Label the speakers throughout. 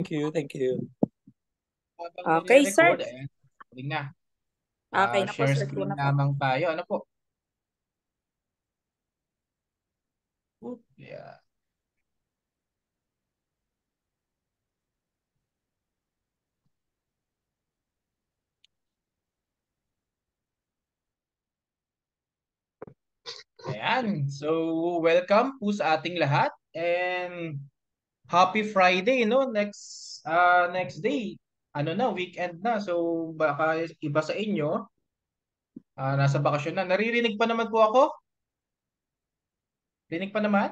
Speaker 1: Thank you, thank you.
Speaker 2: Habang
Speaker 3: Okay, sir.
Speaker 2: nire-record, ayan, recording na.
Speaker 3: Okay na po,
Speaker 2: Share
Speaker 3: sir. Go
Speaker 2: screen
Speaker 3: na po.
Speaker 2: lamang tayo. Ano po? Yeah. Ayan. So, welcome po sa ating lahat. And happy Friday, no? Next day. Ano na, weekend na. So, baka iba sa inyo, nasa bakasyon na. Naririnig pa naman po ako? Rinig pa naman?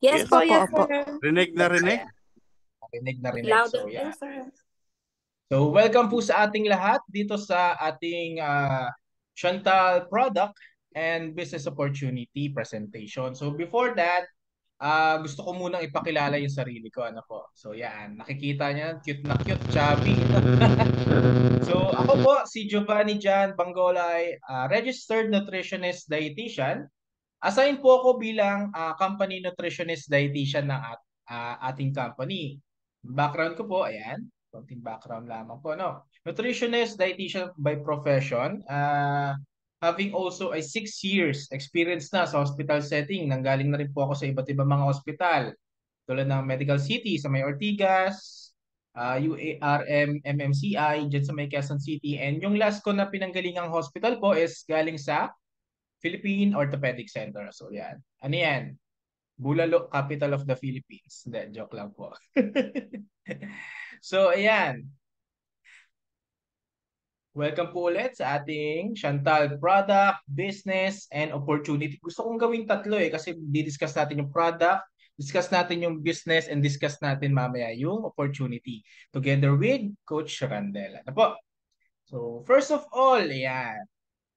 Speaker 3: Yes
Speaker 1: Yes,
Speaker 3: po,
Speaker 1: opo,
Speaker 3: yes,
Speaker 1: opo.
Speaker 3: sir.
Speaker 1: Rinig na rinig.
Speaker 2: Ayan. Rinig na rinig.
Speaker 3: Loud
Speaker 2: So,
Speaker 3: and clear,
Speaker 2: yeah.
Speaker 3: sir.
Speaker 2: So, welcome po sa ating lahat dito sa ating Chantal Product and Business Opportunity presentation. So, before that, gusto ko munang ipakilala yung sarili ko. Ano po? So, yan. Nakikita niya, cute na cute, chubby. So, ako po, si Giovanni Jan Bangolay, registered nutritionist dietitian. Assign po ako bilang company nutritionist dietitian ng ating company. Background ko po, ayan. Konting background lamang po, no? Nutritionist dietitian by profession. Having also a 6 years experience na sa hospital setting. Nanggaling na rin po ako sa iba't ibang mga hospital. Tulad ng Medical City sa may Ortigas, UARM, MMCI, dyan sa may Quezon City. And yung last ko na pinanggalingang hospital po is galing sa Philippine Orthopedic Center. So yan. Ano yan? Bulalo, capital of the Philippines. Hindi, joke lang po. So ayan. Welcome po ulit sa ating Chantal Product, Business, and Opportunity. Gusto kong gawing tatlo kasi di-discuss natin yung product, discuss natin yung business, and discuss natin mamaya yung opportunity together with Coach Randel. Ano po? So first of all, ayan.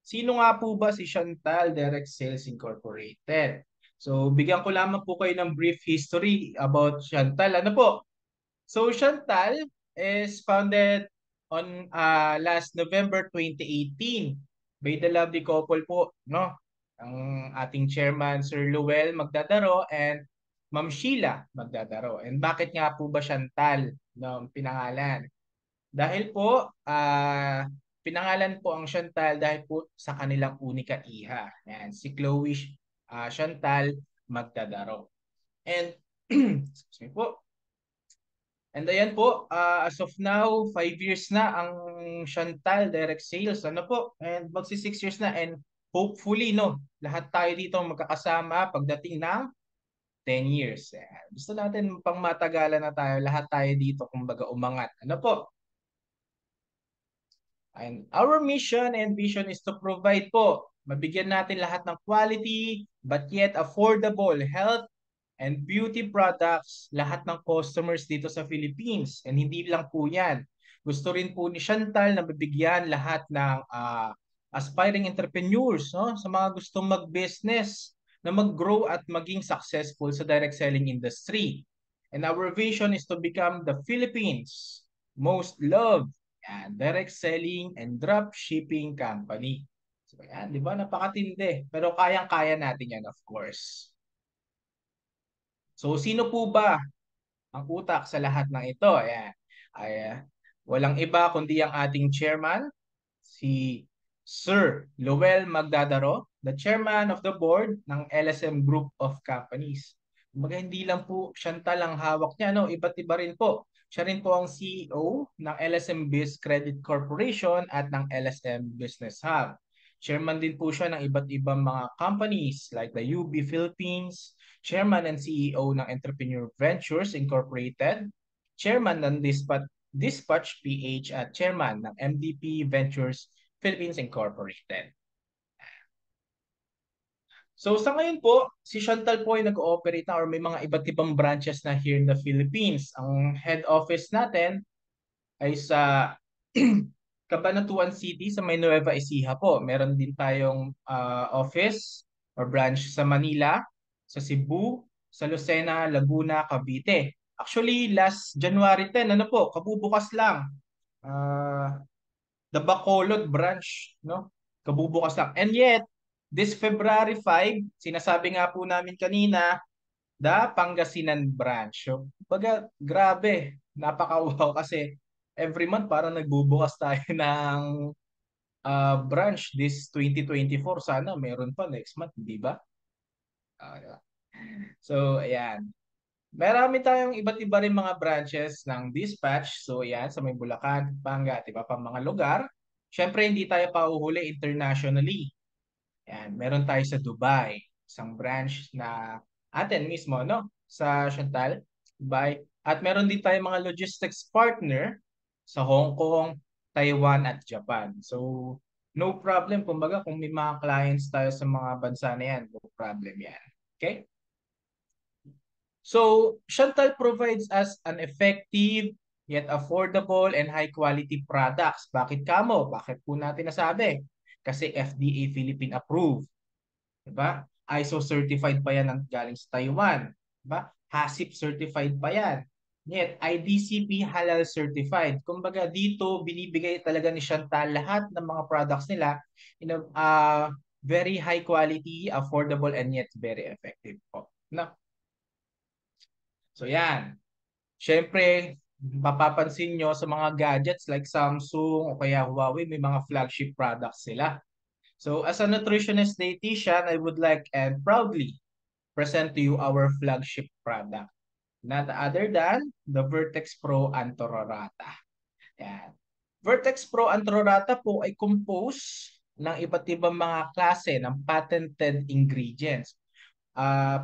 Speaker 2: Sino nga po ba si Chantal Direct Sales Incorporated? So, bigyan ko lamang po kayo ng brief history about Chantal. Ano po? So, Chantal is founded on last November 2018 by the lovely couple po, no? Ang ating chairman, Sir Luel Magdadaro and Ma'am Sheila Magdadaro. And bakit nga po ba Chantal ng pinangalan? Dahil po, pinangalan po ang Chantal dahil po sa kanilang unika iha. Yan, si Chloe Chantal Magdadaro. And, excuse me po. And ayan po, as of now, 5 years na ang Chantal Direct Sales. Ano po? And magsi 6 years na. And hopefully, no, lahat tayo dito magkakasama pagdating ng 10 years. Ayan. Gusto natin pang matagalan na tayo, lahat tayo dito, kumbaga umangat. Ano po? And our mission and vision is to provide po, mabigyan natin lahat ng quality but yet affordable health and beauty products, lahat ng customers dito sa Philippines. And hindi lang po yan. Gusto rin po ni Chantal na mabigyan lahat ng aspiring entrepreneurs, no? Sa mga gustong mag-business na mag-grow at maging successful sa direct selling industry. And our vision is to become the Philippines' most loved direct selling and drop shipping company. So yan, di ba? Napakatindi. Pero kayang-kaya natin yan, of course. So, sino po ba ang utak sa lahat ng ito? Ayan. Ay, walang iba kundi ang ating chairman, si Sir Lowell Magdadaro, the chairman of the board ng LSM Group of Companies. Kumbaga hindi lang po Chantal ang hawak niya, no? Iba't iba rin po. Siya rin po ang CEO ng LSM Biz Credit Corporation at ng LSM Business Hub. Chairman din po siya ng iba't ibang mga companies like the UB Philippines, Chairman and CEO ng Entrepreneur Ventures Incorporated, Chairman ng Dispatch PH at Chairman ng MDP Ventures Philippines Incorporated. So sa ngayon po, si Chantal po ay nag-ooperate na or may mga iba't ibang branches na here in the Philippines. Ang head office natin ay sa Cabanatuan City sa may Nueva Ecija po. Meron din tayong office or branch sa Manila, sa Cebu, sa Lucena, Laguna, Cavite. Actually, last January 10, ano po, kabubukas lang. The Bacolod branch, no? Kabubukas lang. And yet, this February 5, sinasabi nga po namin kanina, the Pangasinan branch. So, baga, grabe, Napaka-wow kasi every month parang nagbubukas tayo ng branch this 2024. Sana meron pa next month, di ba? Ah, so, ayan. Marami tayong iba't iba rin mga branches ng dispatch. So, ayan, sa may Bulacan, Pampanga, at iba pa mga lugar. Siyempre, hindi tayo pauhuli internationally. Ayan, meron tayo sa Dubai, isang branch na atin mismo, no? Sa Chantal, Dubai. At meron din tayo mga logistics partner sa Hong Kong, Taiwan, at Japan. So, no problem. Kumbaga, kung may mga clients tayo sa mga bansa na yan, no problem yan. Okay? So, Chantal provides us an effective yet affordable and high quality products. Bakit kamo? Bakit po natin nasabi? Kasi FDA Philippine approved. Diba? ISO certified pa yan ng galing sa Taiwan. Diba? HACCP certified pa yan. Yet, IDCP halal certified. Kumbaga dito, binibigay talaga ni Chantal lahat ng mga products nila in a very high quality, affordable, and yet very effective po. No? So yan. Siyempre, mapapansin nyo sa mga gadgets like Samsung o kaya Huawei, may mga flagship products sila. So as a nutritionist dietitian, I would like and proudly present to you our flagship product. Not other than the Vertex Pro Antororata. Yan. Vertex Pro Antororata po ay compose ng iba't ibang mga klase ng patented ingredients.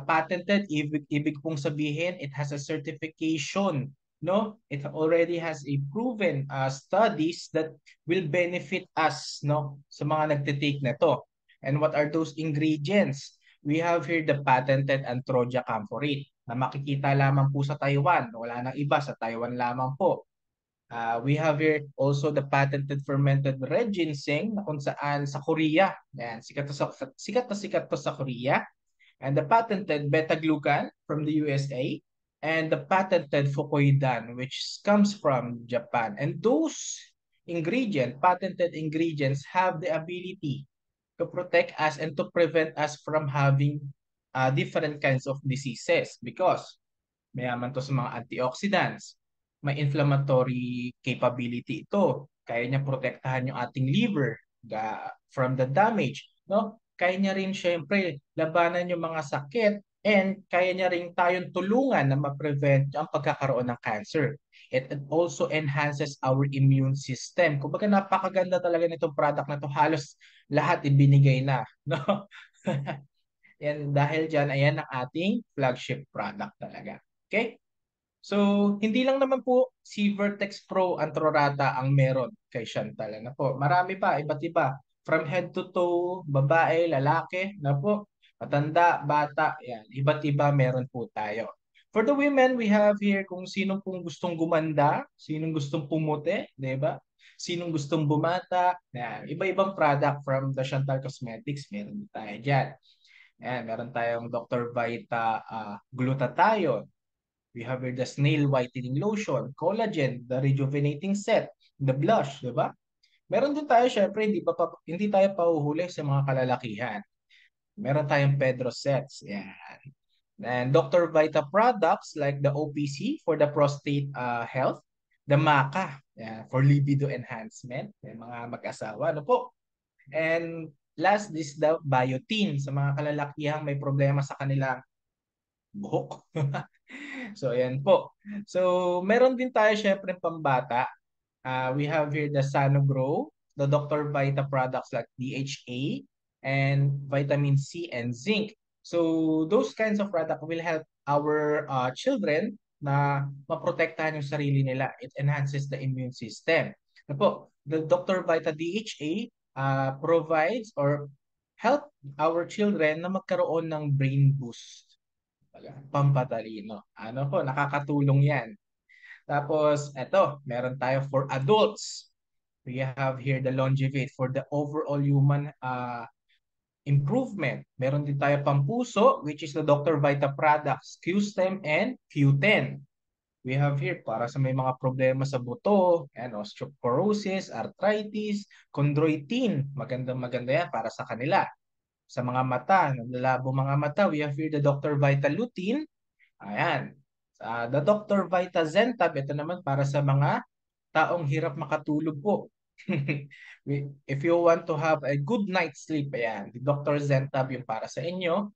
Speaker 2: Patented, ibig pong sabihin, it has a certification, no? It already has a proven studies that will benefit us, no? Sa mga nagtitake na to. And what are those ingredients? We have here the patented Antroja camphorate na makikita lamang po sa Taiwan. Wala nang iba, sa Taiwan lamang po. We have here also the patented fermented red ginseng na kung saan sa Korea. Yan, sikat to sa Korea. And the patented beta-glucan from the USA, and the patented fucoidan, which comes from Japan. And those patented ingredients, have the ability to protect us and to prevent us from having different kinds of diseases because mayaman to sa mga antioxidants. May inflammatory capability ito. Kaya niya protektahan yung ating liver from the damage. No? Kaya niya rin syempre labanan yung mga sakit and kaya niya rin tayong tulungan na ma-prevent ang pagkakaroon ng cancer. It also enhances our immune system. Kumbaga napakaganda talaga nitong product na to. Halos lahat ibinigay na. No? Yan, dahil dyan, ayan ang ating flagship product talaga. Okay? So, hindi lang naman po si Vertex Pro Antrorata ang meron kay Chantal. Ano po? Marami pa, iba't iba. From head to toe, babae, lalaki, na po, matanda, bata, yan. Iba't iba meron po tayo. For the women, we have here kung sinong pong gustong gumanda, sinong gustong pumuti, di ba? Sinong gustong bumata, yan. Iba-ibang product from the Chantal Cosmetics, meron tayo dyan. Yan, meron tayong Dr. Vita Glutathione. We have here the snail whitening lotion, collagen, the rejuvenating set, the blush, di ba? Meron din tayo, syempre, hindi tayo pauhuli sa mga kalalakihan. Meron tayong Pedro sets. Yan. And Dr. Vita products like the OPC for the prostate health, the Maca for libido enhancement, yung mga mag-asawa. Ano po? And last is the biotin sa mga kalalakihang may problema sa kanilang buhok. So, ayan po. So, meron din tayo syempre pambata. We have here the Sanogrow, the Dr. Vita products like DHA and vitamin C and zinc. So, those kinds of product will help our children na maprotektahan yung sarili nila. It enhances the immune system. Ano po, the Dr. Vita DHA provides or help our children na magkaroon ng brain boost. Pampatalino. Ano po, nakakatulong yan. Tapos, eto, meron tayo for adults. We have here the Longevate for the overall human improvement. Meron din tayo pampuso, which is the Dr. Vita products, Q-Stem and Q10. We have here para sa may mga problema sa buto, and osteoporosis, arthritis, chondroitin. Maganda yan para sa kanila. Sa mga mata, naglalabo mga mata, we have here the Dr. Vita Lutein. Ayan. The Dr. Vita Zentab, ito naman para sa mga taong hirap makatulog po. If you want to have a good night's sleep, ayan, the Dr. Zentab yung para sa inyo.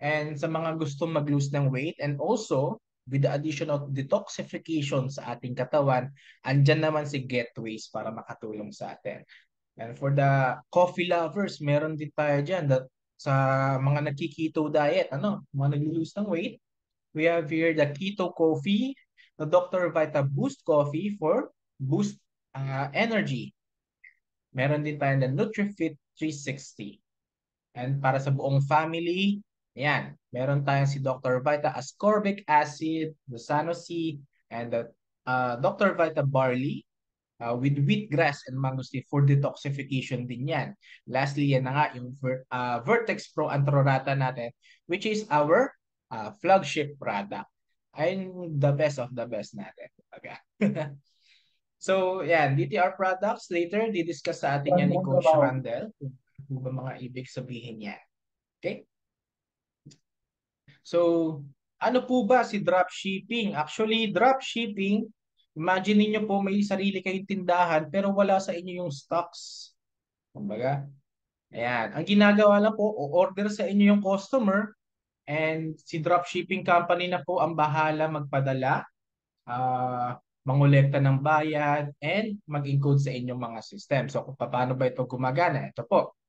Speaker 2: And sa mga gustong mag-lose ng weight and also with the addition of detoxification sa ating katawan, andyan naman si Getways para makatulong sa atin. And for the coffee lovers, meron din tayo dyan that sa mga nagki-keto diet, mga nag-lose ng weight, we have here the Keto Coffee, the Dr. Vita Boost Coffee for boost energy. Meron din tayo the NutriFit 360. And para sa buong family, ayan, meron tayong si Dr. Vita Ascorbic Acid, the Sanosi, and the Dr. Vita Barley with wheatgrass and mangosteen for detoxification din yan. Lastly, yan na nga yung Vertex Pro Antrorata natin, which is our flagship product. Ay the best of the best natin. Okay. So, yan, DTR products, later, didiscuss sa atin yan ni Coach Randel. Ano ba mga ibig sabihin niya? Okay? So, ano po ba si dropshipping? Actually, dropshipping, imagine niyo po may sarili kayong tindahan pero wala sa inyo yung stocks. Kumbaga, ayan. Ang ginagawa lang po, o-order sa inyo yung customer and si dropshipping company na po ang bahala magpadala, mangolekta ng bayad, and mag-encode sa inyong mga system. So, kung paano ba ito gumagana? Ito po.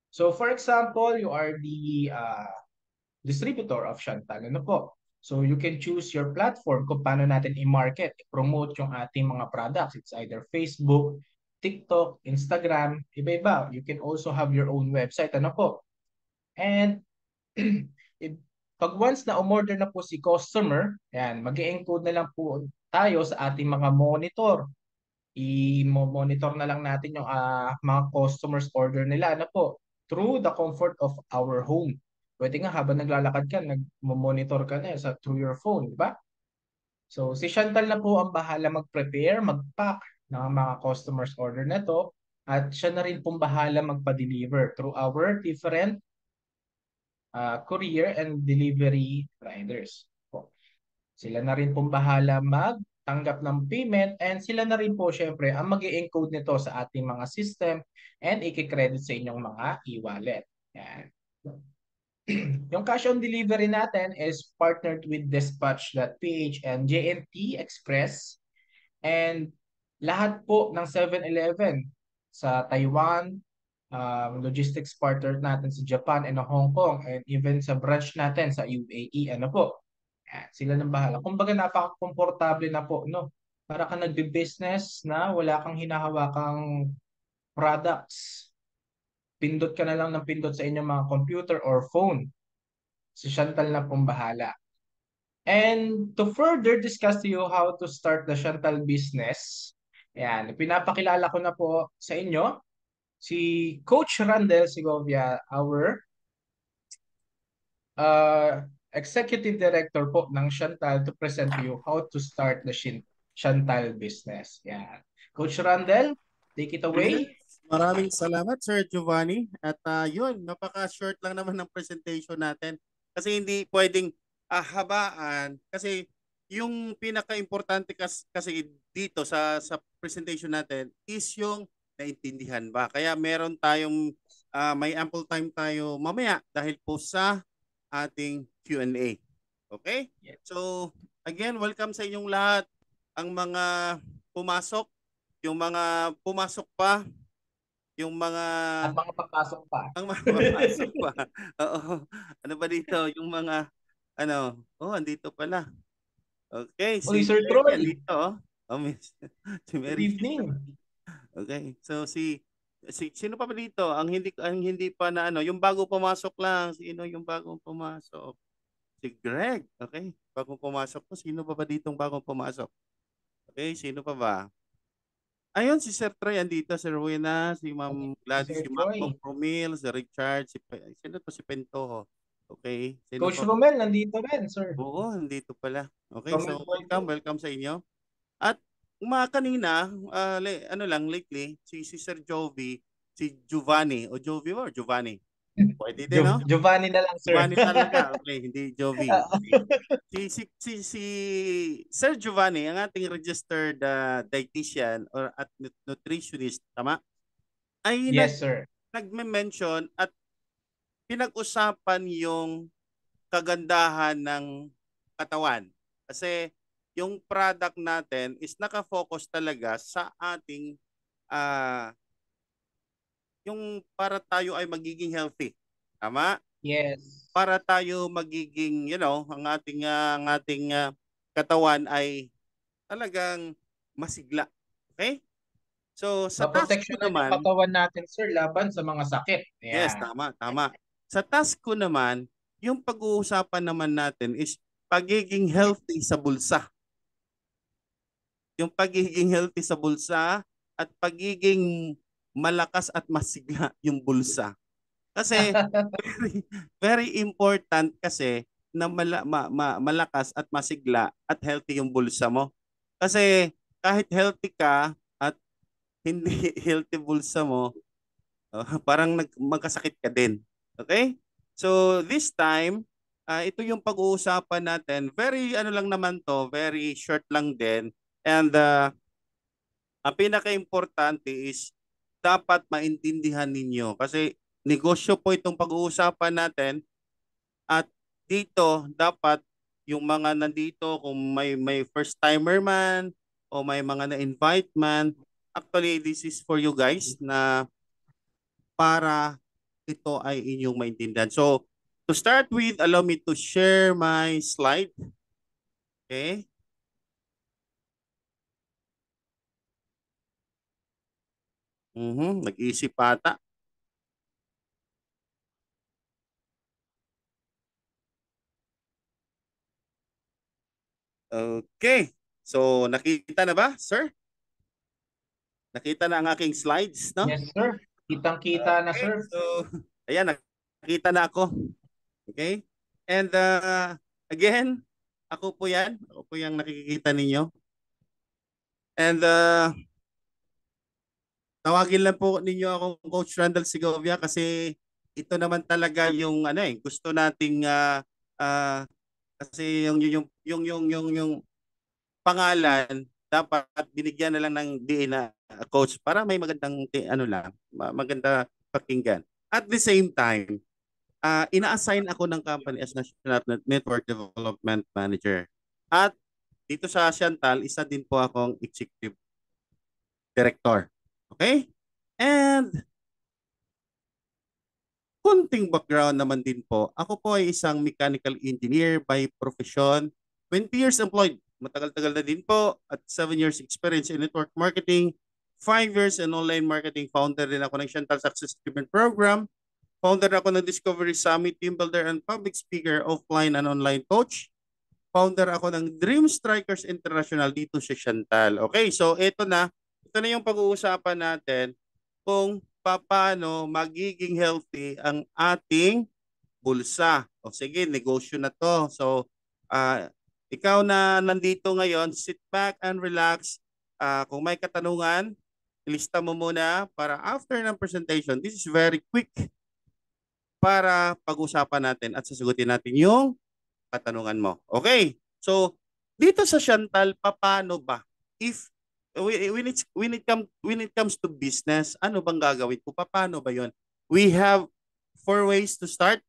Speaker 2: So, for example, you are the distributor of Chantal. Ano po? So, you can choose your platform kung paano natin i-market, i-promote yung ating mga products. It's either Facebook, TikTok, Instagram, iba-iba. You can also have your own website. Ano po? And if, pag once na umorder na po si customer, yan, mag-encode na lang po tayo sa ating mga monitor. I-monitor na lang natin yung mga customers order nila ano po through the comfort of our home. Pwede nga habang naglalakad ka, nag-monitor ka na through your phone, di ba? So si Chantal na po ang bahala mag-prepare, mag-pack ng mga customers order na to at siya na rin pong bahala magpa-deliver through our different courier and delivery riders. Sila na rin pong bahala magtanggap ng payment and sila na rin po syempre ang mag-encode nito sa ating mga system and i-credit sa inyong mga e-wallet. Yan. Yung cash on delivery natin is partnered with Dispatch.ph and JNT Express and lahat po ng 7-Eleven sa Taiwan, logistics partner natin sa Japan and Hong Kong and even sa branch natin sa UAE, ano po, sila nang bahala. Kumbaga napaka-komportable na po, no? Para ka nagbe-business na wala kang hinahawakang products. Pindot ka na lang ng pindot sa inyong mga computer or phone. Si Chantal na pong bahala. And to further discuss to you how to start the Chantal business, ayan, pinapakilala ko na po sa inyo si Coach Randel Segovia, our Executive Director po ng Chantal to present to you how to start the Chantal business. Yan. Coach Randel, take it away.
Speaker 1: Maraming salamat Sir Giovanni. At yun, napaka-short lang naman ng presentation natin. Kasi hindi pwedeng habaan. Kasi yung pinaka-importante kasi dito sa presentation natin is yung naintindihan ba. Kaya meron tayong may ample time tayo mamaya dahil po sa ating Q&A. Okay?
Speaker 2: Yes.
Speaker 1: So, again, welcome sa inyong lahat. Ang mga pumasok, yung mga pumasok pa, yung mga...
Speaker 2: At mga papasok pa.
Speaker 1: Ang mga papasok pa. Oo. Ano ba dito? Yung mga, andito pala. Okay.
Speaker 2: Uy, Sir Troy.
Speaker 1: Andito. Oh, miss. Si
Speaker 2: Good
Speaker 1: Mary.
Speaker 2: evening.
Speaker 1: Okay. So, sino pa ba dito? Ang hindi pa na yung bago pumasok lang. Sino yung bagong pumasok? Si Greg. Okay. Bagong pumasok po. Sino pa ba ditong bagong pumasok? Okay. Sino pa ba? Ayun, si Sir Troy andito, si Rowena, si Ma'am Gladys, si Macbong Romil, si Richard, sino to si Pentoho? Okay. Sino
Speaker 2: Coach Romel, nandito rin, sir.
Speaker 1: Oo, nandito pala. Okay,
Speaker 2: Romel
Speaker 1: so welcome sa inyo. At mga kanina, lately, si Sir Jovi, si Giovanni, o Jovi or Giovanni? Pwede din, no?
Speaker 2: Giovanni na lang, sir.
Speaker 1: Giovanni talaga. Okay, hindi Jovi. Si Sir Giovanni, ang ating registered dietitian or at nutritionist, tama? Ay
Speaker 2: Yes, sir.
Speaker 1: nagme-mention at pinag-usapan yung kagandahan ng katawan. Kasi yung product natin is naka-focus talaga sa ating ah yung para tayo ay magiging healthy. Tama?
Speaker 2: Yes.
Speaker 1: Para tayo magiging, ang ating katawan ay talagang masigla. Okay? So sa task ko
Speaker 2: Maproteksyonan yung
Speaker 1: naman,
Speaker 2: katawan natin, sir, laban sa mga sakit.
Speaker 1: yes,
Speaker 2: Yeah.
Speaker 1: tama, tama. Sa task ko naman, yung pag-uusapan naman natin is pagiging healthy sa bulsa. Yung pagiging healthy sa bulsa at pagiging malakas at masigla yung bulsa. Kasi very, very important kasi na malakas at masigla at healthy yung bulsa mo. Kasi kahit healthy ka at hindi healthy bulsa mo, parang magkasakit ka din. Okay? So this time, ito yung pag-uusapan natin. Very ano lang naman to, very short lang din. And ang pinaka-importante is dapat maintindihan ninyo kasi negosyo po itong pag-uusapan natin at dito dapat yung mga nandito kung may first timer man o may mga na-invite man, actually this is for you guys na para ito ay inyong maintindihan. So to start with, allow me to share my slide. Okay? Nag-iisip ata. Okay. So, nakita na ba, sir? Nakita na ang aking slides, no?
Speaker 2: Yes, sir. Kitang-kita na,
Speaker 1: Okay.
Speaker 2: sir.
Speaker 1: So, ayan, nakita na ako. Okay? And again, ako po yan. Ako po yung nakikita ninyo. And tawagin lang po ninyo akong Coach Randall Segovia kasi ito naman talaga yung gusto nating ah, kasi yung pangalan dapat binigyan na lang ng DA na coach para may magandang maganda pakinggan. At the same time, ina-assign ako ng company as National Network Development Manager. At dito sa Chantal, isa din po akong executive director. Okay? And kunting background naman din po. Ako po ay isang mechanical engineer by profession. 20 years employed. Matagal-tagal na din po. At 7 years experience in network marketing. 5 years in online marketing. Founder din ako ng Chantal Success Achievement Program. Founder ako ng Discovery Summit, Team Builder and Public Speaker, offline and online coach. Founder ako ng Dream Strikers International dito sa Chantal. Okay, so ito na. Ito na yung pag-uusapan natin kung paano magiging healthy ang ating bulsa. O sige, negosyo na to. So, ikaw na nandito ngayon, sit back and relax. Kung may katanungan, ilista mo muna para after ng presentation. This is very quick para pag-usapan natin at sasagutin natin yung katanungan mo. Okay? So, dito sa Chantal, paano ba? If when it comes to business, ano bang gagawin ko? Paano ba 'yon? We have 4 ways to start.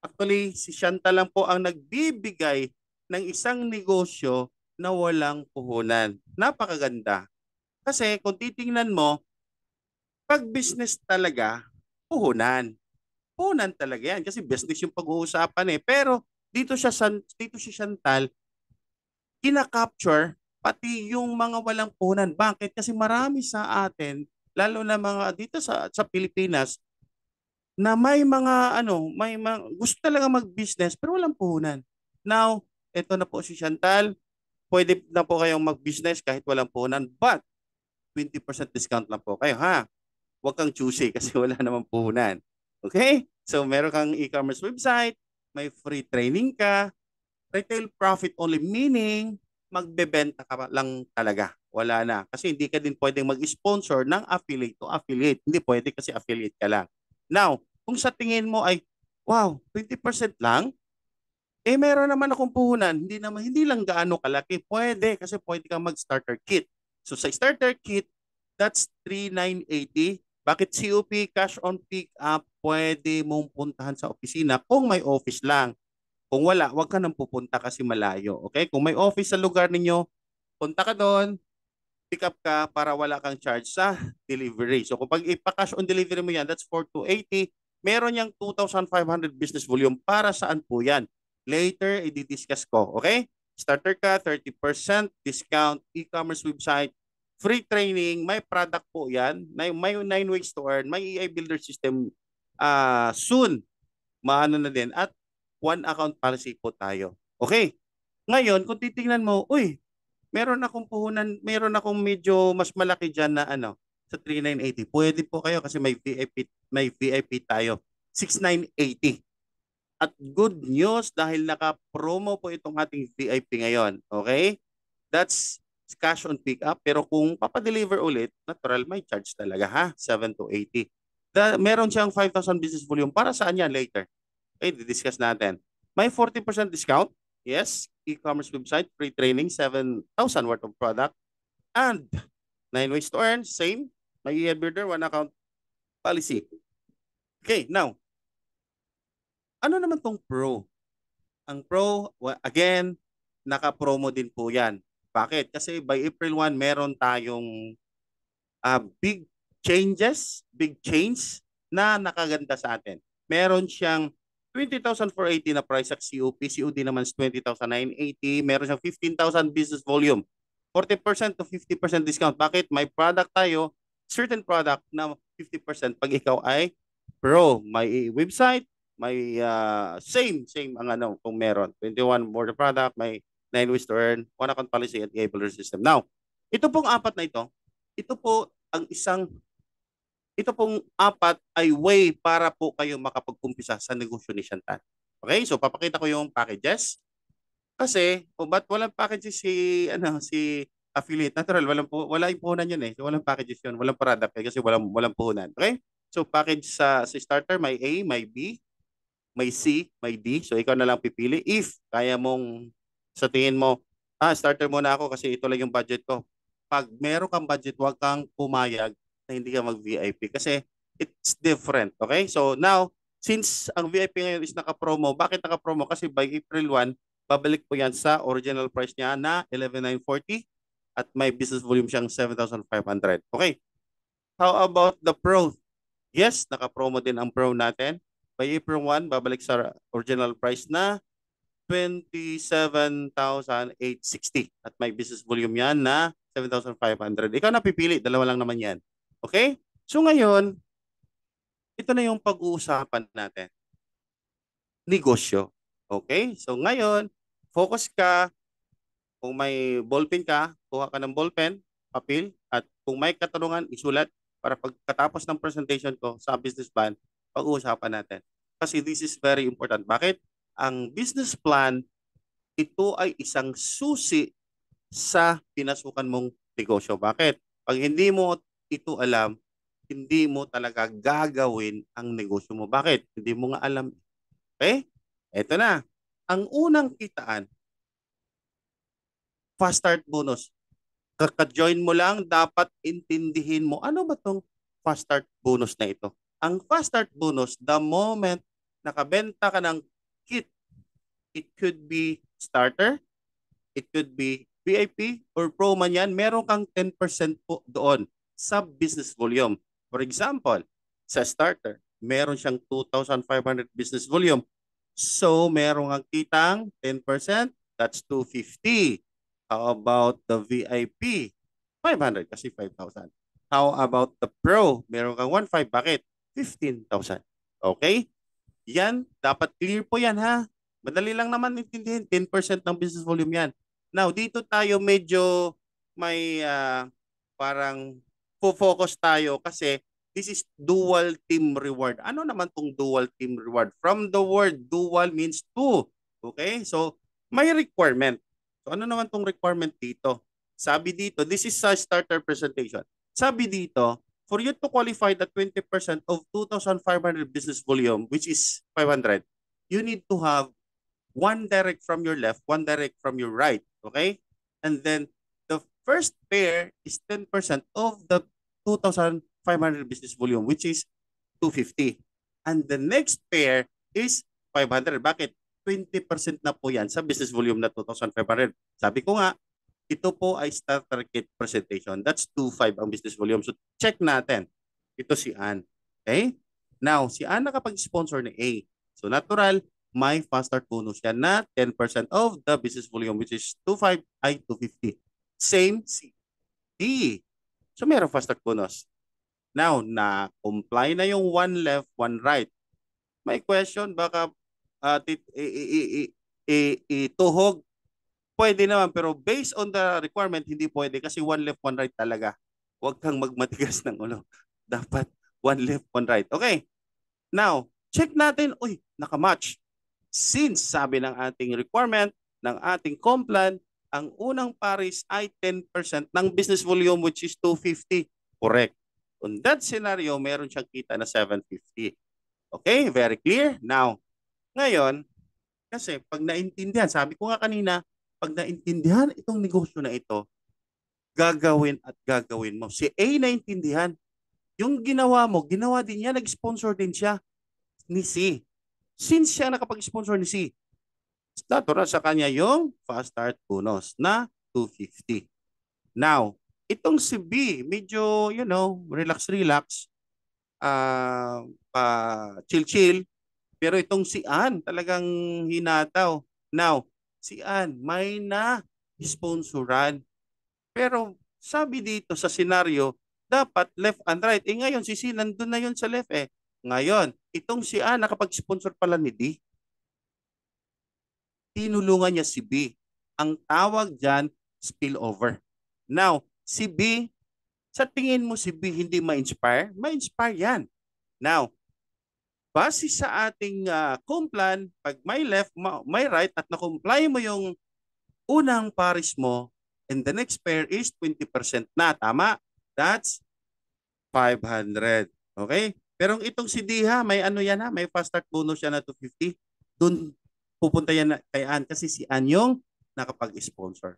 Speaker 1: Actually, si Chantal lang po ang nagbibigay ng isang negosyo na walang puhunan. Napakaganda. Kasi kung titingnan mo, pag business talaga, puhunan. Puhunan talaga yan kasi business yung pag-uusapan eh. Pero dito si Chantal, kina-capture pati yung mga walang puhunan. Bakit? Kasi marami sa atin, lalo na mga dito sa Pilipinas, na may mga gusto talaga mag-business pero walang puhunan. Now, ito na po si Chantal. Pwede na po kayong mag-business kahit walang puhunan, but 20% discount lang po kayo, ha? Huwag kang choosy kasi wala namang puhunan. Okay? So, meron kang e-commerce website, may free training ka, retail profit only, meaning magbebenta ka lang talaga. Wala na. Kasi hindi ka din pwedeng mag-sponsor ng affiliate to affiliate. Hindi pwede kasi affiliate ka lang. Now, Kung sa tingin mo ay, wow, 20% lang, meron naman akong puhunan, hindi lang gaano kalaki. Pwede, kasi pwede kang mag-starter kit. So sa starter kit, that's 3,980. Bakit COP, cash on pick up, pwede mong puntahan sa opisina kung may office lang. Kung wala, wag ka nang pupunta kasi malayo. Okay? Kung may office sa lugar ninyo, punta ka doon, pick up ka para wala kang charge sa delivery. So kapag ipa-cash on delivery mo yan, that's 4,280. Meron yang 2,500 business volume. Para saan po yan? Later, i-discuss ko. Okay? Starter ka, 30% discount, e-commerce website, free training, may product po yan, may 9 ways to earn, may AI builder system soon, maano na din, at one account policy po tayo. Okay? Ngayon, kung titingnan mo, uy, meron akong puhunan, meron akong medyo mas malaki dyan na sa 3,980. Pwede po kayo kasi may VIP tayo. 6,980. At good news dahil naka-promo po itong ating VIP ngayon. Okay? That's cash on pick up. Pero kung papadeliver ulit, natural may charge talaga ha. 7,280. Meron siyang 5,000 business volume. Para saan yan later? Okay, discuss natin. May 40% discount. Yes, e-commerce website, free training, 7,000 worth of product. And 9 ways to earn, same. May e-builder, one account policy. Okay, now, ano naman tong Pro? Ang Pro, again, naka-promo din po yan. Bakit? Kasi by April 1, meron tayong big changes, big change na nakaganda sa atin. Meron siyang 20,480 na price at COP. COD naman is 20,980. Meron siyang 15,000 business volume. 40% to 50% discount. Bakit? May product tayo, certain product na 50% pag ikaw ay Pro. May website, may same ang kung meron. 21 more product, may 9 ways to earn, one account policy at e-builder system. Now, ito pong apat na ito po ang ito pong apat ay way para po kayo makapag-umpisa sa negosyo ni Shantan. Okay? So papakita ko yung packages. Kasi ba't walang packages si affiliate? Natural, wala yung puhunan yun eh. So walang packages yun, walang product kasi walang puhunan. Okay? So package sa starter, may A, may B, may C, may D. So ikaw na lang pipili if kaya mong sa tingin mo, starter muna ako kasi ito lang yung budget ko. Pag meron kang budget, huwag kang pumayag na hindi ka mag-VIP kasi it's different. Okay? So now, since ang VIP ngayon is naka-promo, bakit naka-promo? Kasi by April 1, babalik po yan sa original price niya na 11,940 at may business volume siyang 7,500. Okay? How about the Pro? Yes, naka-promo din ang Pro natin. By April 1, babalik sa original price na 27,860 at may business volume yan na 7,500. Ikaw na pipili, dalawa lang naman yan. Okay? So ngayon, ito na yung pag-uusapan natin. Negosyo. Okay? So ngayon, focus ka. Kung may ballpen ka, kuha ka ng ballpen, papel, at kung may katanungan, isulat para pagkatapos ng presentation ko sa business plan, pag-uusapan natin. Kasi this is very important. Bakit? Ang business plan, ito ay isang susi sa pinasukan mong negosyo. Bakit? Pag hindi mo ito alam, hindi mo talaga gagawin ang negosyo mo. Bakit? Hindi mo nga alam. Okay? Ito na. Ang unang kitaan, fast start bonus. Kaka-join mo lang, dapat intindihin mo, ano ba tong fast start bonus na ito? Ang fast start bonus, the moment nakabenta ka ng kit, it could be starter, it could be VIP or pro man yan, meron kang 10% po doon sa business volume. For example, sa starter, meron siyang 2,500 business volume. So, meron kang kitang 10%, that's 250. How about the VIP? 500 kasi 5,000. How about the pro? Meron kang 1,500. Bakit? 15,000. Okay? Yan, dapat clear po yan ha. Madali lang naman intindihin. 10% ng business volume yan. Now, dito tayo medyo may parang focus tayo kasi this is dual team reward. Ano naman tong dual team reward? From the word dual means two. Okay? So, may requirement. So, ano naman tong requirement dito? Sabi dito, this is a starter presentation. Sabi dito, for you to qualify the 20% of 2,500 business volume, which is 500, you need to have one direct from your left, one direct from your right, okay? And then the first pair is 10% of the 2,500 business volume, which is 250. And the next pair is 500. Bakit? 20% na po yan sa business volume na 2,500. Sabi ko nga, ito po ay starter kit presentation. That's 2.5 ang business volume. So check natin. Ito si Ann. Okay? Now, si Ann nakapag-sponsor ni A. So natural, may fast start bonus yan na 10% of the business volume, which is 2.5 ay 250. Same si D. So meron fast start bonus. Now, na-comply na yung one left, one right. May question, baka ituhog. Pwede naman, pero based on the requirement, hindi pwede kasi one left, one right talaga. Huwag kang magmatigas ng ulo. Dapat one left, one right. Okay. Now, check natin. Uy, nakamatch. Since sabi ng ating requirement, ng ating complan, ang unang paris ay 10% ng business volume which is 250. Correct. On that scenario, meron siyang kita na 750. Okay, very clear? Now, ngayon, kasi pag naintindihan, sabi ko nga kanina, pag naintindihan itong negosyo na ito, gagawin at gagawin mo. Si A naintindihan, yung ginawa mo, ginawa din niya, nag-sponsor din siya ni C. Since siya nakapag-sponsor ni C, natural sa kanya yung fast start bonus na 250. Now, itong si B, medyo, relax-relax, chill-chill, pero itong si Ann, talagang hinataw. Now, si Ann, may na-sponsoran. Pero sabi dito sa senaryo, dapat left and right. Ngayon, si C, nandun na yun sa left eh. Ngayon, itong si Ann, nakapag-sponsor pala ni D. Tinulungan niya si B. Ang tawag dyan, spillover. Now, si B, sa tingin mo si B hindi ma-inspire? Ma-inspire yan. Now, base sa ating complan, pag may left, may right, at na-comply mo yung unang paris mo, and the next pair is 20% na. Tama? That's 500. Okay? Pero itong si D may ano yan may fast start bonus yan na 250. Doon pupunta yan kay Ann kasi si Ann yung nakapag-sponsor.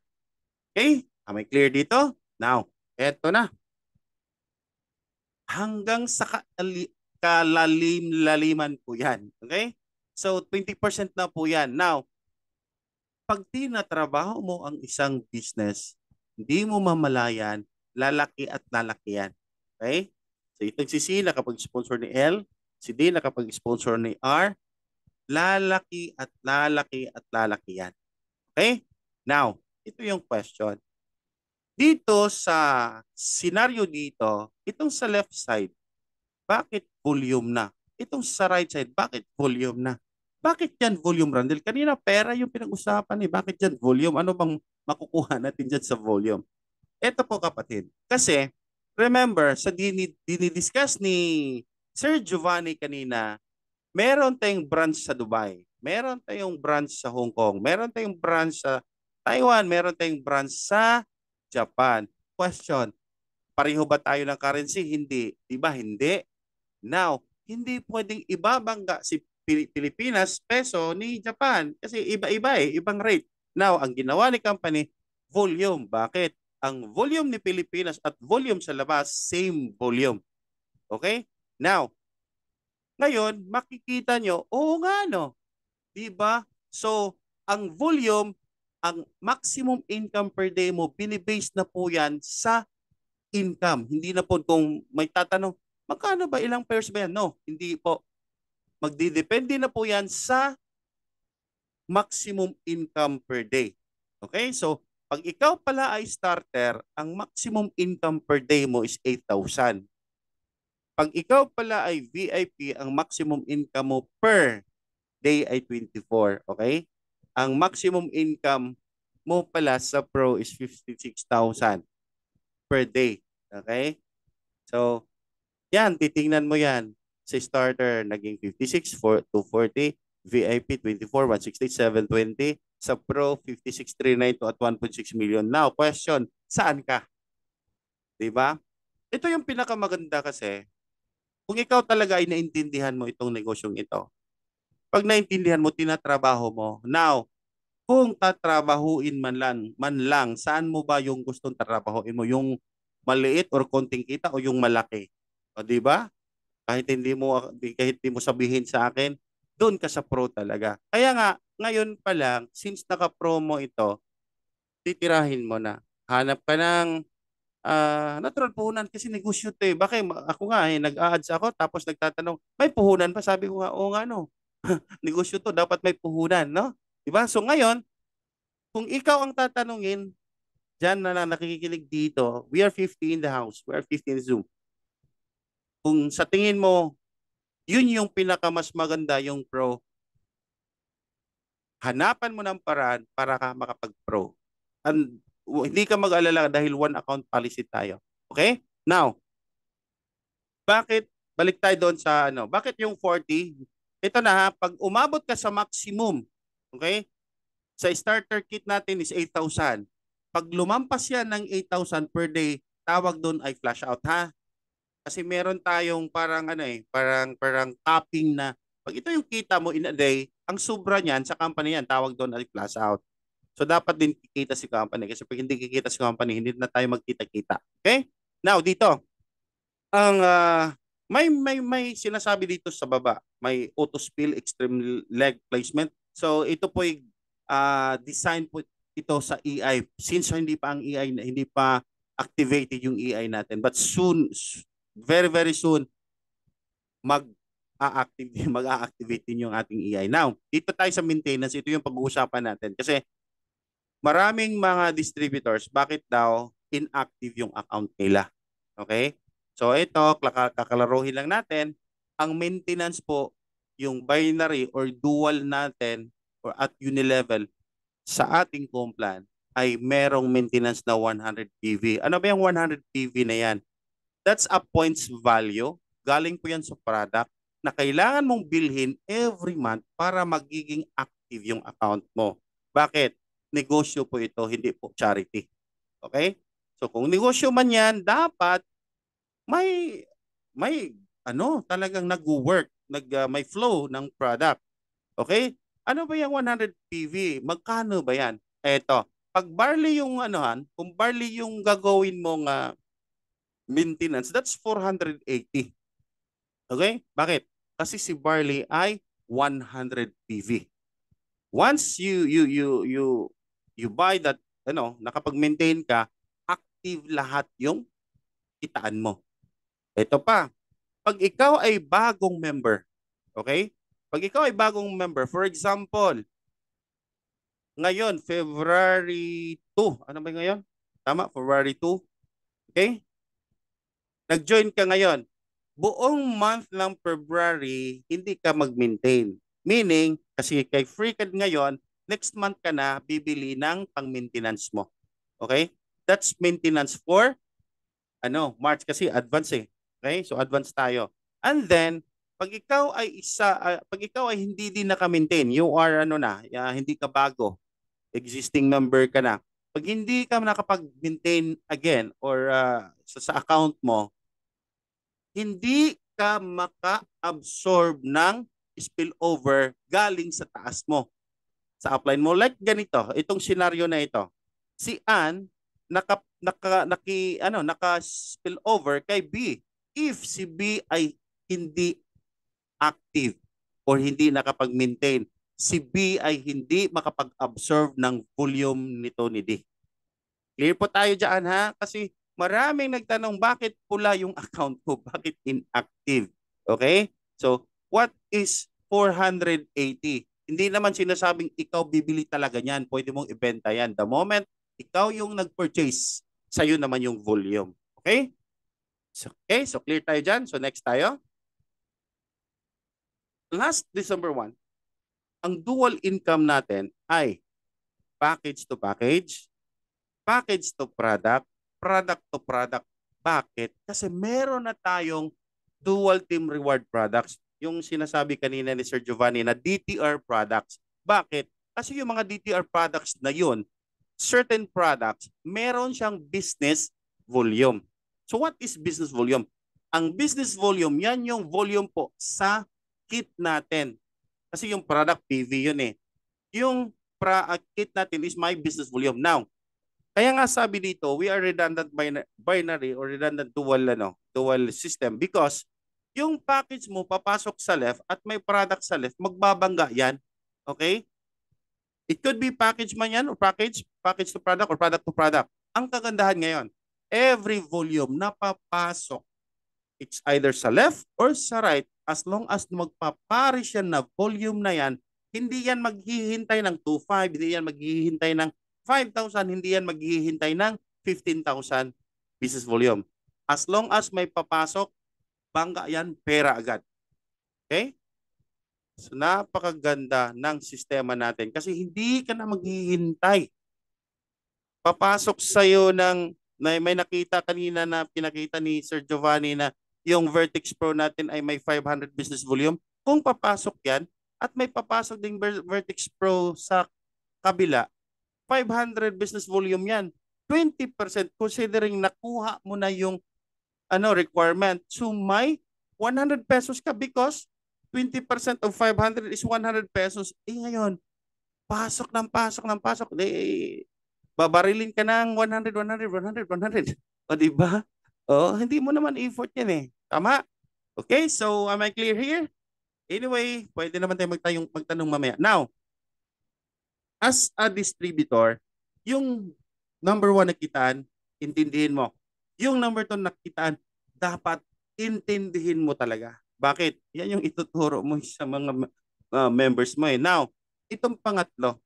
Speaker 1: Okay? May clear dito? Now, eto na. Hanggang sa kalalim-laliman po yan. Okay? So, 20% na po yan. Now, pag tinatrabaho mo ang isang business, hindi mo mamalayan, lalaki at lalaki yan. Okay? So, itong si C nakapag-sponsor ni L, si D nakapag-sponsor ni R, lalaki at lalaki at lalaki yan. Okay? Now, ito yung question. Dito sa scenario dito, itong sa left side, bakit volume na? Itong sa right side, bakit volume na? Bakit yan volume, Randel? Kanina pera yung pinag-usapan eh. Bakit yan volume? Ano bang makukuha natin dyan sa volume? Ito po kapatid. Kasi, remember, sa dinidiscuss ni Sir Giovanni kanina, meron tayong branch sa Dubai. Meron tayong branch sa Hong Kong. Meron tayong branch sa Taiwan. Meron tayong branch sa Japan. Question, pareho ba tayo ng currency? Hindi. Diba? Hindi. Now, hindi pwedeng ibabangga si Pilipinas peso ni Japan kasi iba-iba eh, ibang rate. Now, ang ginawa ni company, volume. Bakit? Ang volume ni Pilipinas at volume sa labas, same volume. Okay? Now, ngayon, makikita nyo, oo nga no. Diba? So, ang volume, ang maximum income per day mo, binibase na po yan sa income. Hindi na po kung may tatanong, magkano ba, ilang pairs ba yan? No, hindi po. Magdidepende na po yan sa maximum income per day. Okay? So, pag ikaw pala ay starter, ang maximum income per day mo is 8,000. Pag ikaw pala ay VIP, ang maximum income mo per day ay 24. Okay? Ang maximum income mo pala sa pro is 56,000 per day. Okay? So, yan, titingnan mo yan. Sa starter, naging 56, 240, VIP, 24, 168, 720. Sa pro, 56,392 at 1.6 million. Now, question, saan ka? Diba? ito yung pinakamaganda kasi, kung ikaw talaga ay naintindihan mo itong negosyong ito, pag naintindihan mo, tinatrabaho mo. Now, kung tatrabahuin man lang, saan mo ba yung gustong tatrabahuin mo? Yung maliit or konting kita o yung malaki? O di ba? Kahit hindi mo sabihin sa akin, doon ka sa pro talaga. Kaya nga, ngayon pa lang, since naka-promo ito, titirahin mo na. Hanap ka ng natural puhunan kasi negosyo to eh. Bakit ako nga eh, nag-a-ads ako tapos nagtatanong, may puhunan pa? Sabi ko nga, oo nga no. Negosyo to, dapat may puhunan, no? Diba? So ngayon, kung ikaw ang tatanungin, dyan na nakikinig dito, we are 50 in the house, we are 50 in Zoom. Kung sa tingin mo, yun yung pinakamas maganda yung pro, hanapan mo ng paraan para ka makapag-pro. And hindi ka mag-alala dahil one account policy tayo. Okay? Now, bakit balik tayo doon sa ano? Bakit yung 40? Ito na ha, pag umabot ka sa maximum, okay? Sa starter kit natin is 8,000. Pag lumampas yan ng 8,000 per day, tawag doon ay flash out ha. Kasi meron tayong parang ano eh, parang capping na pag ito yung kita mo in a day, ang sobra niyan sa company yan, tawag doon ay flash out. So dapat din kikita si company kasi pag hindi kikita si company, hindi na tayo magkita-kita. Okay? Now dito, ang may sinasabi dito sa baba, may auto spill extreme leg placement. So ito po ay design po ito sa EI since hindi pa ang EI hindi pa activated yung EI natin, but soon, very very soon mag-a-activate din yung ating EI. Now, dito tayo sa maintenance, ito yung pag-uusapan natin kasi maraming mga distributors, bakit daw inactive yung account nila? Okay? So ito, kakalaruhin lang natin. Ang maintenance po, yung binary or dual natin or at unilevel sa ating complan ay merong maintenance na 100 PV. Ano ba yung 100 PV na yan? That's a points value. Galing po yan sa product na kailangan mong bilhin every month para magiging active yung account mo. Bakit? Negosyo po ito, hindi po charity. Okay? So kung negosyo man yan, dapat may talagang nag-work, may flow ng product. Okay? Ano ba yung 100 PV? Magkano ba yan? Eto, pag barley yung kung barley yung gagawin mong maintenance, that's 480. Okay? Bakit? Kasi si barley ay 100 PV. Once you buy that, nakapag-maintain ka, active lahat yung kitaan mo. Ito pa, pag ikaw ay bagong member, okay? Pag ikaw ay bagong member, for example, ngayon, February 2. Ano ba ngayon? Tama, February 2. Okay? Nag-join ka ngayon. Buong month ng February, hindi ka mag-maintain. Meaning, kasi kay FreeCAD ngayon, next month ka na bibili ng pang-maintenance mo. Okay? That's maintenance for March kasi advance eh. Okay? So advance tayo. And then, pag ikaw ay hindi din naka-maintain, you are hindi ka bago, existing member ka na. Pag hindi ka nakapag-maintain again or sa account mo, hindi ka maka-absorb ng spillover galing sa taas mo. Sa upline mo, like ganito, itong scenario na ito. Si Ann, naka-spill over kay B. If si B ay hindi active or hindi nakapag-maintain, si B ay hindi makapag-absorb ng volume nito ni D. Clear po tayo dyan ha? Kasi maraming nagtanong bakit pula yung account ko? Bakit inactive? Okay? So, what is 480? Hindi naman sinasabing ikaw bibili talaga niyan. Pwede mong ibenta yan. The moment ikaw yung nag-purchase, sa'yo naman yung volume. Okay? So clear tayo dyan. So next tayo. Last December 1, ang dual income natin ay package to package, package to product, product to product. Bakit? Kasi meron na tayong dual team reward products. Yung sinasabi kanina ni Sir Giovanni na DTR products. Bakit? Kasi yung mga DTR products na yun, certain products, meron siyang business volume. So what is business volume? Ang business volume, yan yung volume po sa kit natin. Kasi yung product PV yun eh. Yung kit natin is my business volume. Now, kaya nga sabi dito, we are redundant binary or redundant dual system because yung package mo papasok sa left at may product sa left, magbabangga yan. Okay? It could be package man yan or package to product or product to product. Ang kagandahan ngayon, every volume na papasok, it's either sa left or sa right, as long as magpaparis yan na volume na yan, hindi yan maghihintay ng 2.5, hindi yan maghihintay ng 5,000, hindi yan maghihintay ng 15,000 business volume. As long as may papasok, bangga yan, pera agad. Okay? So napakaganda ng sistema natin kasi hindi ka na maghihintay. Papasok sa'yo ng, may nakita kanina na pinakita ni Sir Giovanni na yung Vertex Pro natin ay may 500 business volume. Kung papasok yan at may papasok ding Vertex Pro sa kabila, 500 business volume yan. 20% considering nakuha mo na yung requirement. So may 100 pesos ka because 20% of 500 is 100 pesos. Eh ngayon, pasok ng pasok. Babarilin ka ng 100. O diba? O, hindi mo naman effort yan eh. Tama? Okay, so am I clear here? Anyway, pwede naman tayo magtanong mamaya. Now, as a distributor, yung number 1 na kitaan, intindihin mo. Yung number 2 na kitaan, dapat intindihin mo talaga. Bakit? Yan yung ituturo mo sa mga members mo eh. Now, itong pangatlo.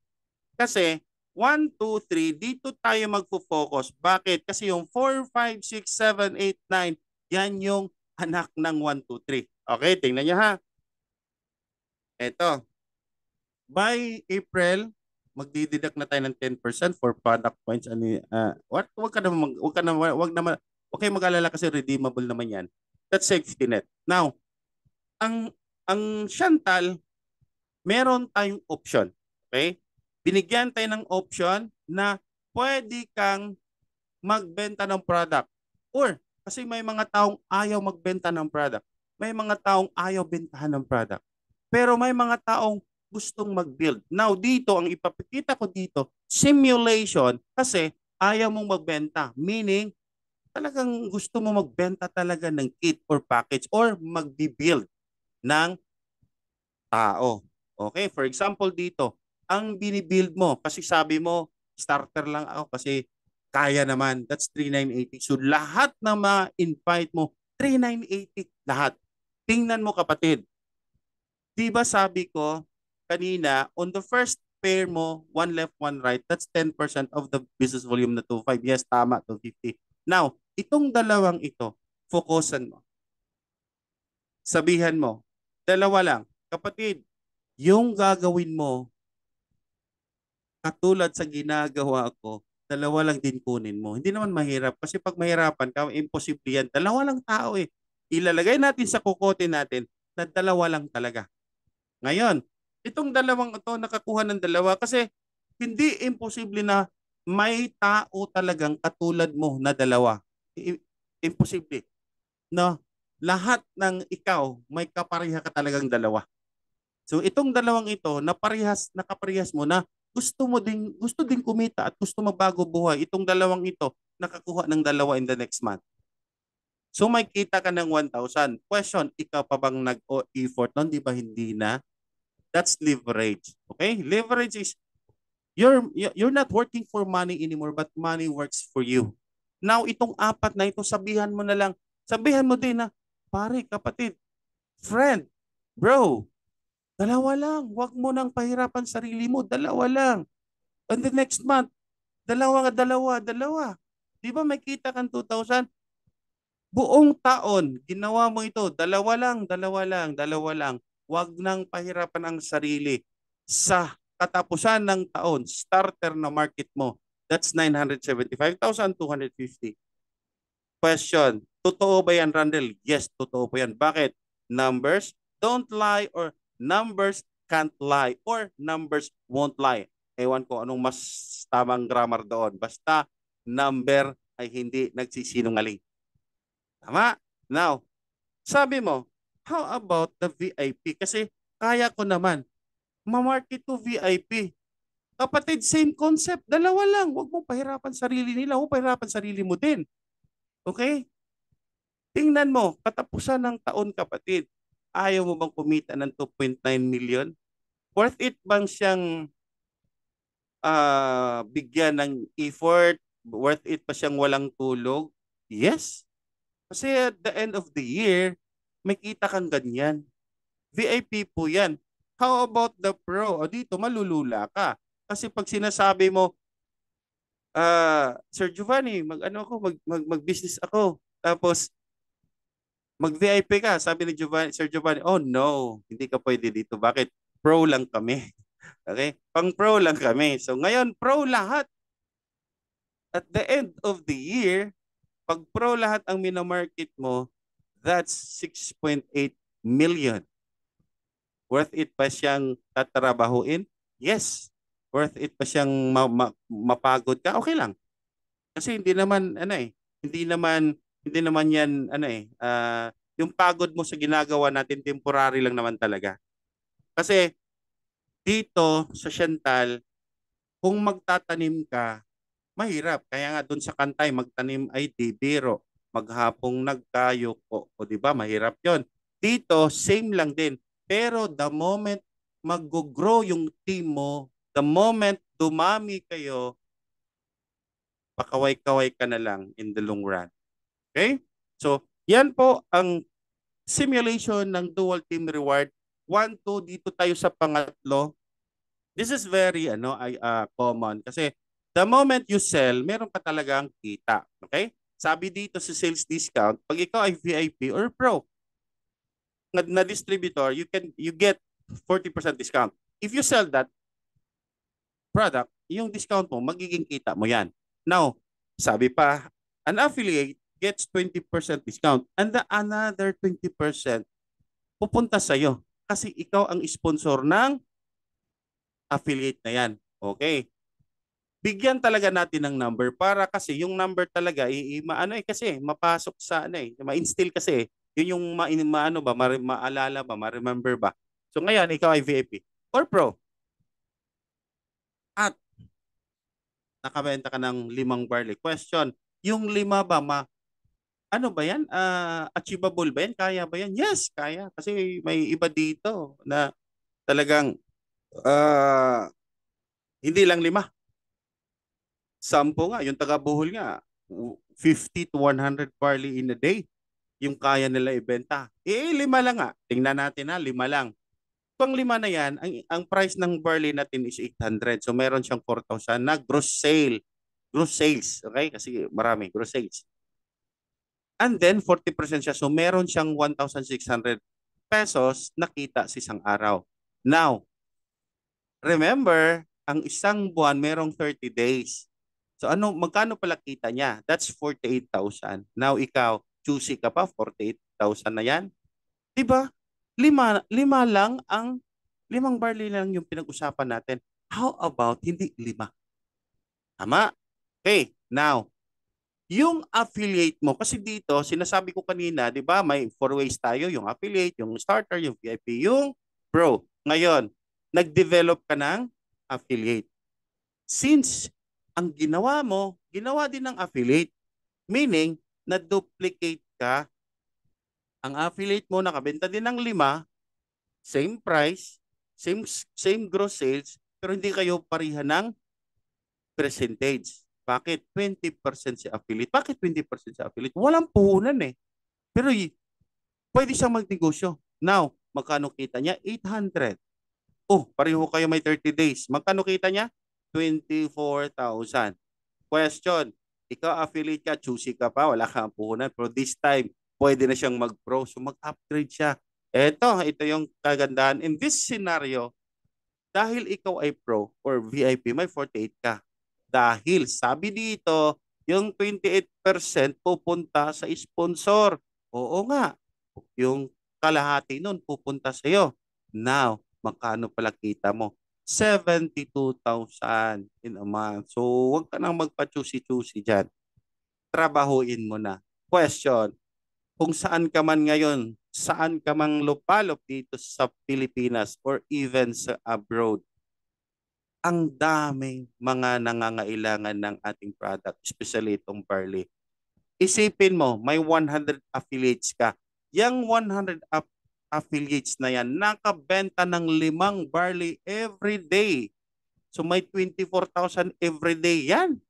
Speaker 1: Kasi 1, 2, 3, dito tayo magfo-focus. Bakit? Kasi yung 4, 5, 6, 7, 8, 9, yan yung anak ng 1, 2, 3. Okay, tingnan nyo ha. Eto. By April, magdideduct na tayo ng 10% for product points. Wag kayo mag-alala kasi redeemable naman yan. That's safety net. Now, ang Chantal, meron tayong option. Okay? Binigyan tayo ng option na pwede kang magbenta ng product. Or, kasi may mga taong ayaw magbenta ng product. May mga taong ayaw bentahan ng product. Pero may mga taong gustong mag-build. Now, dito, ang ipapakita ko dito, simulation, kasi ayaw mong magbenta. Meaning, talagang gusto mo magbenta talaga ng kit or package or mag-build ng tao. Okay, for example dito, ang binibuild mo, kasi sabi mo, starter lang ako kasi kaya naman. That's 3,980. So lahat na ma-invite mo, 3,980 lahat. Tingnan mo kapatid. Di ba sabi ko kanina, on the first pair mo, 1 left, 1 right, that's 10% of the business volume na 2.5. Yes, tama, 250. Now, itong dalawang ito, focusan mo. Sabihan mo, dalawa lang. Kapatid, yung gagawin mo, katulad sa ginagawa ko, dalawa lang din kunin mo. Hindi naman mahirap. Kasi pag mahirapan ka, imposible yan. Dalawa lang tao eh. Ilalagay natin sa kukote natin na dalawa lang talaga. Ngayon, itong dalawang ito, nakakuha ng dalawa kasi hindi imposible na may tao talagang katulad mo na dalawa. Imposible. No? Lahat ng ikaw, may kapareha ka talagang dalawa. So itong dalawang ito, nakaparehas mo na gusto din kumita at gusto magbago buhay. Itong dalawang ito, nakakuha ng dalawa in the next month. So may kita ka ng 1,000. Question, ikaw pa bang nag-effort nun? Di ba hindi na? That's leverage. Okay? Leverage is you're not working for money anymore but money works for you. Now, itong apat na ito, sabihan mo na lang. Sabihan mo din na, pare, kapatid, friend, bro, dalawa lang. Huwag mo nang pahirapan sarili mo. Dalawa lang. And the next month, dalawa. Di ba may kita kang 2,000? Buong taon, ginawa mo ito. Dalawa lang. Huwag nang pahirapan ang sarili. Sa katapusan ng taon, starter na market mo, that's 975,250. Question, totoo ba yan, Randall? Yes, totoo po yan. Bakit? Numbers don't lie or numbers can't lie or numbers won't lie. Ewan ko anong mas tamang grammar doon. Basta number ay hindi nagsisinungaling. Tama? Now, sabi mo, how about the VIP? Kasi kaya ko naman ma-market to VIP. Kapatid, same concept. Dalawa lang. Huwag mong pahirapan sarili nila. Huwag pahirapan sarili mo din. Okay? Tingnan mo, katapusan ng taon, kapatid. Ayaw mo bang kumita ng 2.9 million? Worth it bang siyang bigyan ng effort? Worth it pa siyang walang tulog? Yes. Kasi at the end of the year, may kita kang ganyan. VIP po yan. How about the pro? O dito, malulula ka. Kasi pag sinasabi mo, Sir Giovanni, mag-business ako. Tapos, mag-VIP ka. Sabi ni Sir Giovanni, oh no, hindi ka pwede dito. Bakit? Pro lang kami. Okay? Pang pro lang kami. So ngayon, pro lahat. At the end of the year, pag pro lahat ang minamarket mo, that's 6.8 million. Worth it pa siyang tatrabahuin? Yes. Worth it pa siyang mapagod ka? Okay lang. Kasi hindi naman hindi naman yan yung pagod mo sa ginagawa natin temporary lang naman talaga. Kasi dito sa Siantal, kung magtatanim ka, mahirap. Kaya nga doon sa Kantay, magtanim ay di biro. Maghapong nagkayo o di ba? Mahirap 'yon. Dito, same lang din. Pero the moment mag-grow yung team mo, the moment dumami kayo, pakaway-kaway ka na lang in the long run. Okay? So, yan po ang simulation ng dual team reward. 1, 2, dito tayo sa pangatlo. This is very common kasi the moment you sell, meron ka talagang kita. Okay? Sabi dito sa sales discount, pag ikaw ay VIP or pro na distributor, you get 40% discount. If you sell that product, yung discount mo, magiging kita mo yan. Now, sabi pa, an affiliate gets 20% discount and the another 20% pupunta sa'yo kasi ikaw ang sponsor ng affiliate na yan. Okay. Bigyan talaga natin ng number para kasi yung number talaga kasi mapasok sa ma-instill kasi yun yung maalala ba, ma-remember ba. So ngayon ikaw ay VIP or pro. At nakabenta ka ng 5 barley. Question, yung 5 ba ano ba yan? Achievable ba yan? Kaya ba yan? Yes, kaya. Kasi may iba dito na talagang hindi lang 5. 10 nga. Yung taga-Bohol nga, 50 to 100 barley in a day yung kaya nila ibenta. 5 lang nga. Tingnan natin 5 lang. Kung 5 na yan, ang price ng barley natin is 800. So meron siyang 4,000 na gross sale. Gross sales. Okay? Kasi marami. Gross sales. And then 40% siya. So meron siyang 1,600 pesos na kita sa isang araw. Now, remember, ang isang buwan merong 30 days. So magkano pala kita niya? That's 48,000. Now ikaw, choosy ka pa, 48,000 na yan. Diba? 5 barley lang yung pinag-usapan natin. How about hindi 5? Tama? Okay, now, yung affiliate mo, kasi dito, sinasabi ko kanina, di ba, may 4 ways tayo, yung affiliate, yung starter, yung VIP, yung pro. Ngayon, nag-develop ka ng affiliate. Since ang ginawa mo, ginawa din ng affiliate, meaning, na-duplicate ka, ang affiliate mo nakabenta din ng 5, same price, same gross sales, pero hindi kayo parihan ng percentage. Bakit? 20% si affiliate. Bakit 20% si affiliate? Walang puhunan eh. Pero pwede siyang magnegosyo. Now, magkano kita niya? 800. Oh, pareho kayo may 30 days. Magkano kita niya? 24,000. Question, ikaw affiliate ka, choosy ka pa, wala kang puhunan. Pero this time, pwede na siyang mag-pro. So mag-upgrade siya. Ito yung kagandahan. In this scenario, dahil ikaw ay pro or VIP, may 48 ka. Dahil sabi dito, yung 28% pupunta sa sponsor. Oo nga, yung kalahati nun pupunta sa iyo. Now, magkano pala kita mo? 72,000 in a month. So, huwag ka nang magpa-choosy-choosy dyan. Trabahuin mo na. Question, kung saan ka man ngayon, saan ka mang lupalop dito sa Pilipinas or even sa abroad, ang daming mga nangangailangan ng ating product, especially itong barley. Isipin mo, may 100 affiliates ka. Yang 100 affiliates na yan, nakabenta ng 5 barley every day. So may 24,000 every day yan,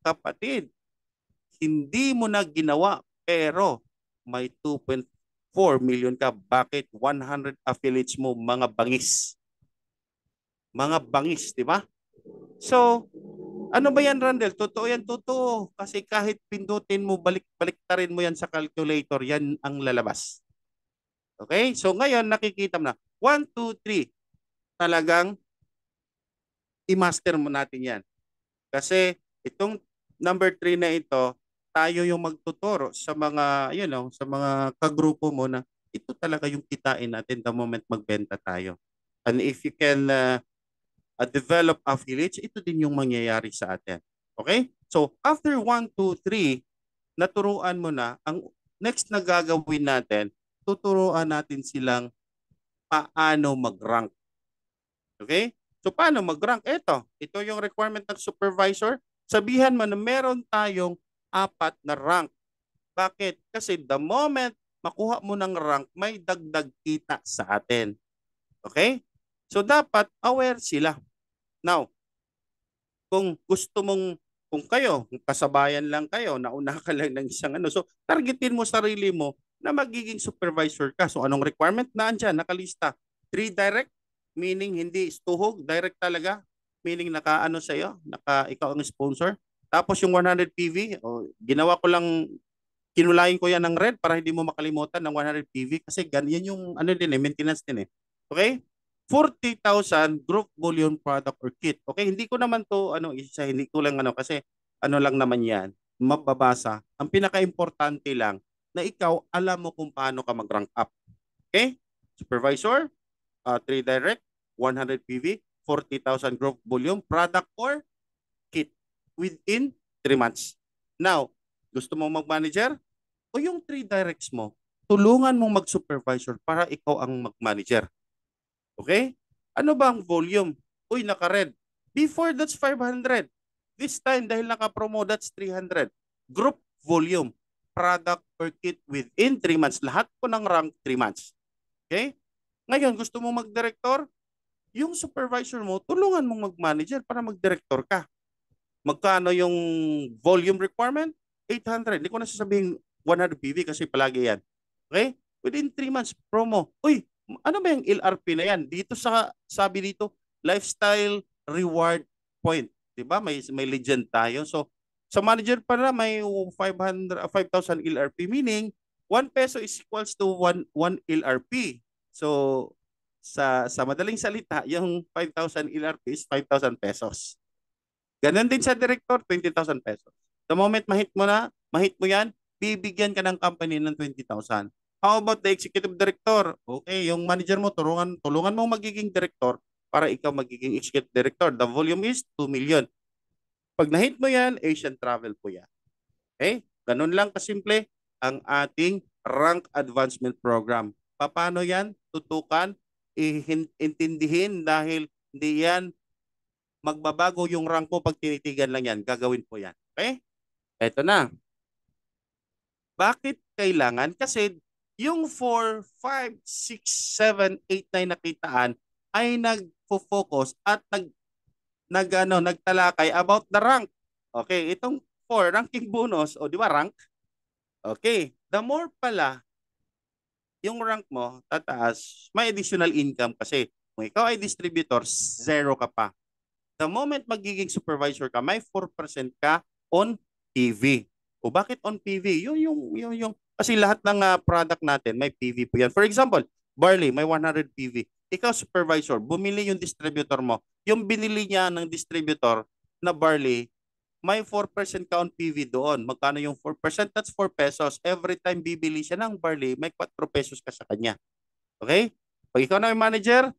Speaker 1: kapatid. Hindi mo na ginawa, pero may 2.4 million ka. Bakit? 100 affiliates mo, mga bangis. Mga bangis, di ba? So, ano ba yan, Randel? Totoo yan, totoo. Kasi kahit pindutin mo, balik-baliktarin mo yan sa calculator, yan ang lalabas. Okay? So, ngayon, nakikita mo na. 1, 2, 3. Talagang i-master mo natin yan. Kasi itong number 3 na ito, tayo yung magtuturo sa mga, sa mga kagrupo mo na ito talaga yung kitain natin the moment magbenta tayo. And if you can develop affiliates, ito din yung mangyayari sa atin. Okay? So, after 1, 2, 3, naturuan mo na, ang next na gagawin natin, tuturuan natin silang paano mag-rank. Okay? So, paano mag-rank? Ito yung requirement ng supervisor. Sabihan mo na meron tayong 4 na rank. Bakit? Kasi the moment makuha mo ng rank, may dagdag kita sa atin. Okay? So, dapat aware sila. Now, kung gusto mong, kung kasabayan lang kayo, nauna ka lang ng isang so targetin mo sarili mo na magiging supervisor ka. So anong requirement na andyan, nakalista? 3 direct, meaning hindi istuhog, direct talaga, meaning naka-ano sa'yo, ikaw ang sponsor. Tapos yung 100 PV, ginawa ko lang, kinulayin ko yan ng red para hindi mo makalimutan ng 100 PV kasi ganyan yung maintenance din eh. Okay? 40,000 group volume product or kit. Okay, hindi ko naman to hindi ko lang kasi lang naman 'yan, mababasa. Ang pinaka-importante lang na ikaw alam mo kung paano ka mag-rank up. Okay? Supervisor, 3 direct, 100 PV, 40,000 group volume product or kit within 3 months. Now, gusto mo mag-manager? O yung 3 directs mo, tulungan mong mag-supervisor para ikaw ang mag-manager. Okay? Ano ba ang volume? Uy, naka-red. Before, that's 500. This time, dahil naka-promo, that's 300. Group volume, product or kit within 3 months. Lahat po ng rank 3 months. Okay? Ngayon, gusto mo mag-director? Yung supervisor mo, tulungan mong mag-manager para mag-director ka. Magkano yung volume requirement? 800. Hindi ko na sasabihin 100 PV kasi palagi yan. Okay? Within 3 months, promo. Uy, ano ba yung LRP na yan? Dito sabi dito, lifestyle reward point. Diba? May legend tayo. So, sa manager pala may 5,000 LRP, meaning 1 peso is equals to 1 LRP. So, sa madaling salita, yung 5,000 LRP is 5,000 pesos. Ganon din sa director, 20,000 pesos. The moment mahit mo yan, bibigyan ka ng company ng 20,000. How about the executive director? Okay, yung manager mo, tulungan mo magiging director para ikaw magiging executive director. The volume is 2 million. Pag nahit mo yan, Asian Travel po yan. Okay? Ganun lang kasimple ang ating rank advancement program. Paano yan? Tutukan, intindihin dahil hindi yan magbabago yung rank mo pag tinitigan lang yan. Gagawin po yan. Okay? Eto na. Bakit kailangan? Kasi yung 4, 5, 6, 7, 8, 9 na kitaan ay nagfo-focus at nagtalakay about the rank. Okay, itong 4, ranking bonus, o di ba rank? Okay, the more pala yung rank mo tataas, may additional income kasi kung ikaw ay distributor, 0 ka pa. The moment magiging supervisor ka, may 4% ka on PV. O bakit on PV? Yung kasi lahat ng product natin may PV po yan. For example, barley, may 100 PV. Ikaw supervisor, bumili yung distributor mo. Yung binili niya ng distributor na barley, may 4% ka on PV doon. Magkano yung 4%? That's 4 pesos. Every time bibili siya ng barley, may 4 pesos ka sa kanya. Okay? Pag ikaw na yung manager,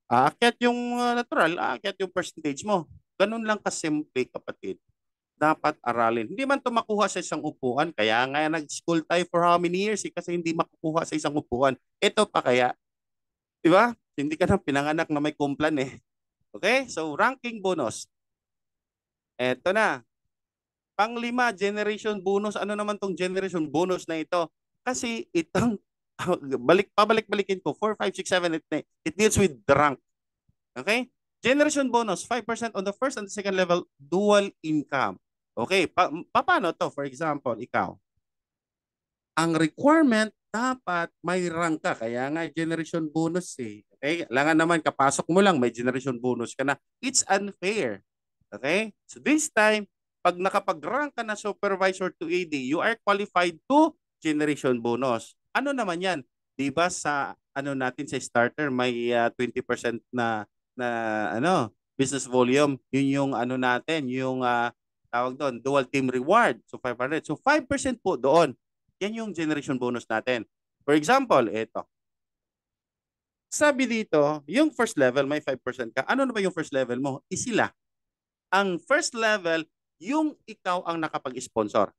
Speaker 1: aakyat yung natural, aakyat yung percentage mo. Ganun lang kasimple, kapatid. dapat aralin. Hindi man ito makuha sa isang upuan. Kaya nga nag-school tayo for how many years kasi hindi makukuha sa isang upuan. Ito pa kaya, di ba? Hindi ka na pinanganak na may kumplan eh. Okay? So, ranking bonus. Ito na. Panglima, generation bonus. Ano naman tong generation bonus na ito? Kasi itong, pabalik-balikin ko, 4, 5, 6, 7, 8, 9. It deals with the rank. Okay? Generation bonus, 5% on the first and the second level, dual income. Okay, paano to? For example, ikaw, ang requirement dapat may rank ka. Kaya nga generation bonus eh. Okay? Kailangan naman kapasok mo lang, may generation bonus ka na. It's unfair. Okay? So this time, pag nakapag-rank ka na supervisor to AD, you are qualified to generation bonus. Ano naman yan? Diba sa ano natin sa starter, may 20% na ano, business volume. Yun yung ano natin, yung tawag doon, dual team reward. So 500. So 5% po doon. Yan yung generation bonus natin. For example, ito. Sabi dito, yung first level may 5% ka. Ano na ba yung first level mo? Isila. Ang first level, yung ikaw ang nakapag-sponsor.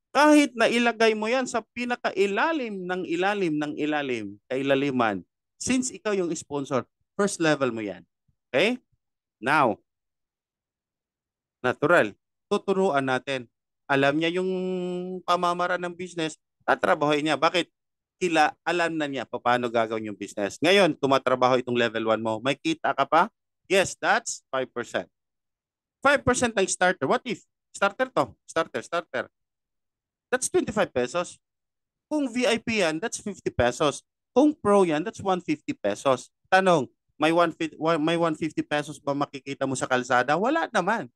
Speaker 1: Kahit na ilagay mo yan sa pinakailalim ng ilalim ng ilalim, kailaliman, since ikaw yung sponsor, first level mo yan. Okay? Now, natural, tuturuan natin. Alam niya yung pamamaraan ng business, tatrabahoy niya. Bakit? Alam na niya paano gagawin yung business. Ngayon, tumatrabaho itong level 1 mo. May kita ka pa? Yes, that's 5%. 5% ng starter. What if? Starter to. Starter. That's 25 pesos. Kung VIP yan, that's 50 pesos. Kung pro yan, that's 150 pesos. Tanong, may 150 pesos ba makikita mo sa kalsada? Wala naman.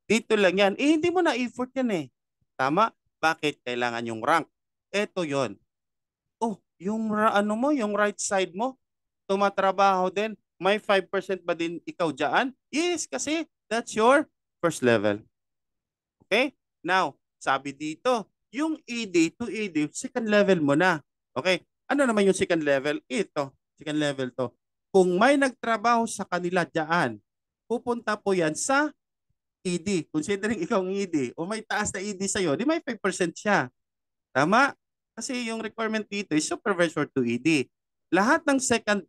Speaker 1: Dito lang yan. Eh, hindi mo na effort yan eh. Tama? Bakit kailangan yung rank? Ito yon. Oh, yung ano mo, yung right side mo, tumatrabaho din. May 5% ba din ikaw dyan? Yes, kasi that's your first level. Okay? Now, sabi dito, yung ED to ED, second level mo na. Okay? Ano naman yung second level? Ito, second level to. Kung may nagtrabaho sa kanila dyan, pupunta po yan sa ED. Considering ikaw ang ED o may taas na ED sa'yo, di may 5% siya. Tama? Kasi yung requirement dito is supervisor to ED. Lahat ng second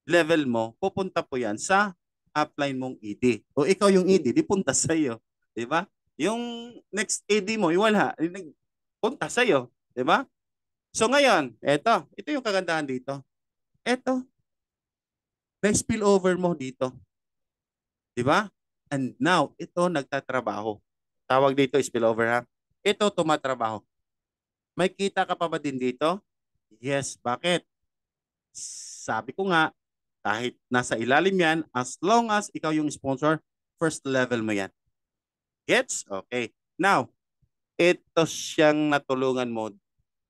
Speaker 1: level mo, pupunta po yan sa upline mong ED. O ikaw yung ED, di punta sa'yo. Di ba? Yung next AD mo, wala. Punta sa'yo. Di ba? So ngayon, ito yung kagandahan dito. Ito, may spillover mo dito. Di ba? And now, ito nagtatrabaho. Tawag dito spillover ha. Ito tumatrabaho. May kita ka pa ba din dito? Yes. Bakit? Sabi ko nga, kahit nasa ilalim yan, as long as ikaw yung sponsor, first level mo yan. Gets? Okay. Now, ito siyang natulungan mo.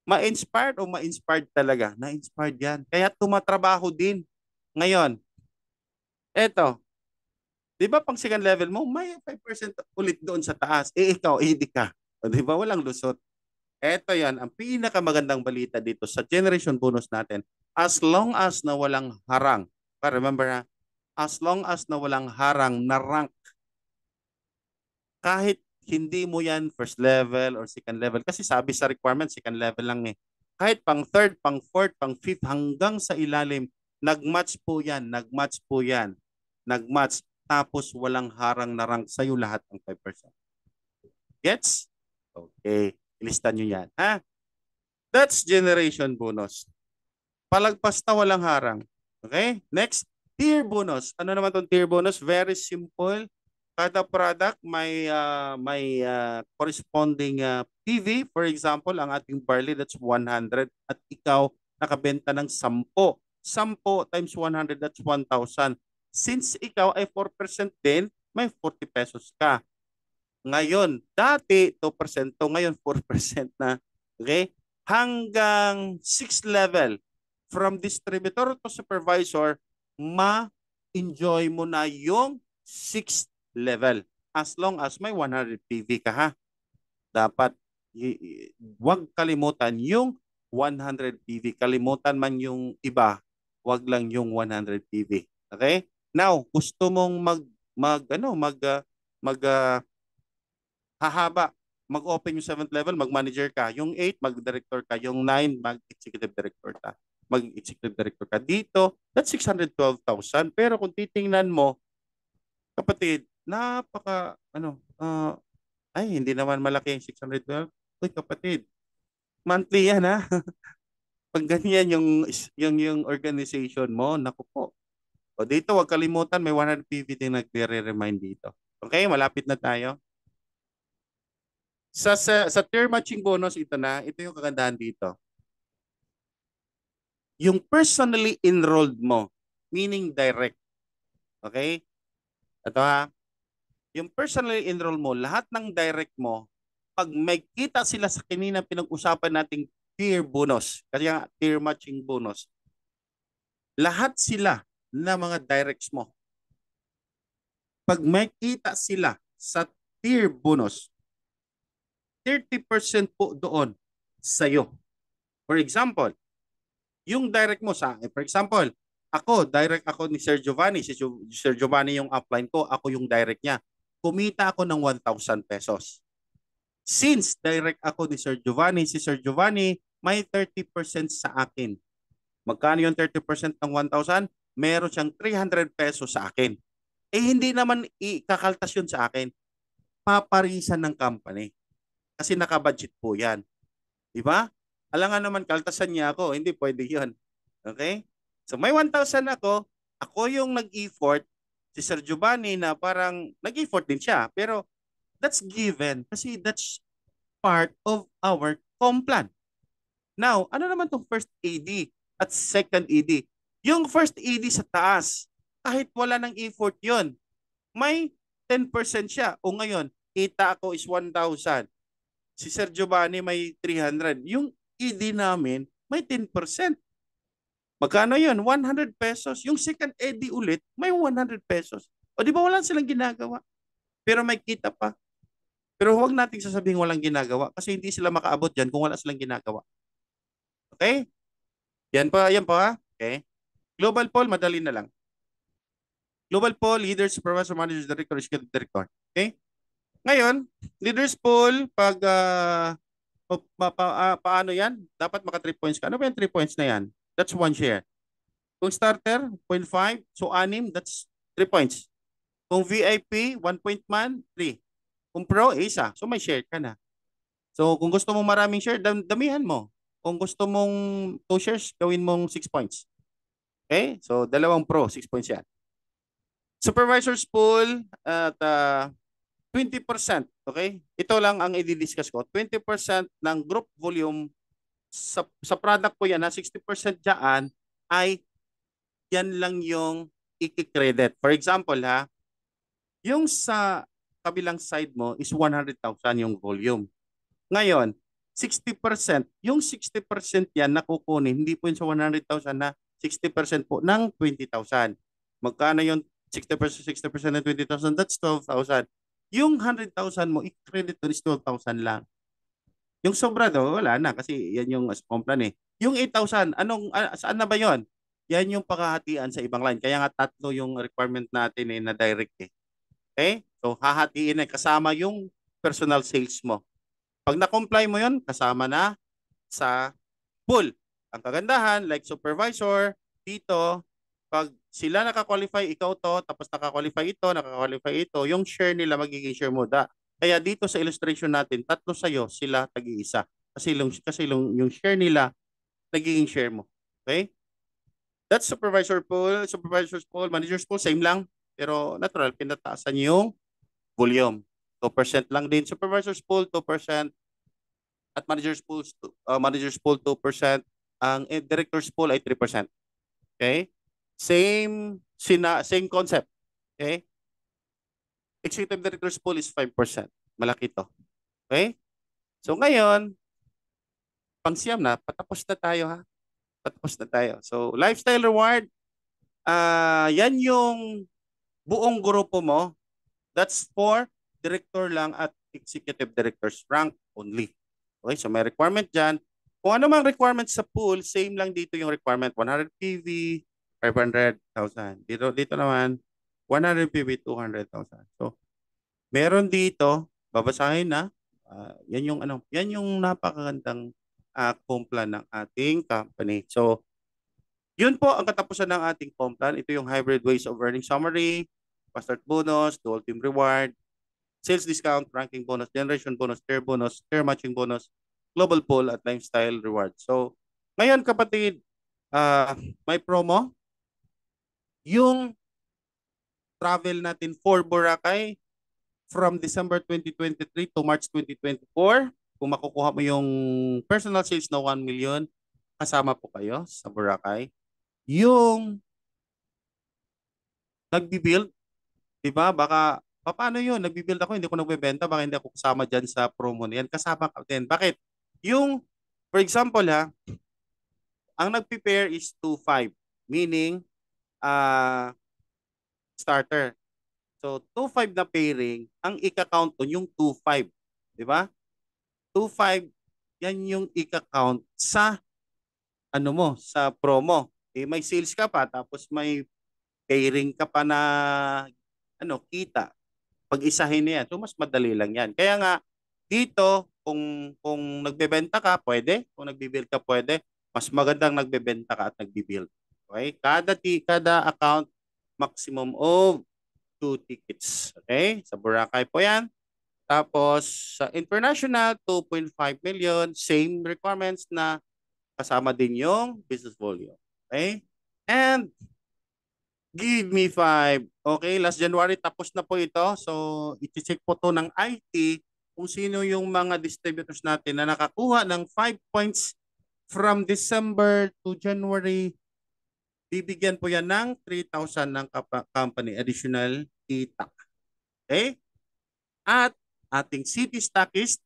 Speaker 1: Ma-inspired o ma-inspired talaga? Na-inspired yan. Kaya tumatrabaho din. Ngayon, ito, di ba pang second level mo, may 5% ulit doon sa taas. Eh ikaw, hindi ka. O, di ba? Walang lusot. Ito yan, ang pinakamagandang balita dito sa generation bonus natin. As long as na walang harang. Remember ha? As long as na walang harang na rank, kahit hindi mo yan first level or second level, kasi sabi sa requirement, second level lang eh. Kahit pang third, pang fourth, pang fifth, hanggang sa ilalim, nagmatch po yan, nagmatch po yan, nagmatch, tapos walang harang na rank sa'yo lahat ng 5%. Gets? Okay, ilista nyo yan. Ha? That's generation bonus. Palagpas na walang harang. Okay? Next, tier bonus. Ano naman itong tier bonus? Very simple. Kada product may corresponding PV. For example, ang ating barley, that's 100. At ikaw, nakabenta ng 10. 10 times 100, that's 1,000. Since ikaw ay 4% din, may 40 pesos ka. Ngayon, dati 2%, ngayon 4% na. Okay? Hanggang 6 level. From distributor to supervisor, ma-enjoy mo na yung 6th level. As long as may 100 PV ka ha. Dapat wag kalimutan yung 100 PV. Kalimutan man yung iba, wag lang yung 100 PV. Okay? Now, gusto mong mag hahaba. Mag-open yung 7th level, mag-manager ka. Yung 8, mag-director ka. Yung 9, mag-executive director ka. Mag-executive director ka. Dito, that's 612,000. Pero kung titingnan mo, kapatid, napaka, ay, hindi naman malaki yung 612. Uy, kapatid, monthly yan ha. Pag ganyan yung organization mo, naku po. O dito, huwag kalimutan, may 150 din nagre-remind dito. Okay, malapit na tayo. Sa tier matching bonus, ito yung kagandahan dito. Yung personally enrolled mo, meaning direct. Okay? Ito ha. Yung personally enrolled mo, lahat ng direct mo, pag may kita sila sa kanina pinag-usapan nating tier bonus, kasi nga tier matching bonus, lahat sila na mga directs mo, pag may kita sila sa tier bonus, 30% po doon sa'yo. For example, yung direct mo for example, direct ako ni Sir Giovanni. Si Sir Giovanni yung upline ko, ako yung direct niya. Kumita ako ng 1,000 pesos. Since direct ako ni Sir Giovanni, si Sir Giovanni may 30% sa akin. Magkano yung 30% ng 1,000? Meron siyang 300 pesos sa akin. Eh hindi naman ikakaltas yun sa akin. Paparisan ng company. Kasi nakabudget po yan. Di ba? Alangan naman kaltasan niya ako. Hindi pwede yun. Okay? So may 1,000 ako yung nag-effort, si Sir Giovanni na parang nag-effort din siya. Pero that's given kasi that's part of our complan. Now, ano naman tong first AD at second AD? Yung first AD sa taas, kahit wala ng effort yun, may 10% siya. O ngayon, kita ako is 1,000. Si Sir Giovanni may 300. Yung ED namin, may 10%. Magkano yun? 100 pesos. Yung second ED ulit, may 100 pesos. O di ba wala silang ginagawa? Pero may kita pa. Pero huwag nating sasabihin walang ginagawa kasi hindi sila makaabot dyan kung wala silang ginagawa. Okay? Yan pa ha? Okay? Global poll, madali na lang. Global poll, leader, supervisor, manager, director, executive director. Okay? Ngayon, leaders poll, pag paano yan? Dapat maka 3 points ka. Ano ba yung 3 points na yan? That's 1 share. Kung starter, 0.5. So, 6, that's 3 points. Kung VIP, 1 point man, 3. Kung pro, isa. So, may share ka na. So, kung gusto mong maraming share, damihan mo. Kung gusto mong 2 shares, gawin mong 6 points. Okay? So, dalawang pro, 6 points yan. Supervisor's pool at 20%. Okay? Ito lang ang i-discuss ko. 20% ng group volume sa product ko yan, 60% dyan ay yan lang yung i-credit. For example, yung sa kabilang side mo is 100,000 yung volume. Ngayon, 60%, yung 60% yan nakukunin, hindi po yun sa 100,000 na 60% po ng 20,000. Magkano yung 60% ng 20,000? That's 12,000. Yung 100,000 mo, i-credit doon is 12,000 lang. Yung sobra do, wala na kasi yan yung complan eh. Yung 8,000, saan na ba yon? Yan yung pakahatian sa ibang line. Kaya nga tatlo yung requirement natin na direct eh. Okay? So hahatiin na kasama yung personal sales mo. Pag na-comply mo yon, kasama na sa pool. Ang kagandahan, like supervisor, dito, pag sila nakakwalify, ikaw to, tapos nakakwalify ito, yung share nila magiging share mo. Kaya dito sa illustration natin, tatlo sa'yo, sila tag-iisa. Kasi yung share nila, nagiging share mo. Okay? That's supervisor's pool, manager's pool, same lang. Pero natural, pinataasan yung volume. 2% lang din. Supervisor's pool, 2%. At manager's pool 2%. Ang director's pool ay 3%. Okay? Same concept. Okay? Executive director's pool is 5%. Malaki to. Okay? So ngayon, pang-siyam na, patapos na tayo ha. Patapos na tayo. So lifestyle reward, yan yung buong grupo mo. That's for director lang at executive director's rank only. Okay, so may requirement dyan. Kung ano mang requirement sa pool, same lang dito yung requirement. 100 PV, 500,000. Dito naman, 100 PV, 200,000. So, meron dito, babasahin na. Yan yung ano, yan yung napakagandang complan ng ating company. So, yun po ang katapusan ng ating complan. Ito yung hybrid ways of earning summary, start bonus, dual team reward, sales discount, ranking bonus, generation bonus, tier matching bonus, global pool at lifestyle reward. So, ngayon kapatid, may promo. Yung travel natin for Boracay from December 2023 to March 2024. Kung makukuha mo yung personal sales na 1 million, kasama po kayo sa Boracay. Yung nagbi-build, di ba? Baka, paano yun? Nagbi-build ako, hindi ko nagbebenta, baka hindi ako kasama dyan sa promo na yan. Kasama ka din. Bakit? Yung, for example ha, ang nag-prepare is 2-5, meaning, starter. So, 2-5 na pairing, ang ika-count doon yung 2-5. Di ba? 2-5, yan yung ika-count sa ano mo, sa promo. Eh, may sales ka pa, tapos may pairing ka pa na ano, kita. Pag-isahin niya. So, mas madali lang yan. Kaya nga, dito, kung nagbebenta ka, pwede. Kung nagbibuild ka, pwede. Mas magandang nagbebenta ka at nagbibuild. Okay? Kada account, maximum of 2 tickets. Okay? Sa Boracay po yan. Tapos sa international, 2.5 million. Same requirements na kasama din yung business volume. Okay? And give me 5. Okay, last January tapos na po ito. So, i-check po to ng IT kung sino yung mga distributors natin na nakakuha ng 5 points from December to January. Bibigyan po yan ng 3,000 ng company additional kita. Okay? At ating city stockist,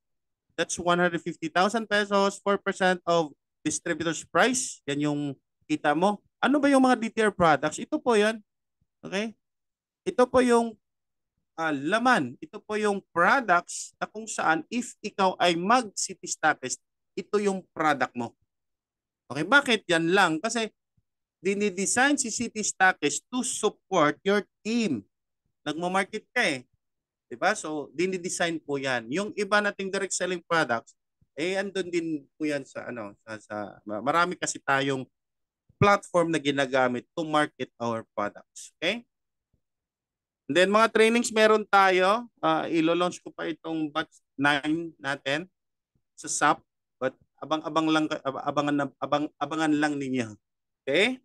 Speaker 1: that's 150,000 pesos, 4% of distributor's price. Yan yung kita mo. Ano ba yung mga DTR products? Ito po yan. Okay? Ito po yung laman. Ito po yung products na kung saan if ikaw ay mag-city stockist, ito yung product mo. Okay? Bakit yan lang? Kasi dinidesign si city stockist to support your team. Nagmamarket ka eh. Diba? So, dinidesign po yan. Yung iba nating direct selling products, eh, andun din po yan sa, ano, marami kasi tayong platform na ginagamit to market our products. Okay? And then, mga trainings meron tayo. Ilo-launch ko pa itong batch 9 natin sa SAP. But abangan lang ninyo. Okay?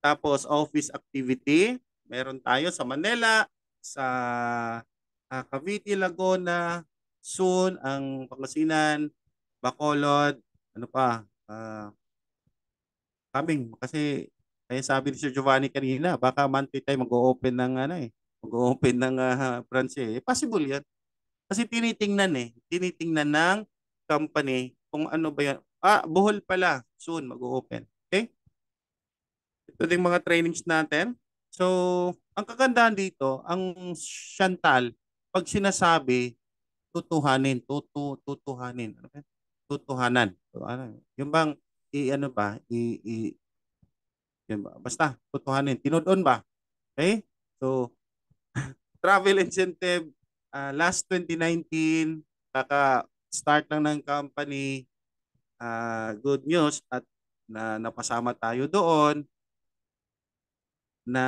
Speaker 1: Tapos, office activity. Meron tayo sa Manila, sa Cavite, Laguna, soon ang Pangasinan, Bacolod, ano pa, coming. Kasi, kaya sabi ni Sir Giovanni kanina, baka monthly tayo mag-o-open ng ano mag-o-open ng branch eh. Possible yan. Kasi tinitingnan ng company kung ano ba yan. Buhol pala, soon mag-o-open. Okay? Ito din mga trainings natin. So, ang kagandahan dito, ang Chantal, pag sinasabi, tutuhanin, tutuhanin. Ano ba? Tutuhanan. So, ano, yung bang ano ba? Yun ba? Basta tutuhanin. Tinudon ba? Okay? So, travel incentive last 2019 kaka-start lang ng company. Good news at napasama tayo doon na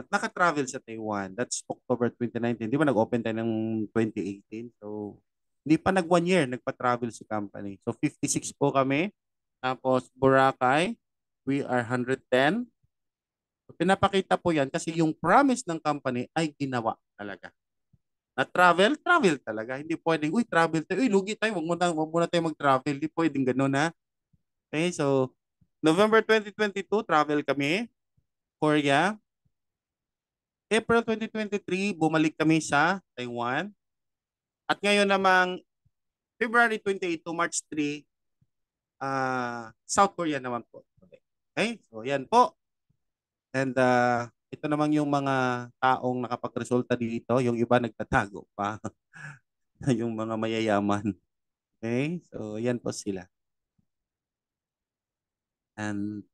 Speaker 1: naka-travel sa Taiwan. That's October 2019. Di ba nag-open tayo ng 2018? So, hindi pa nag 1 year, nagpa-travel si company. So, 56 po kami. Tapos, Boracay, we are 110. So, pinapakita po yan kasi yung promise ng company ay ginawa talaga. Na travel talaga. Hindi pwedeng, uy, travel tayo. Uy, lugi tayo. Wag muna tayo mag-travel. Hindi pwedeng ganun na. Okay, so, November 2022, travel kami. Korea. April 2023, bumalik kami sa Taiwan. At ngayon namang February 28 to March 3, South Korea naman po. Okay, so yan po. And ito naman yung mga taong nakapagresulta dito. Yung iba nagtatago pa. Yung mga mayayaman. Okay, so yan po sila. And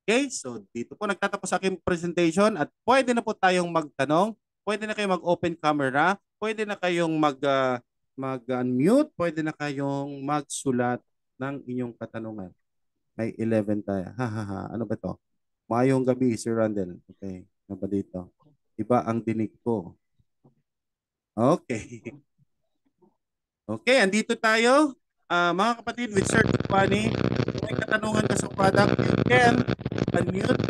Speaker 1: okay, so dito po nagtatapos aking presentation at pwede na po tayong magtanong. Pwede na kayo mag-open camera. pwede na kayong mag-unmute, pwede na kayong magsulat ng inyong katanungan. May 11 tayo. Ha, ha, ha. Ano ba to? Mayong gabi, Sir Randall. Okay. Ano ba dito? Iba ang dinig ko. Okay. Okay, andito tayo. Mga kapatid, with Sir Giovanni, kung may katanungan ka sa product, you can unmute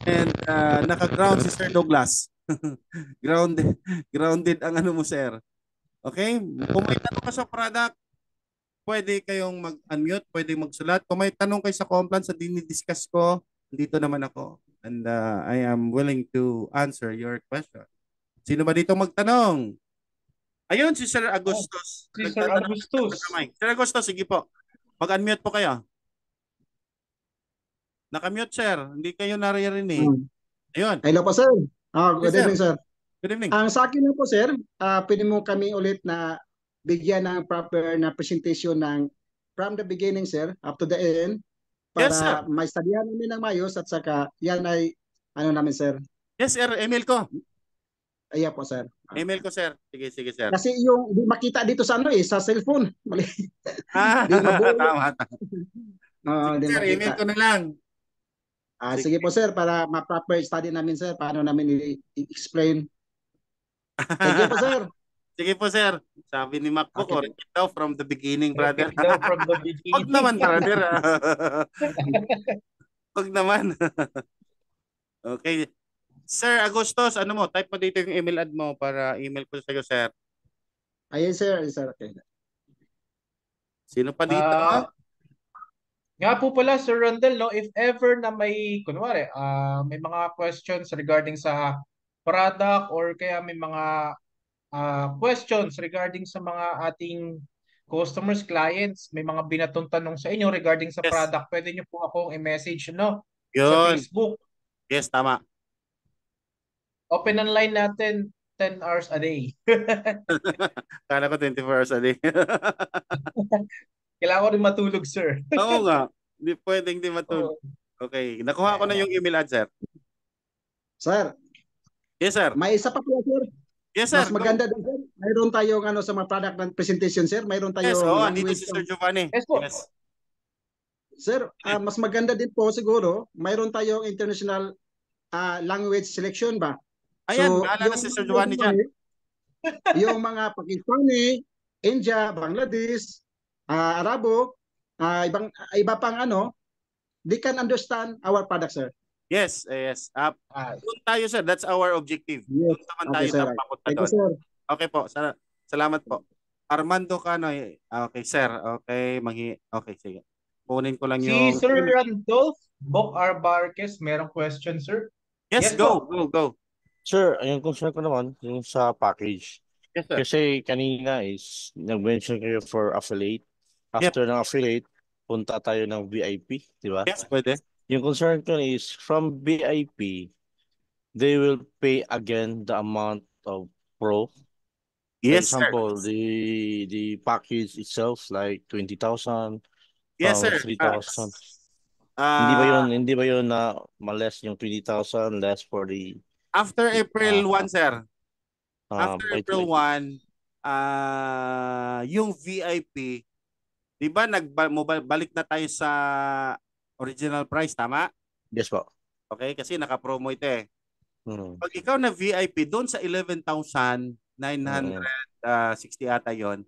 Speaker 1: and naka-ground si Sir Douglas. Grounded, grounded ang ano mo, sir. Okay? Kung may tanong ka sa product, pwede kayong mag-unmute, pwede magsulat. Kung may tanong kayo sa compliance sa dinidiscuss ko, dito naman ako. And I am willing to answer your question. Sino ba dito magtanong? Ayun, si Sir Agustos.
Speaker 2: Si Sir Agustus.
Speaker 1: Sir Agustos, sige po. Mag-unmute po kayo. Nakamute, sir. Hindi kayo naririnig. Ayun.
Speaker 4: Hello po, sir. Good
Speaker 1: Yes, sir.
Speaker 4: evening, sir.
Speaker 1: Good evening.
Speaker 4: Ang sa akin lang po, sir, pwede mo kami ulit na bigyan ng proper na presentation ng from the beginning, sir, up to the end para
Speaker 1: Yes, sir.
Speaker 4: may studihan namin ng mayos at saka yan ay ano namin, sir.
Speaker 1: Yes, sir. Email ko.
Speaker 4: Ayan po, sir.
Speaker 1: Email ko, sir. Sige, sige, sir.
Speaker 4: Kasi yung di makita dito sa ano sa cellphone. Mali.
Speaker 1: Ah,
Speaker 4: Di mabuo.
Speaker 1: tama.
Speaker 4: Di
Speaker 1: Sir, email
Speaker 4: makita.
Speaker 1: ko na lang.
Speaker 4: Sige po, sir, para ma-proper study namin, sir, paano namin i-explain. Thank you po, sir.
Speaker 1: Sige po, sir. Sabi ni Mac po,
Speaker 4: Okay.
Speaker 1: correct it daw from the beginning, brother.
Speaker 2: Repeat daw from the beginning.
Speaker 1: Huwag naman, brother. Huwag naman. Okay. Sir Agustos, ano mo? Type mo dito yung email ad mo para email ko sa iyo, sir.
Speaker 4: Ayun, sir. Sir, okay.
Speaker 1: Sino pa dito?
Speaker 2: Nga po pala, Sir Randall, no, if ever na may, kunwari, may mga questions regarding sa product or kaya may mga questions regarding sa mga ating customers, clients, may mga binatong tanong sa inyo regarding sa
Speaker 1: Yes.
Speaker 2: product, pwede nyo po akong i-message, no,
Speaker 1: Yun.
Speaker 2: sa Facebook.
Speaker 1: Yes, tama.
Speaker 2: Open ang line natin 10 hours a day.
Speaker 1: Kala ko 24 hours a day.
Speaker 2: Kailangan ko rin matulog, sir.
Speaker 1: Oo nga. Hindi pwedeng di matulog. Okay. Nakuha ko na yung email ad, sir.
Speaker 4: Sir,
Speaker 1: Yes, sir.
Speaker 4: may isa pa po, sir.
Speaker 1: Yes, sir.
Speaker 4: Mas maganda din, sir. Mayroon tayong sa mga product and presentation, sir. Mayroon
Speaker 1: Yes,
Speaker 4: tayong
Speaker 1: andito
Speaker 4: language.
Speaker 1: si Sir Giovanni.
Speaker 2: Yes po.
Speaker 1: Yes.
Speaker 4: Sir, mas maganda din po siguro, mayroon tayong international language selection ba?
Speaker 1: Ayan, bahala na si Sir Giovanni dyan.
Speaker 4: Yung mga Pakistani, India, Bangladesh, Arabo, iba pang they can understand our product, sir.
Speaker 1: Yes, yes. Doon tayo, sir. That's our objective.
Speaker 4: Yes.
Speaker 1: Doon naman
Speaker 4: Okay,
Speaker 1: tayo
Speaker 4: sir.
Speaker 1: papunta
Speaker 4: Thank you,
Speaker 1: doon.
Speaker 4: sir.
Speaker 1: Okay po. Salamat po. Armando Canoy. Okay, sir. Okay, okay, sige. Kunin ko lang
Speaker 2: Si
Speaker 1: yung...
Speaker 2: Sir Randolph Bocar Barques, merong question, sir?
Speaker 1: Yes,
Speaker 2: Yes
Speaker 1: go.
Speaker 2: po.
Speaker 1: Go.
Speaker 5: Sir, yung concern ko naman, yung sa package.
Speaker 1: Yes, sir.
Speaker 5: Kasi kanina is, nag-mention kayo for affiliate. After ng affiliate, punta tayo ng VIP, di ba?
Speaker 1: Yes, pwede.
Speaker 5: Yung concern ko is, from VIP, they will pay again the amount of pro.
Speaker 1: Yes,
Speaker 5: For example,
Speaker 1: sir.
Speaker 5: the package itself, like 20,000,
Speaker 1: Yes, sir.
Speaker 5: 3,000. Hindi ba yun na less yung 20,000, less for the...
Speaker 1: After April 1, sir. After
Speaker 5: wait.
Speaker 1: April 1, yung VIP, di ba balik na tayo sa original price, tama?
Speaker 5: Yes po.
Speaker 1: Okay, kasi naka-promo ito eh.
Speaker 5: Hmm.
Speaker 1: Pag ikaw na VIP, doon sa 11,960 ata yon.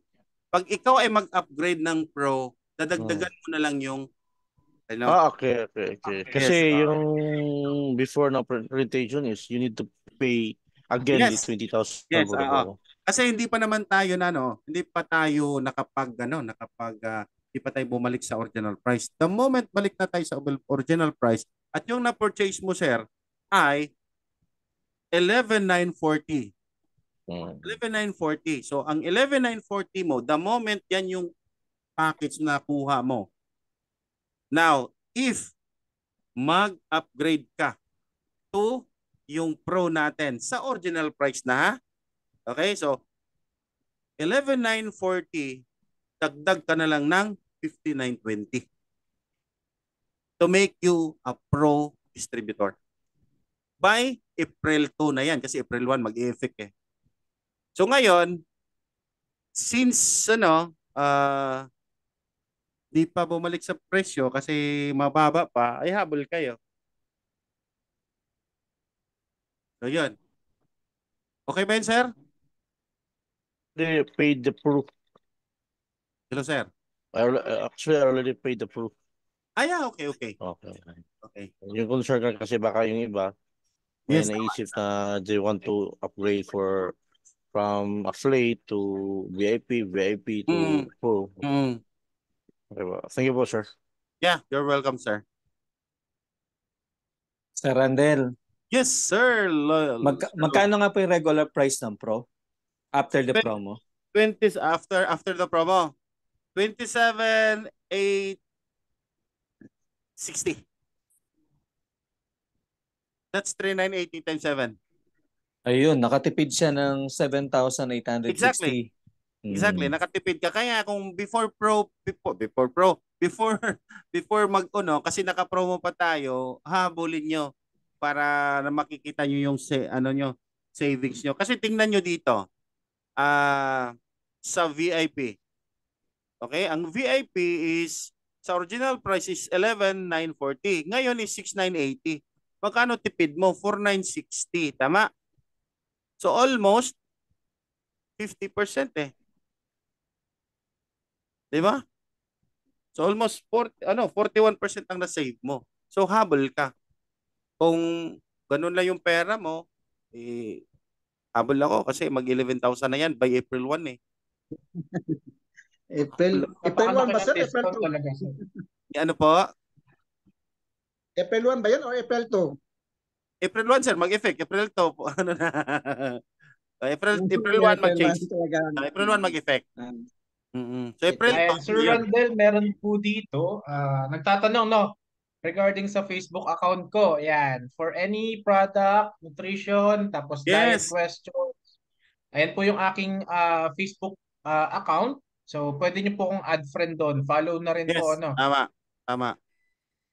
Speaker 1: Pag ikaw ay mag-upgrade ng Pro, dadagdagan mo na lang yung
Speaker 5: Okay. Kasi yung before na presentation is you need to pay again the 20,000
Speaker 1: Yes,
Speaker 5: for the Pro.
Speaker 1: Kasi hindi pa naman tayo hindi pa tayo hindi pa tayo bumalik sa original price. The moment balik na tayo sa original price at yung na-purchase mo, sir, ay 11,940. 11,940. So, ang 11,940 mo, the moment yan yung package na kuha mo. Now, if mag-upgrade ka to yung Pro natin sa original price na, okay? So, 11,940, dagdag ka na lang ng 5,920 to make you a Pro distributor. By April 2 na yan kasi April 1 mag-i-effect eh. So ngayon, since di pa bumalik sa presyo kasi mababa pa, ay habol kayo. So yun. Okay ba yun, sir?
Speaker 5: They paid the proof.
Speaker 1: Hello, sir.
Speaker 5: Actually, I already paid the proof.
Speaker 1: Yeah, okay, okay.
Speaker 5: Okay.
Speaker 1: Okay.
Speaker 5: Yung concern ka kasi baka yung iba, may
Speaker 1: Yes.
Speaker 5: naisip na they want to upgrade from affiliate to VIP to
Speaker 1: Mm,
Speaker 5: Pro.
Speaker 1: mm.
Speaker 5: Okay ba? Thank you po, sir.
Speaker 1: Yeah, you're welcome, sir.
Speaker 6: Sir Randel,
Speaker 1: Yes, sir.
Speaker 6: magkano nga po yung regular price ng Pro after the
Speaker 1: Twen-
Speaker 6: promo?
Speaker 1: 20 after the promo. 27,860. That's 3980 times 7.
Speaker 6: Ayun, nakatipid siya ng 7,860.
Speaker 1: Exactly. Exactly. Nakatipid ka. Kaya kung before before kasi naka-promo pa tayo, habulin nyo para na makikita nyo yung savings nyo. Kasi tingnan nyo dito. Sa VIP. Okay? Ang VIP is sa original price is 11,940. Ngayon is 6,980. Magkano tipid mo? 4,960. Tama? So almost 50% eh. 'Di ba? So almost 41% ang na-save mo. So habol ka. Kung ganun lang yung pera mo, habol ako kasi mag 11,000 na yan by April 1 eh.
Speaker 4: April 1 ba, sir? April 2?
Speaker 2: Talaga, sir.
Speaker 1: Ano po?
Speaker 4: April 1 ba yun or April 2?
Speaker 1: April 1 sir, mag-effect. April 2 po. Ano na? April 1 mag-change. April 1 mag-effect. So April
Speaker 2: And
Speaker 1: 2
Speaker 2: Sir
Speaker 1: yun.
Speaker 2: Randel, meron po dito, nagtatanong, no, regarding sa Facebook account ko. Yan, for any product, nutrition, tapos diet
Speaker 1: Yes.
Speaker 2: questions. Ayan po yung aking Facebook account. So, pwede niyo po akong add friend doon. Follow na rin po,
Speaker 1: Yes.
Speaker 2: ano.
Speaker 1: Tama. Tama.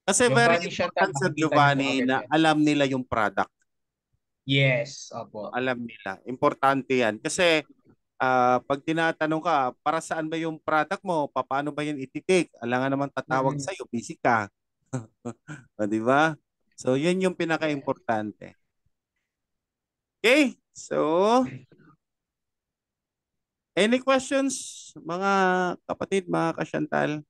Speaker 1: Kasi very
Speaker 2: Giovanni Chantal,
Speaker 1: important sa
Speaker 2: makikita niyo po
Speaker 1: Giovanni
Speaker 2: agad
Speaker 1: na
Speaker 2: yan.
Speaker 1: alam nila yung product.
Speaker 2: Yes, opo.
Speaker 1: Alam nila. Importante yan. Kasi pag tinatanong ka, para saan ba yung product mo? Paano ba yan ititik? Alangan naman tatawag sa'yo, busy ka. Di ba? So, yun yung pinaka-importante. Okay? So, any questions, mga kapatid, mga kasyantal?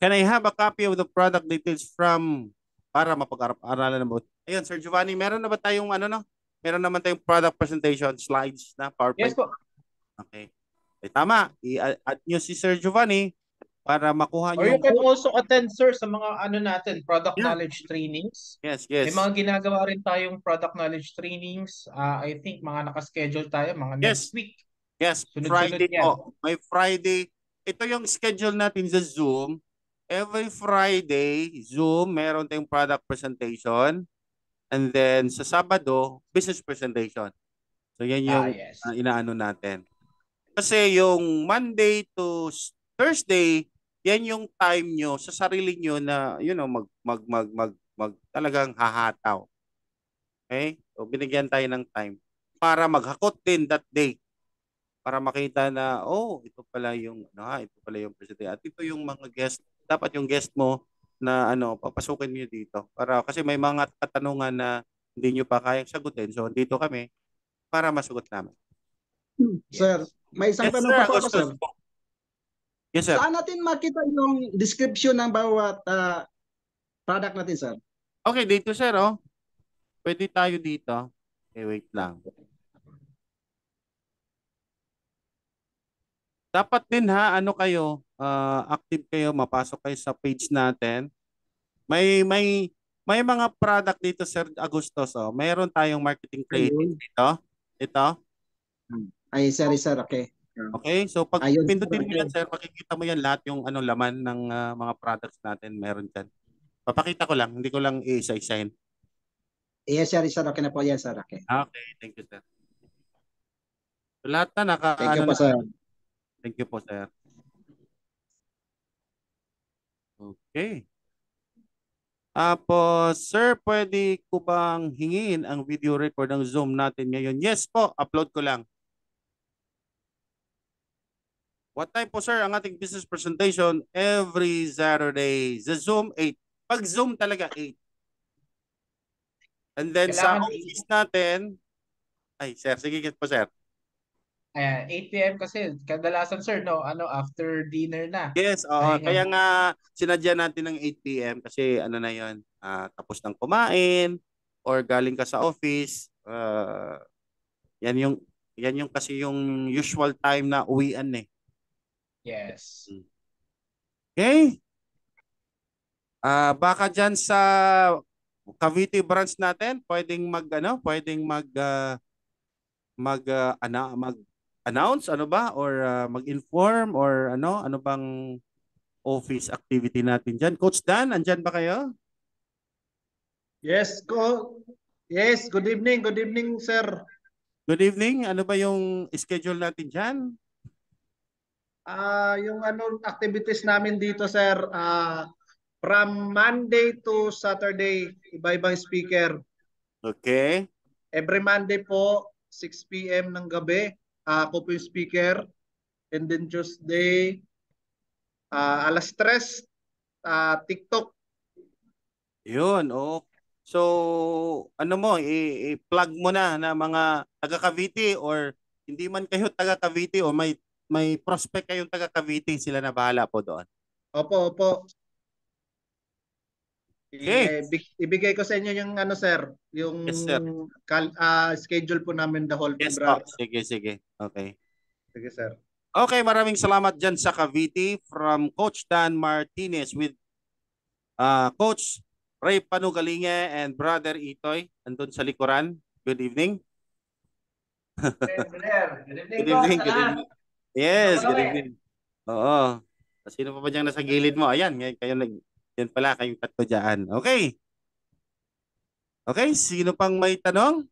Speaker 1: Can I have a copy of the product details para mapag-aralan na mo? Ayun, Sir Giovanni, meron na ba tayong Meron naman tayong product presentation slides na PowerPoint.
Speaker 2: Yes po.
Speaker 1: Okay. Tama. I-add nyo si Sir Giovanni para makuha
Speaker 2: Or
Speaker 1: nyo.
Speaker 2: you can also attend, sir, sa mga product
Speaker 1: Yeah.
Speaker 2: knowledge trainings.
Speaker 1: Yes.
Speaker 2: May mga ginagawa rin tayong product knowledge trainings. I think mga nakaschedule tayo, mga
Speaker 1: Yes.
Speaker 2: next week.
Speaker 1: Yes,
Speaker 2: Sunod-sunod
Speaker 1: Friday
Speaker 2: yan.
Speaker 1: po. May Friday. Ito yung schedule natin sa Zoom. Every Friday, Zoom, meron tayong product presentation. And then sa Sabado, business presentation. So yan yung
Speaker 2: Yes.
Speaker 1: inaano natin. Kasi yung Monday to Thursday, yan yung time nyo sa sarili nyo na talagang hahataw. Okay? So binigyan tayo ng time para maghakot din that day. Para makita na, ito pala yung presentation. At ito yung mga guest. Dapat yung guest mo na papasukin niyo dito. Kasi may mga katanungan na hindi nyo pa kayang sagutin. So, dito kami para masagot namin.
Speaker 4: Sir, may isang
Speaker 1: Yes,
Speaker 4: tanong
Speaker 1: sir.
Speaker 4: pa po ako, sir.
Speaker 1: Yes, sir.
Speaker 4: Saan natin makita yung description ng bawat product natin, sir?
Speaker 1: Okay, dito, sir. Pwede tayo dito. Okay, wait lang. Dapat din active kayo, mapasok kayo sa page natin. May mga product dito, Sir Agustos. Mayroon tayong marketing creative dito. Ito.
Speaker 4: Ay, sorry, sir. Okay.
Speaker 1: Okay, so pag
Speaker 4: Ayun,
Speaker 1: pindutin mo
Speaker 4: okay.
Speaker 1: yan, sir, makikita mo yan lahat yung laman ng mga products natin meron dyan. Papakita ko lang, hindi ko lang i-isa-isahin.
Speaker 4: Yes, sir. Okay na po yan, sir. Okay.
Speaker 1: Okay, thank you, sir. So, lahat na
Speaker 4: Thank you po, sir.
Speaker 1: Thank you po, sir. Okay. Tapos, sir, pwede ko bang hingin ang video record ng Zoom natin ngayon? Yes po, upload ko lang. What time po, sir, ang ating business presentation? Every Saturday. Sa Zoom, 8. Pag Zoom talaga, 8. And then sa
Speaker 2: Kailangan
Speaker 1: office natin, ay, sir, sige po, sir.
Speaker 2: 8 p.m. kasi kadalasan sir no after dinner na.
Speaker 1: Yes, oo.
Speaker 2: Pahinga.
Speaker 1: Kaya nga sinadya natin ng 8 p.m. kasi ano na 'yon, tapos ng kumain or galing ka sa office, yan yung kasi yung usual time na uwian eh.
Speaker 2: Yes.
Speaker 1: Okay? Baka diyan sa Cavite branch natin, pwedeng mag-announce ano ba or mag-inform or ano bang office activity natin diyan. Coach Dan, andyan ba kayo?
Speaker 4: Yes, yes, good evening, sir.
Speaker 1: Good evening. Ano ba yung schedule natin diyan?
Speaker 4: Yung activities namin dito, sir, from Monday to Saturday, iba-ibang speaker.
Speaker 1: Okay.
Speaker 4: Every Monday po, 6 p.m. ng gabi, ako po yung speaker. And then Tuesday, alas 3, TikTok.
Speaker 1: Yun, oh. So, ano mo, i-plug mo na mga taga Cavite or hindi man kayo taga Cavite o may prospect kayong taga Cavite, sila na bahala po doon.
Speaker 4: Opo.
Speaker 1: Okay.
Speaker 4: Ibigay ko sa inyo yung sir, yung
Speaker 1: Yes, sir.
Speaker 4: schedule po namin the whole
Speaker 1: Yes
Speaker 4: February.
Speaker 1: po. Sige. Okay.
Speaker 4: Sige, sir.
Speaker 1: Okay, maraming salamat dyan sa Cavite from Coach Dan Martinez with Coach Ray Panugalinge and Brother Itoy andun sa likuran. Good evening. Good evening. Yes, good evening. Oo. Sino pa ba dyan nasa gilid mo? Ayan, yan pala kayong tatlo dyan. Okay. Okay, sino pang may tanong?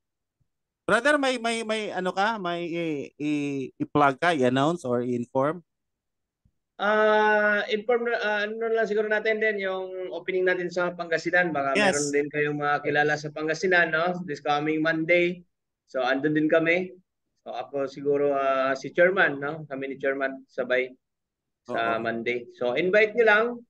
Speaker 1: Brother, may ano ka? May i-plug ka, i-announce or i-inform?
Speaker 7: Inform ano lang siguro natin din yung opening natin sa Pangasinan. Baka
Speaker 1: Yes.
Speaker 7: meron din kayong mga kilala sa Pangasinan, no? This coming Monday. So andun din kami. So ako siguro si Chairman, no? Kami ni Chairman sabay sa
Speaker 1: Oo.
Speaker 7: Monday. So invite nyo lang.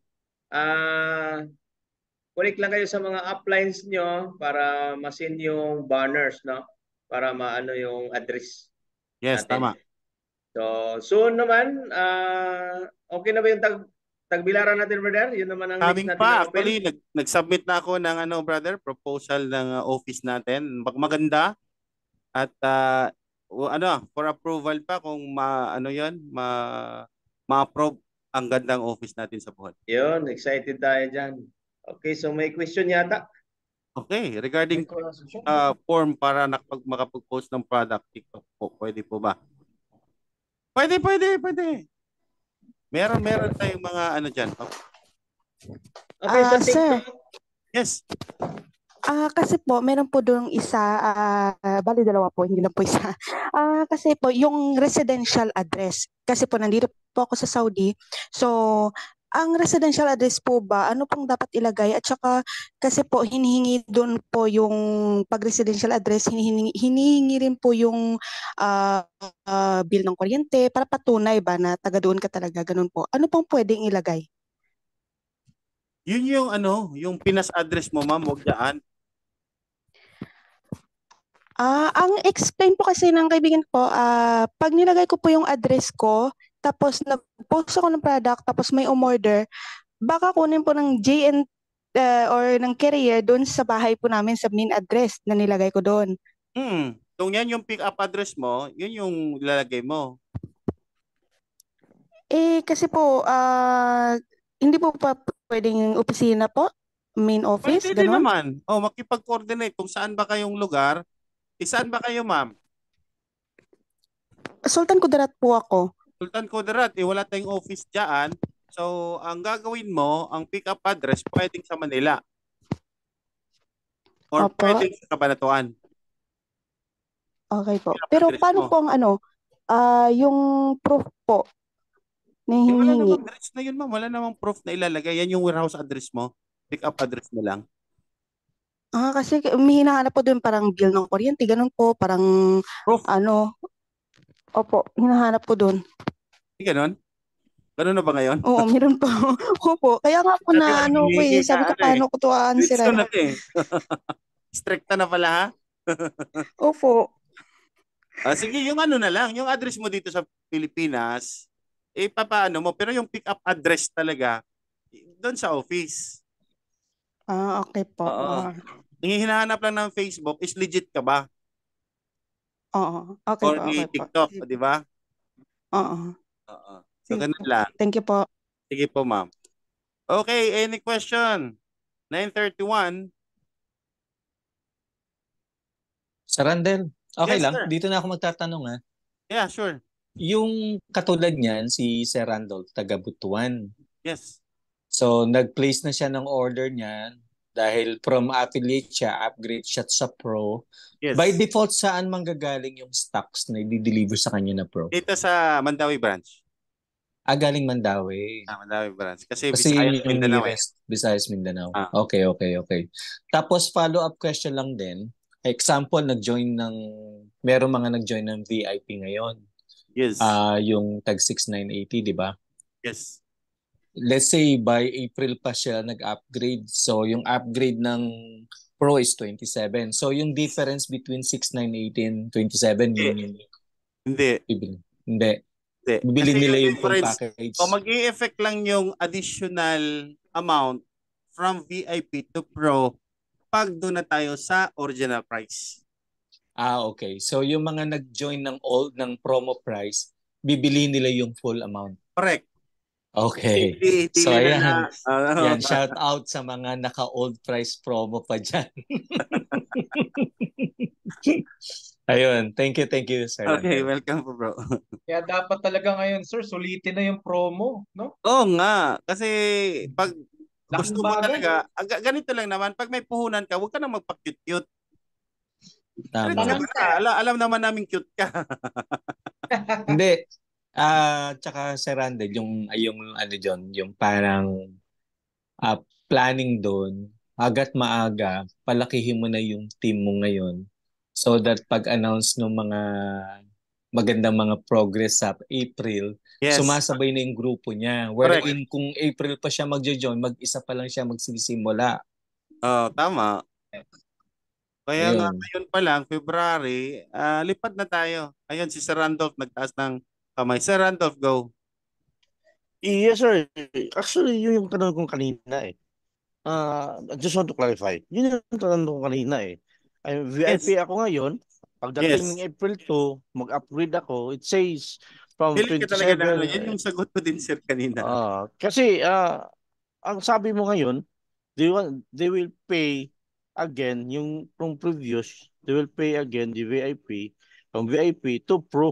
Speaker 7: Connect lang kayo sa mga uplines nyo para ma-send yung banners, no? Para maano yung address
Speaker 1: Yes,
Speaker 7: natin.
Speaker 1: tama.
Speaker 7: So, soon naman, okay na ba yung tagbilaran natin, brother? Yun naman ang next
Speaker 1: Coming
Speaker 7: natin
Speaker 1: pa.
Speaker 7: na open.
Speaker 1: Actually, nag-submit na ako ng brother, proposal ng office natin. Maganda. At for approval pa kung ma-approve ang gandang office natin sa Bohol.
Speaker 7: Yun, excited tayo dyan. Okay, so may question yata?
Speaker 1: Okay, regarding form para makapag-post ng product TikTok po, pwede po ba? Pwede. Meron tayong mga dyan.
Speaker 7: Okay, sa
Speaker 3: Sir.
Speaker 7: TikTok.
Speaker 1: Yes.
Speaker 3: Kasi po, meron po doon isa, bali dalawa po, hindi lang po isa. Kasi po, yung residential address, kasi po nandito po ako sa Saudi, so ang residential address po ba, ano pong dapat ilagay? At saka kasi po, hinihingi doon po yung pag-residential address, hinihingi rin po yung bill ng kuryente para patunay ba na taga doon ka talaga, ganun po. Ano pong pwedeng ilagay?
Speaker 1: Yun yung Pinas address mo, ma'am, huwag dyan.
Speaker 3: Ang explain po kasi ng kaibigan ko, pag nilagay ko po yung address ko, tapos nag-post ako ng product, tapos may umorder, baka kunin po ng JN or ng carrier doon sa bahay po namin sa main address na nilagay ko doon.
Speaker 1: Kung yan yung pick-up address mo, yun yung lalagay mo.
Speaker 3: Kasi po, hindi po pa pwedeng opisina po? Main office?
Speaker 1: Pwede din
Speaker 3: Ganun?
Speaker 1: naman. Makipag-coordinate kung saan ba kayong lugar. Saan ba kayo, ma'am?
Speaker 3: Sultan Kudarat po ako.
Speaker 1: Sultan Kudarat, wala tayong office dyan. So, ang gagawin mo, ang pick-up address, pwedeng sa Manila. Or
Speaker 3: Opo.
Speaker 1: pwedeng sa Cabanatuan.
Speaker 3: Okay po.
Speaker 1: Pick-up
Speaker 3: Pero
Speaker 1: address
Speaker 3: paano
Speaker 1: mo.
Speaker 3: po ang yung proof po na
Speaker 1: Wala
Speaker 3: hinihingi?
Speaker 1: namang address na yun, ma'am. Wala namang proof na ilalagay. Yan yung warehouse address mo. Pick up address mo lang.
Speaker 3: Kasi may hinahanap po doon parang bill ng kuryente, ganun po, parang
Speaker 1: Proof.
Speaker 3: opo, hinahanap po doon.
Speaker 1: Ganon? Ganun na ba ngayon?
Speaker 3: Oo, meron po. Opo, kaya nga po
Speaker 1: Dati
Speaker 3: na
Speaker 1: hihingi
Speaker 3: sabi ko
Speaker 1: ka,
Speaker 3: paano ko tuwaan
Speaker 1: Dito
Speaker 3: sila.
Speaker 1: na Stricta na pala ha?
Speaker 3: Opo.
Speaker 1: Sige, yung ano na lang, yung address mo dito sa Pilipinas, papaano mo, pero yung pick up address talaga, doon sa office.
Speaker 3: Okay po.
Speaker 1: Oo. Yung hinahanap lang ng Facebook is legit ka ba?
Speaker 3: Oo. Okay
Speaker 1: Or
Speaker 3: po,
Speaker 1: ni
Speaker 3: okay po.
Speaker 1: TikTok, di ba?
Speaker 3: Oo.
Speaker 1: Oo. So,
Speaker 3: Sige
Speaker 1: ganun
Speaker 3: po.
Speaker 1: lang.
Speaker 3: Thank you po.
Speaker 1: Sige po, ma'am. Okay, any question? 9:31.
Speaker 6: Sir Randel, okay
Speaker 1: Yes,
Speaker 6: lang.
Speaker 1: sir.
Speaker 6: Dito na ako magtatanong ha.
Speaker 1: Yeah, sure.
Speaker 6: Yung katulad niyan, si Sir Randolph, taga Butuan.
Speaker 1: Yes.
Speaker 6: So, nag-place na siya ng order niyan dahil from affiliate siya, upgrade siya sa Pro.
Speaker 1: Yes.
Speaker 6: By default, saan manggagaling yung stocks na i-deliver sa kanya na Pro?
Speaker 1: Dito sa Mandawi branch.
Speaker 6: Galing Mandawi.
Speaker 1: Mandawi branch. Kasi
Speaker 6: Kasi
Speaker 1: Visayas,
Speaker 6: yung
Speaker 1: Mindanao
Speaker 6: nearest, Visayas, Mindanao.
Speaker 1: Ah.
Speaker 6: Okay. Tapos follow-up question lang din. Example, meron mga nag-join ng VIP ngayon.
Speaker 1: Yes.
Speaker 6: Yung tag 6980, di ba?
Speaker 1: Yes.
Speaker 6: Let's say by April pa siya nag-upgrade. So yung upgrade ng Pro is 27. So yung difference between 6980 and 27 yun yung
Speaker 1: Hindi.
Speaker 6: Hindi. Bibili
Speaker 1: Kasi
Speaker 6: nila
Speaker 1: yung
Speaker 6: yung full
Speaker 1: difference,
Speaker 6: package.
Speaker 1: o mag-i-effect lang yung additional amount from VIP to Pro pag doon na tayo sa original price.
Speaker 6: Okay. So yung mga nag-join ng promo price, bibili nila yung full amount.
Speaker 1: Correct.
Speaker 6: Okay.
Speaker 1: So ayan.
Speaker 6: Yan, shout out sa mga naka-old price promo pa dyan. Ayun, thank you, Sir.
Speaker 1: Okay,
Speaker 6: Randel.
Speaker 1: welcome po, bro.
Speaker 2: Kaya dapat talaga ngayon, sir, sulitin na yung promo, no?
Speaker 1: Oo nga, kasi pag
Speaker 2: Laking
Speaker 1: gusto mo
Speaker 2: bagay.
Speaker 1: talaga, ganito lang naman, pag may puhunan ka, huwag ka nang magpa-cute-cute.
Speaker 6: Tama.
Speaker 1: Alam naman namin cute ka.
Speaker 6: Hindi. Tsaka Sir Randel, yung ano dyan, yung parang planning doon, agat maaga, palakihin mo na yung team mo ngayon so that pag-announce ng mga magandang mga progress sa April,
Speaker 1: Yes.
Speaker 6: sumasabay na yung grupo niya. Wherein kung April pa siya magjo-join, mag-isa pa lang siya magsisimula.
Speaker 1: Tama. Kaya nga
Speaker 6: Ayun.
Speaker 1: ngayon pa lang, February, lipat na tayo. Ayun, si Sir Randolph nagtaas ng kamay. Sir Randolph, go.
Speaker 5: Yes, sir. Actually, yun yung tanong kong kanina eh. I just want to clarify. Yun yung tanong ko kanina eh. VIP ako ngayon. Pagdating ng April 2, mag-upgrade ako. It says from
Speaker 1: Pilit ka talaga na
Speaker 5: 27.
Speaker 1: yan yung sagot ko din, sir, kanina.
Speaker 5: Kasi ang sabi mo ngayon, they will pay again yung from previous, they will pay again the VIP from VIP to Pro.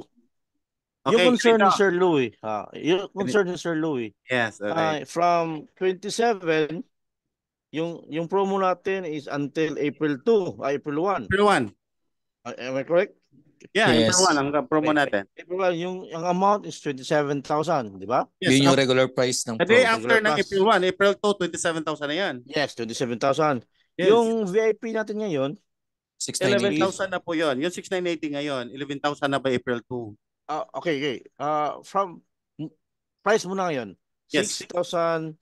Speaker 1: Okay,
Speaker 5: yung concern ni
Speaker 1: ito.
Speaker 5: Sir Louie, yung concern ni Sir Louie,
Speaker 1: Yes, okay.
Speaker 5: from 27, yung promo natin is until April 2, April 1.
Speaker 1: April 1.
Speaker 5: Am I correct?
Speaker 1: Yeah,
Speaker 6: Yes.
Speaker 1: April 1 ang promo natin.
Speaker 5: April 1, yung amount is 27,000, di ba?
Speaker 1: Yes,
Speaker 6: Yun yung regular price ng
Speaker 1: the
Speaker 6: Pro.
Speaker 1: day after ng April 1, April 2, 27,000 na yan.
Speaker 5: Yes, 27,000.
Speaker 1: Yes.
Speaker 5: Yung VIP natin ngayon,
Speaker 6: 6,980.
Speaker 1: 11,000 na po yun. Yung 6,980 ngayon, 11,000 na by April 2.
Speaker 5: okay. From price mo na ngayon,
Speaker 1: Yes.
Speaker 5: 6,000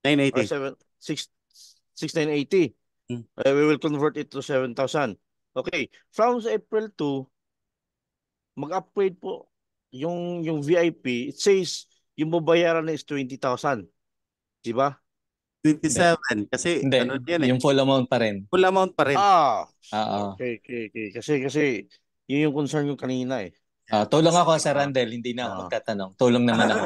Speaker 1: 980.
Speaker 5: 6,980. We will convert it to 7,000. Okay. From April 2, mag-upgrade po yung VIP. It says yung babayaran na is 20,000. Di ba?
Speaker 1: 27. Kasi
Speaker 6: Hindi,
Speaker 1: ano yan eh.
Speaker 6: yung full amount pa rin.
Speaker 1: Full amount pa rin.
Speaker 6: Okay.
Speaker 5: Kasi yun yung concern ko kanina eh.
Speaker 6: Tulong ako sa Randel, hindi na ako magtatanong. Tulong naman ako.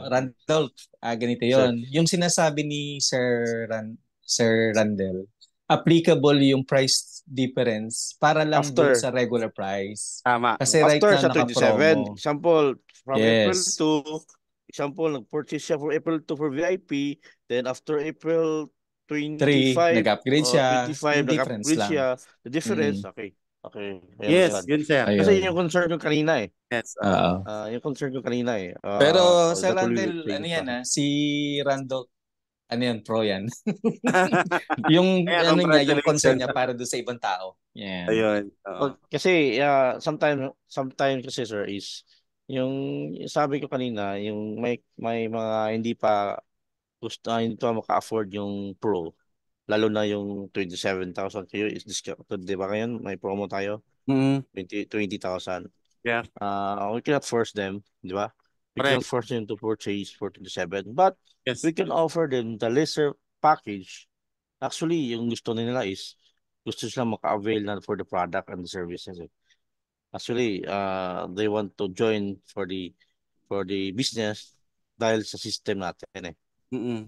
Speaker 6: Randolph, ganito yon. Yung sinasabi ni Sir Randel, applicable yung price difference para lang
Speaker 5: After.
Speaker 6: doon sa regular price.
Speaker 1: Tama.
Speaker 6: Kasi right
Speaker 5: After
Speaker 6: now
Speaker 5: sa 27.
Speaker 6: naka-promo.
Speaker 5: Example, from April
Speaker 6: Yes.
Speaker 5: 2, example, nag-purchase siya for April 2 for VIP, then after April
Speaker 6: 3,
Speaker 5: 25,
Speaker 6: nag-upgrade siya.
Speaker 5: 25,
Speaker 6: Yung difference
Speaker 5: nag-upgrade
Speaker 6: lang.
Speaker 5: siya. The difference, okay.
Speaker 1: Yes, yun sir.
Speaker 5: Kasi
Speaker 6: Ayun.
Speaker 5: yung concern ko kanina eh.
Speaker 1: Yes.
Speaker 5: Yung concern ko kanina eh.
Speaker 6: Pero Sir
Speaker 5: that will
Speaker 6: Randel,
Speaker 5: change
Speaker 6: ano yan
Speaker 5: pa.
Speaker 6: si Randolph, Ano yan, pro yan. Yung
Speaker 1: Kaya
Speaker 6: ano niya, yung concern
Speaker 1: congratulations.
Speaker 6: niya para doon sa ibang tao. Yeah.
Speaker 1: Ayun. Oo.
Speaker 5: Kasi sometimes kasi sir is yung sabi ko kanina, yung may mga hindi pa hindi pa maka-afford yung pro. Lalo na yung 27,000 kayo is discounted, di ba? Ngayon may promo tayo,
Speaker 1: Mm,
Speaker 5: 20,000.
Speaker 1: yeah,
Speaker 5: We cannot force them, di ba? We cannot
Speaker 1: correct.
Speaker 5: force them to purchase for 27, but
Speaker 1: Yes.
Speaker 5: we can offer them the lesser package. Actually, yung gusto nila is gusto sila maka-avail na for the product and the services. Actually, they want to join for the business dahil sa system natin eh.
Speaker 1: Mm-mm.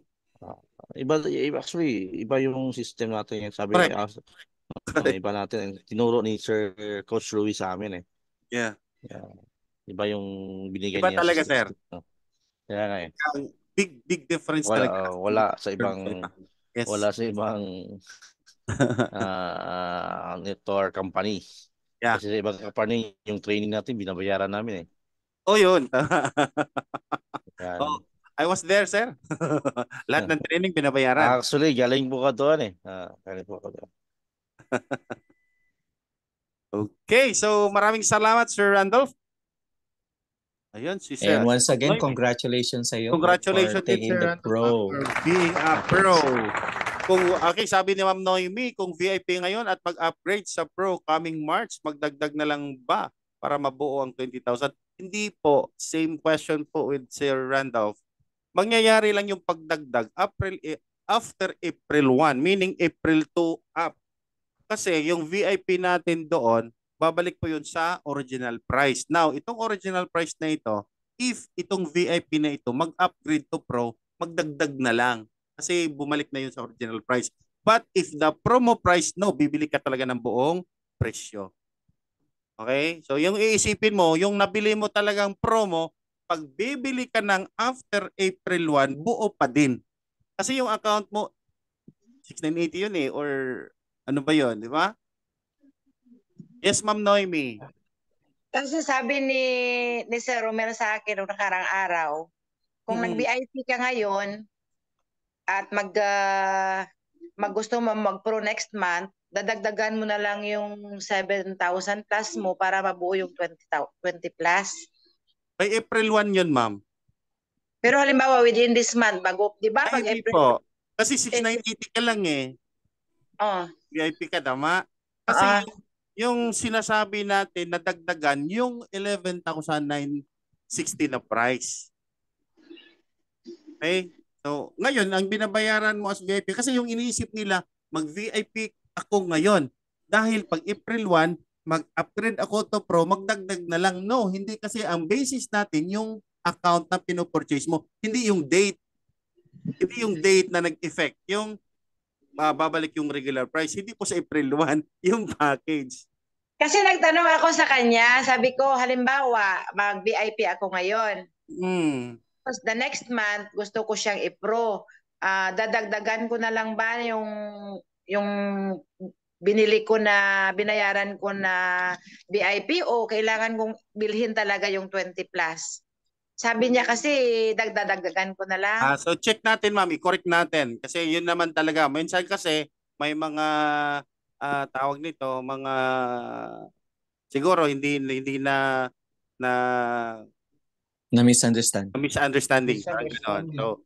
Speaker 5: Actually, iba yung system natin. Sabi,
Speaker 1: Correct. Correct.
Speaker 5: iba natin. Tinuro ni Sir Coach Louis sa amin eh.
Speaker 1: Yeah.
Speaker 5: Yeah. Iba yung binigay
Speaker 1: Iba
Speaker 5: niya
Speaker 1: talaga, sir.
Speaker 5: Kaya nga eh.
Speaker 1: Big difference talaga.
Speaker 5: Wala sa ibang
Speaker 1: Yes.
Speaker 5: wala sa ibang network company.
Speaker 1: Yeah.
Speaker 5: Kasi sa ibang company, yung training natin, binabayaran namin eh.
Speaker 1: Oh, yun.
Speaker 5: Yan.
Speaker 1: Oh, I was there, sir. Lahat ng training binabayaran.
Speaker 5: Actually, galing po ka doon eh. Galing po ka doon.
Speaker 1: Okay, so maraming salamat, Sir Randolph. Ayun, si Sir.
Speaker 6: And once again,
Speaker 1: Noy,
Speaker 6: congratulations sa iyo
Speaker 1: congratulations
Speaker 6: for
Speaker 1: din,
Speaker 6: taking
Speaker 1: Sir
Speaker 6: the
Speaker 1: Randolph,
Speaker 6: pro.
Speaker 1: for being a pro. Okay, sabi ni Ma'am Noemi, kung VIP ngayon at mag-upgrade sa pro coming March, magdagdag na lang ba para mabuo ang 20,000? Hindi po. Same question po with Sir Randolph. Mangyayari lang yung pagdagdag after April 1, meaning April 2 up. Kasi yung VIP natin doon, babalik po yun sa original price. Now, itong original price na ito, if itong VIP na ito mag-upgrade to Pro, magdagdag na lang. Kasi bumalik na yun sa original price. But if the promo price, no, bibili ka talaga ng buong presyo. Okay? So yung iisipin mo, yung nabili mo talagang promo, pag bibili ka ng after April 1, buo pa din. Kasi yung account mo, 6980 yun eh, or ano ba yun, di ba? Yes, Ma'am Noemi.
Speaker 8: Kasi sabi ni Sir Romero sa akin noong nakarang araw, kung nag-VIP ka ngayon at gusto mo mag-pro next month, dadagdagan mo na lang yung 7,000 plus mo para mabuo yung 20 plus.
Speaker 1: By April 1 yun, ma'am.
Speaker 8: Pero halimbawa within this month, bago, di ba? Pag
Speaker 1: Hindi
Speaker 8: April,
Speaker 1: po. Kasi 6980 ka lang eh.
Speaker 8: oh,
Speaker 1: VIP ka, tama? Kasi yung sinasabi natin na dagdagan, yung 11,960 na price. Okay? So, ngayon, ang binabayaran mo as VIP, kasi yung iniisip nila, mag-VIP ako ngayon. Dahil pag April 1, mag-upgrade ako to Pro, magdagdag na lang. No, hindi kasi ang basis natin yung account na pinopurchase mo. Hindi yung date. Hindi yung date na nag-effect. Yung babalik yung regular price. Hindi po sa April 1, yung package.
Speaker 8: kasi nagtanong ako sa kanya, sabi ko, halimbawa, mag-VIP ako ngayon. Tapos the next month, gusto ko siyang i-pro. Dadagdagan ko na lang ba yung binili ko na, binayaran ko na VIP o kailangan kong bilhin talaga yung 20 plus? Sabi niya kasi, dagdagdagan ko na lang.
Speaker 1: So check natin, ma'am, i-correct natin. Kasi yun naman talaga. Minsan kasi may mga tawag nito, mga siguro hindi na misunderstanding. So,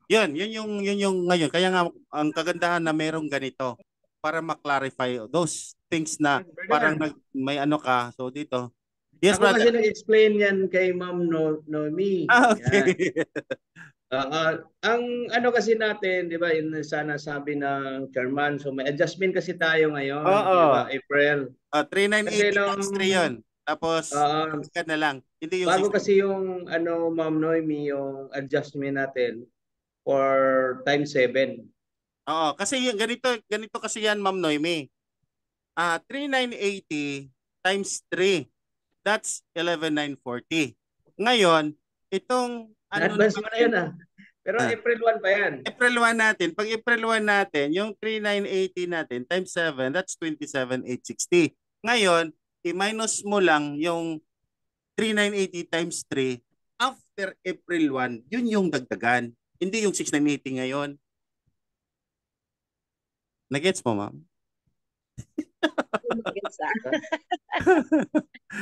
Speaker 1: yun yung ngayon. Kaya nga ang kagandahan na merong ganito para ma-clarify those things na parang may ano ka. So dito. Yes,
Speaker 7: Ako
Speaker 1: brother.
Speaker 7: kasi nag-explain yan kay Ma'am Noemi.
Speaker 1: Okay.
Speaker 7: Ang ano kasi natin, 'di ba, yun sana sabi ng chairman, so may adjustment kasi tayo ngayon,
Speaker 1: Oo.
Speaker 7: 'di ba, April.
Speaker 1: 3980 times 3 yun. Tapos, ka na lang. Hindi yung
Speaker 7: bago kasi yung ano, Ma'am Noemi, yung adjustment natin for times 7.
Speaker 1: Oo, kasi yung ganito kasi yan, Ma'am Noemi. 3980 times 3. That's 11,940. Ngayon, itong
Speaker 7: Advance mo na yun Pero April 1 pa yan.
Speaker 1: April 1 natin. Pag April 1 natin, yung 3980 natin times 7, that's 27,860. Ngayon, i-minus mo lang yung 3980 times 3 after April 1, yun yung dagdagan. Hindi yung 6980 ngayon. Nagets mo, ma'am?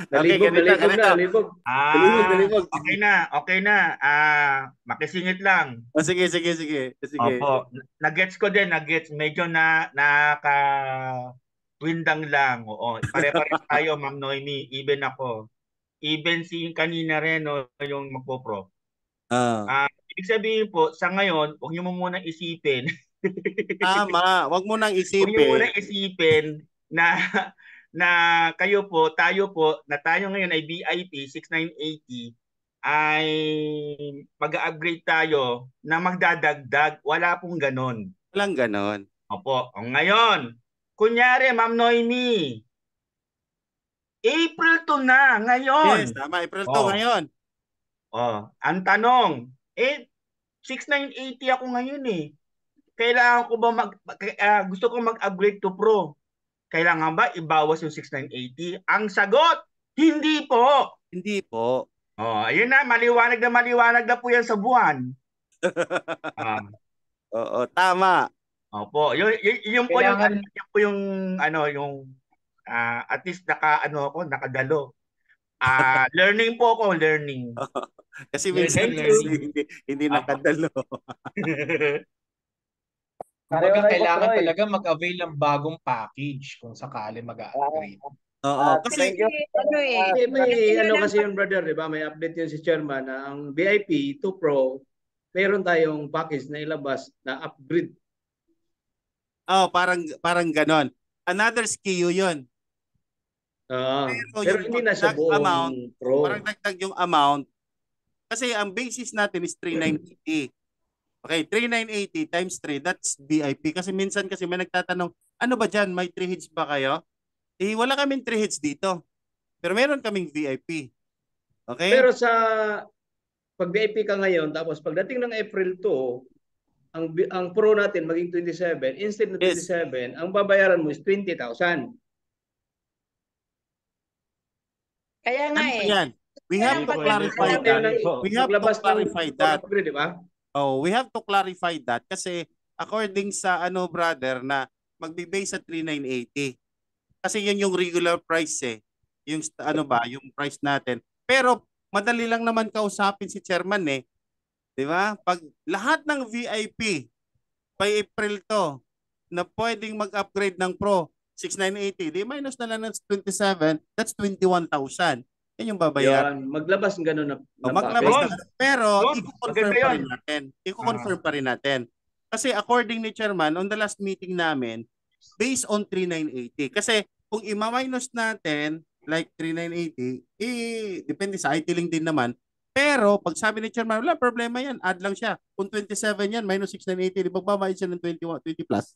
Speaker 1: Okay,
Speaker 7: Nalibog na.
Speaker 9: Okay na. Makisingit lang.
Speaker 1: Sige.
Speaker 9: Opo. Nagets ko din, medyo windang lang. Oo. Pare-pares tayo, Ma'am Noemi. Even ako. Even si kanina rin, no, yung magpo-pro. Ibig sabihin po, sa ngayon, huwag niyo mo munang isipin.
Speaker 1: Tama. Huwag mo nang isipin.
Speaker 9: Huwag niyo munang isipin na tayo po, na tayo ngayon ay VIP 6980, ay mag-upgrade tayo na magdadagdag. Wala pong ganon.
Speaker 1: Walang ganon.
Speaker 9: Opo. Ngayon, kunyari, Ma'am Noemi, April 2 na ngayon.
Speaker 1: Yes, tama. April 2 ngayon.
Speaker 9: Ang tanong, 6980 ako ngayon eh. Kailangan ko ba gusto ko mag-upgrade to Pro? Kailangan ba ibawas yung 6980? Ang sagot, hindi po.
Speaker 1: Hindi po.
Speaker 9: Ayun na, maliwanag na po yan sa buwan.
Speaker 1: Oo, tama.
Speaker 9: Opo, yun po yung at least nakadalo. Learning po ako, learning.
Speaker 1: Kasi minsan hindi nakadalo.
Speaker 2: Kumbaga kailangan talaga mag-avail ng bagong package kung sakali mag-upgrade.
Speaker 1: Oo, kasi
Speaker 7: kasi yun, brother, di ba? May update yun si Chairman na ang VIP 2 Pro, mayroon tayong package na ilabas na upgrade.
Speaker 1: Parang ganon. Another SKU yun.
Speaker 7: Pero hindi na siya buong
Speaker 1: amount,
Speaker 7: Pro.
Speaker 1: Parang dagdag yung amount. Kasi ang basis natin is 3980. Okay, 3980 times 3, that's VIP. Kasi minsan kasi may nagtatanong, ano ba dyan? May 3 heads ba kayo? Wala kaming 3 heads dito. Pero meron kaming VIP. Okay?
Speaker 7: Pero pag VIP ka ngayon, tapos pagdating ng April 2, ang Pro natin maging 27, instead ng 27, ang babayaran mo is 20,000.
Speaker 8: Kaya nga
Speaker 1: Yan? We have to clarify that. We have to clarify that.
Speaker 7: Di ba?
Speaker 1: We have to clarify that kasi according sa brother na magbe-base sa 3980. Kasi yun yung regular price eh. Yung yung price natin. Pero madali lang naman kausapin si chairman eh. 'Di ba? Pag lahat ng VIP by April to na pwedeng mag-upgrade ng Pro 6980, di minus na lang ng 27, that's 21,000. Yan yung babayaran.
Speaker 7: Maglabas ng gano'n na
Speaker 1: maglabas na. Pero i-confirm pa rin natin. Kasi according ni Chairman, on the last meeting namin, based on 3980. Kasi kung i-minus natin, like 3980, depende sa IT-Link din naman. Pero pag sabi ni Chairman, wala problema yan, add lang siya. Kung 27 yan, minus 6980, di magbabayad siya ng 20 plus.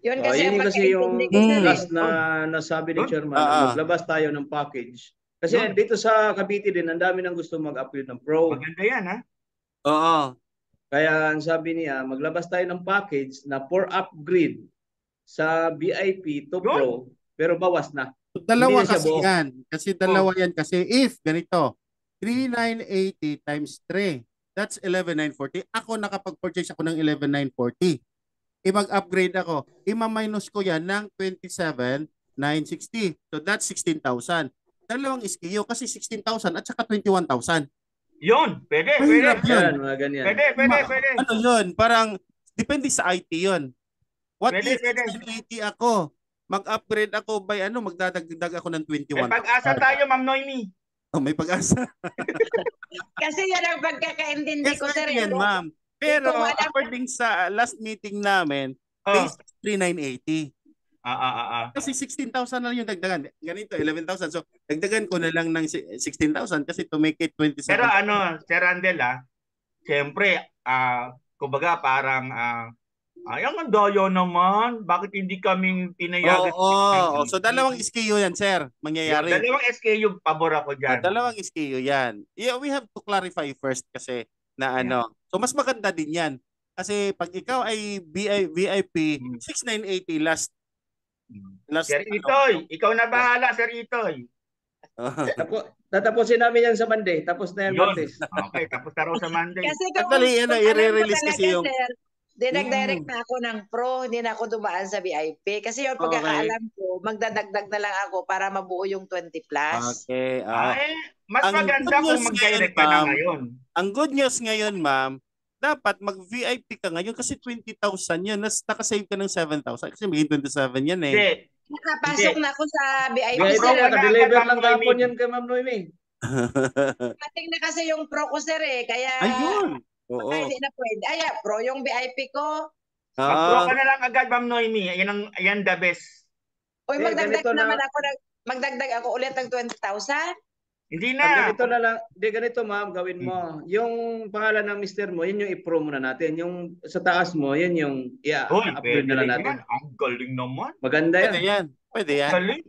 Speaker 8: Yun kasi
Speaker 7: yung last na nasabi ni Chairman, maglabas tayo ng package. Kasi dito sa Cavite din, ang dami nang gusto mag-upgrade ng Pro.
Speaker 9: Maganda yan, ha?
Speaker 1: Oo.
Speaker 7: Kaya ang sabi niya, maglabas tayo ng package na for upgrade sa VIP to Pro, pero bawas na.
Speaker 1: Dalawa kasi yan. Kasi dalawa yan. Kasi if, ganito, 3,980 times 3, that's 11,940. Ako nakapag-purchase ako ng 11,940. Mag-upgrade ako. I-minus ko yan ng 27,960. So that's 16,000. Dalawang SKU kasi 16,000 at saka 21,000.
Speaker 9: Yun, pwede.
Speaker 7: Yan, mga ganyan.
Speaker 9: Pwede.
Speaker 1: Ano yun? Parang, depende sa IT yun. What if 1680 ako? Mag-upgrade ako by magdadagdag ako ng 21,000.
Speaker 9: May pag-asa tayo, Ma'am Noemi.
Speaker 1: May pag-asa.
Speaker 8: Kasi yan ang pagkakaintindi ko, sir.
Speaker 1: Yan, ma'am. Pero according sa last meeting namin, based 3,980. Kasi 16,000 na lang yung dagdagan. Ganito, 11,000. So, dagdagan ko na lang ng 16,000 kasi to make it 27,000.
Speaker 9: Pero Sir Randel, siyempre, kumbaga parang, ang doyo naman, bakit hindi kaming pinayagan?
Speaker 1: So, dalawang SKU yan, sir, mangyayari.
Speaker 9: Dalawang SKU, pabor ako dyan.
Speaker 1: Dalawang SKU yan. Yeah, we have to clarify first kasi na So, mas maganda din yan. Kasi pag ikaw ay VIP, 6,980 last.
Speaker 9: Sir Itoy, ikaw na bahala, Sir Itoy.
Speaker 7: Tatapusin namin yan sa Monday. Tapos na yan
Speaker 9: Yun.
Speaker 7: Martes.
Speaker 9: Okay, tapos na raw sa Monday.
Speaker 8: Kasi kung,
Speaker 1: Actually,
Speaker 8: kung alam ko
Speaker 1: i-re-release
Speaker 8: talaga,
Speaker 1: kasi yung...
Speaker 8: sir, direct na ako ng pro, hindi na ako dumaan sa VIP. Kasi yung pagkakaalam ko, magdadagdag na lang ako para mabuo yung 20 plus.
Speaker 1: Okay.
Speaker 9: Mas
Speaker 1: Ang
Speaker 9: maganda
Speaker 1: good
Speaker 9: kung
Speaker 1: news
Speaker 9: mag-direct
Speaker 1: ngayon,
Speaker 9: ka na
Speaker 1: ma'am,
Speaker 9: ngayon.
Speaker 1: Ang good news ngayon, ma'am, dapat mag-VIP ka ngayon kasi 20,000 yun. Nakasave ka ng 7,000 kasi maging 27 yan eh.
Speaker 9: Hindi.
Speaker 8: Nakapasok na ako sa VIP.
Speaker 7: VIP
Speaker 9: Pro
Speaker 8: Sir,
Speaker 9: ka na
Speaker 7: deliver
Speaker 9: agad,
Speaker 7: lang
Speaker 9: Ma'am
Speaker 7: kahapon
Speaker 9: Noemi.
Speaker 7: yan kay Ma'am Noemi.
Speaker 8: Dating na kasi yung pro ko, sir eh. Kaya,
Speaker 1: Ayun. Oo.
Speaker 8: baka hindi na pwede. Ay, pro yung VIP ko.
Speaker 9: Mag-pro ka na lang agad, Ma'am Noemi. Ayan the best.
Speaker 8: Uy,
Speaker 7: Eh,
Speaker 8: magdagdag
Speaker 7: ganito
Speaker 8: naman
Speaker 7: na-
Speaker 8: ako. Magdagdag ako ulit ng 20,000.
Speaker 9: Hindi
Speaker 7: Pag
Speaker 9: na.
Speaker 7: ganito na lang, ganito ma'am, gawin mo. Yung pangalan ng mister mo, yun yung i-pro muna natin. Yung sa taas mo, yun yung
Speaker 9: Uy,
Speaker 7: i-upgrade
Speaker 9: pwede
Speaker 7: na lang
Speaker 9: rin
Speaker 7: natin.
Speaker 9: yan. Ang galing naman.
Speaker 7: Maganda
Speaker 1: Pwede
Speaker 7: yan.
Speaker 1: yan. Pwede yan.
Speaker 9: Galing.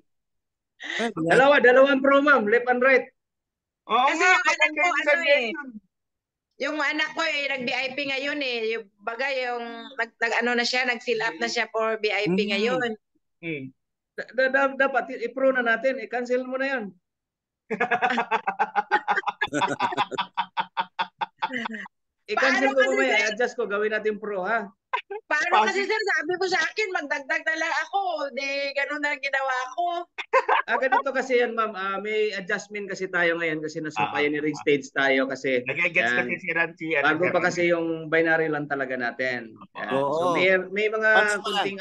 Speaker 1: Pwede yan.
Speaker 7: Dalawang pro ma'am, left and right.
Speaker 9: Oo
Speaker 8: Kasi
Speaker 9: nga,
Speaker 8: yung anak
Speaker 9: maganda
Speaker 8: ko,
Speaker 9: yung
Speaker 8: ano
Speaker 9: suggestion.
Speaker 8: Yung anak ko nag-VIP ngayon eh. Yung bagay, yung nag-ano na siya, nag-fill up na siya for VIP ngayon.
Speaker 7: Dapat i-pro na natin, i-cancel mo na yan. I-cancel
Speaker 8: Paano
Speaker 7: ko
Speaker 8: kasi,
Speaker 7: mamaya,
Speaker 8: sir?
Speaker 7: i-adjust ko, gawin natin pro ha.
Speaker 8: Paano kasi sir, sabi mo sa akin, magdagdag na lang ako. Di, ganun na ginawa ko.
Speaker 7: Ganito kasi yan ma'am, may adjustment kasi tayo ngayon kasi nasa pioneering stage tayo kasi
Speaker 9: Nag-gets
Speaker 7: yan.
Speaker 9: kasi si Ranchi.
Speaker 7: Bago pa kasi yung binary lang talaga natin. Yan. So may mga kunting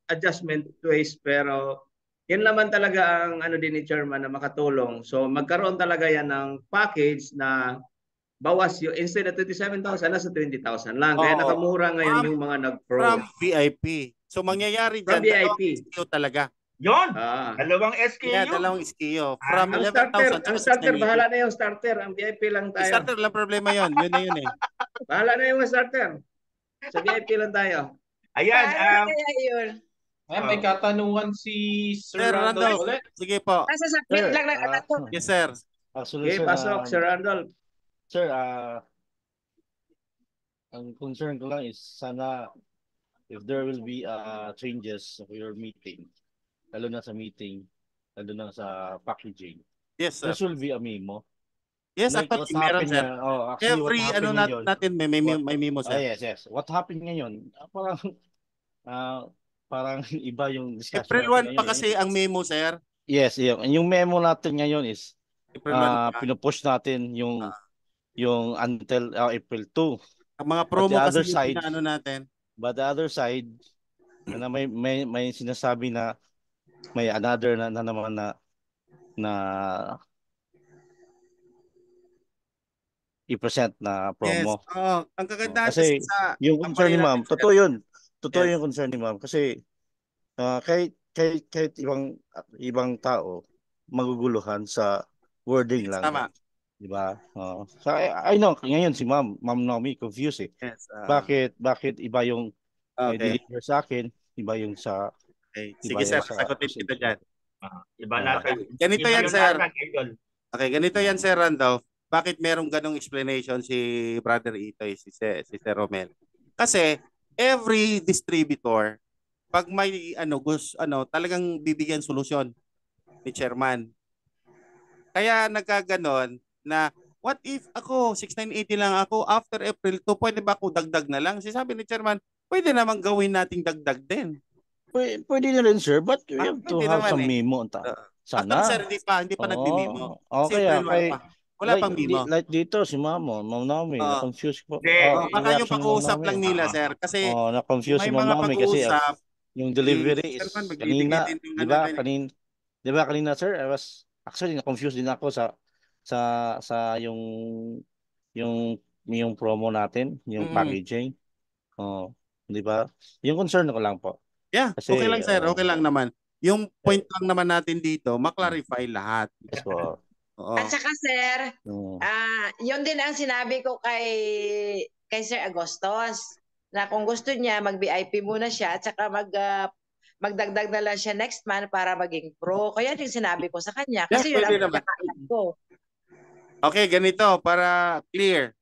Speaker 7: adjustment twist pero yun naman talaga ang ano din ni chairman na makatulong. So magkaroon talaga yan ng package na bawas yung instead of 27,000 nasa 20,000 lang. Kaya nakamura ngayon yung mga nag-pro.
Speaker 1: From VIP. So mangyayari
Speaker 7: From
Speaker 1: dyan,
Speaker 7: VIP.
Speaker 1: SKU talaga.
Speaker 9: Yon, dalawang SKU.
Speaker 1: Yeah, dalawang SKU. From
Speaker 7: Ang
Speaker 1: 11,000
Speaker 7: starter, ang starter, bahala na yung starter. Ang VIP lang
Speaker 1: Yung
Speaker 7: tayo.
Speaker 1: starter lang problema yon. Yun na yun eh.
Speaker 7: Bahala na yung starter. Sa VIP lang tayo.
Speaker 9: Ayan.
Speaker 8: Paano kaya yun?
Speaker 2: Ay, may katanungan si Sir
Speaker 1: Sir
Speaker 2: Randolph
Speaker 1: Randolph,
Speaker 2: ulit.
Speaker 1: sige po.
Speaker 8: Nasa submit lang ng anak ko.
Speaker 1: Yes, sir.
Speaker 5: Actually,
Speaker 7: Okay,
Speaker 5: sir,
Speaker 7: pasok, Sir Randolph.
Speaker 5: Sir, ang concern ko lang is sana if there will be changes of your meeting, lalo na sa meeting, lalo na sa packaging.
Speaker 1: Yes, sir.
Speaker 5: This will be a memo.
Speaker 1: Yes,
Speaker 5: Like
Speaker 1: actually,
Speaker 5: what
Speaker 1: meron,
Speaker 5: happened
Speaker 1: sir.
Speaker 5: actually,
Speaker 1: Every
Speaker 5: what
Speaker 1: ano
Speaker 5: happened ngayon,
Speaker 1: natin may memo, sir.
Speaker 5: yes. What happened ngayon? Parang iba yung discussion
Speaker 1: April 1
Speaker 5: natin
Speaker 1: pa
Speaker 5: ngayon.
Speaker 1: kasi ang memo, sir.
Speaker 5: Yes, yung memo natin ngayon is
Speaker 1: April 1 pa.
Speaker 5: pinupush natin yung until April 2.
Speaker 1: Ang mga promo kasi yung ano natin.
Speaker 5: But the other side, na may sinasabi na may another na naman na i-present na promo.
Speaker 1: Yes. Ang kagandahan
Speaker 5: kasi
Speaker 1: sa
Speaker 5: yung concern ni ma'am, totoo yun. Totoo yung concern ni ma'am kasi kahit ibang tao maguguluhan sa wording lang.
Speaker 1: Tama.
Speaker 5: Diba? So I know ngayon si Ma'am Noemi confused eh.
Speaker 1: Yes.
Speaker 5: Bakit iba yung deliver sa akin, iba yung sa
Speaker 1: sige sir, sagutin kita diyan.
Speaker 9: Iba natin.
Speaker 1: Ganito yan, sir. Okay, ganito yan, Sir Randolph. Bakit merong ganong explanation si Brother Itoy, si Sir Romel? Kasi every distributor pag may talagang bibigyan solusyon ni chairman. Kaya nagkaganon na what if ako 6980 lang ako after April 2 pwede ba ako dagdag na lang? Sabi ni chairman, pwede namang gawin nating dagdag din.
Speaker 5: Pwede na rin sir, but we have to have some memo. Sana.
Speaker 1: Sir, hindi pa nagmi-memo.
Speaker 5: Okay,
Speaker 1: wala pang memo.
Speaker 5: Like dito si Ma'am Noemi, na-confuse ko.
Speaker 1: Baka yung pag-uusap lang nila, sir. Kasi
Speaker 5: na-confuse si Ma'am Noemi kasi yung delivery is kanina, di ba kanina sir, I was actually na-confuse din ako sa yung promo natin, yung packaging. Di ba? Yung concern ko lang po.
Speaker 1: Yeah, kasi, okay lang sir, okay lang naman. Yung point lang naman natin dito, maklarify lahat.
Speaker 5: Yes po.
Speaker 8: At saka sir, yun din ang sinabi ko kay Sir Agostos na kung gusto niya mag-VIP muna siya at saka magdagdag na lang siya next month para maging pro. Kaya din sinabi ko sa kanya kasi yun ang pagkakaalam ko.
Speaker 1: Okay, ganito para clear.